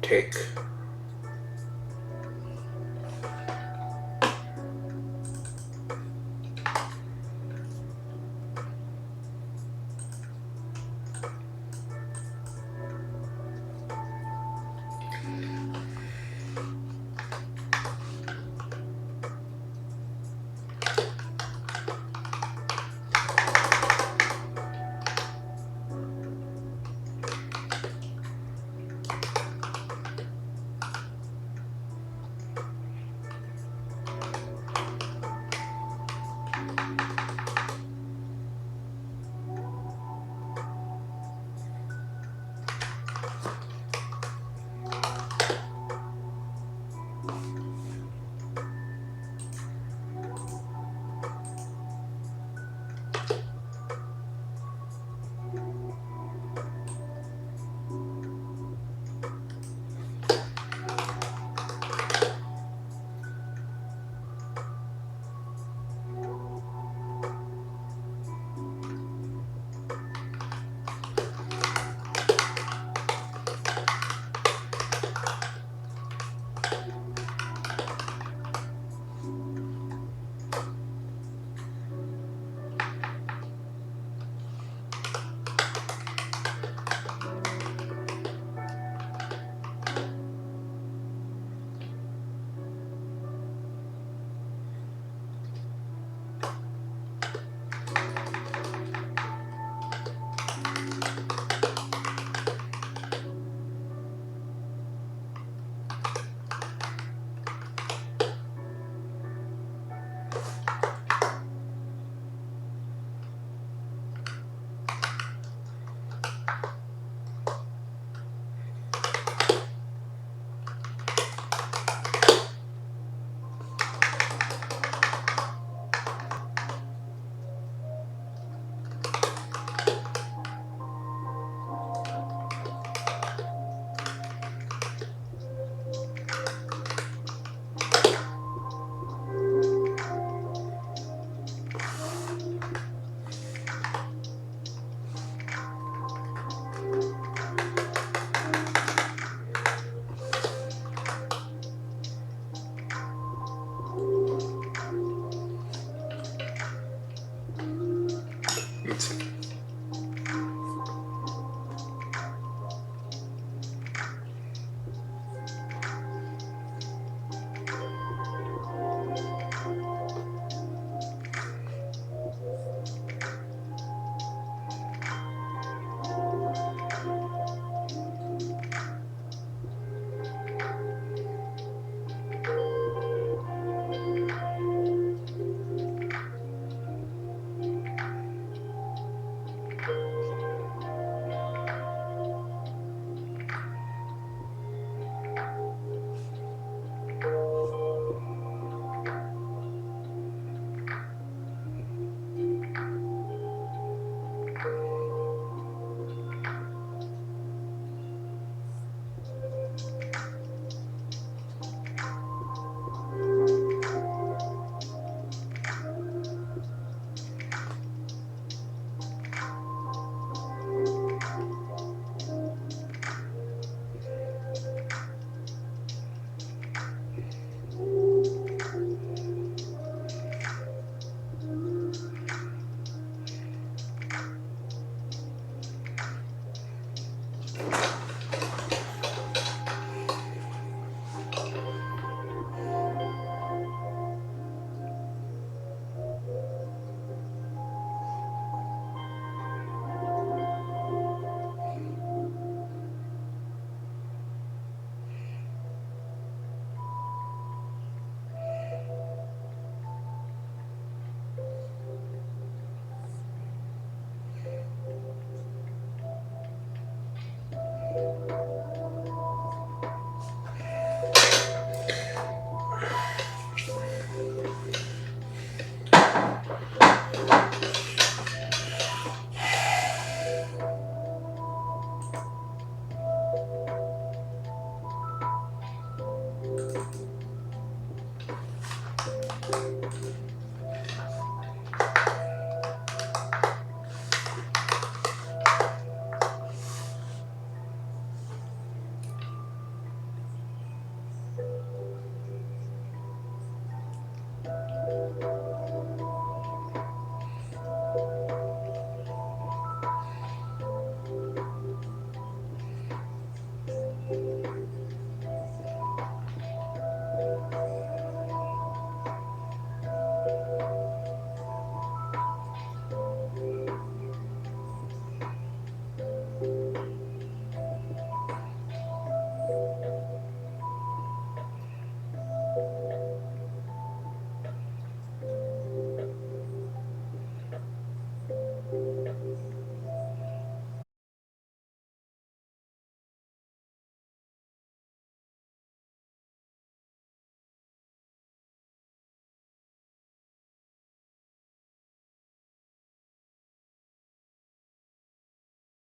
Take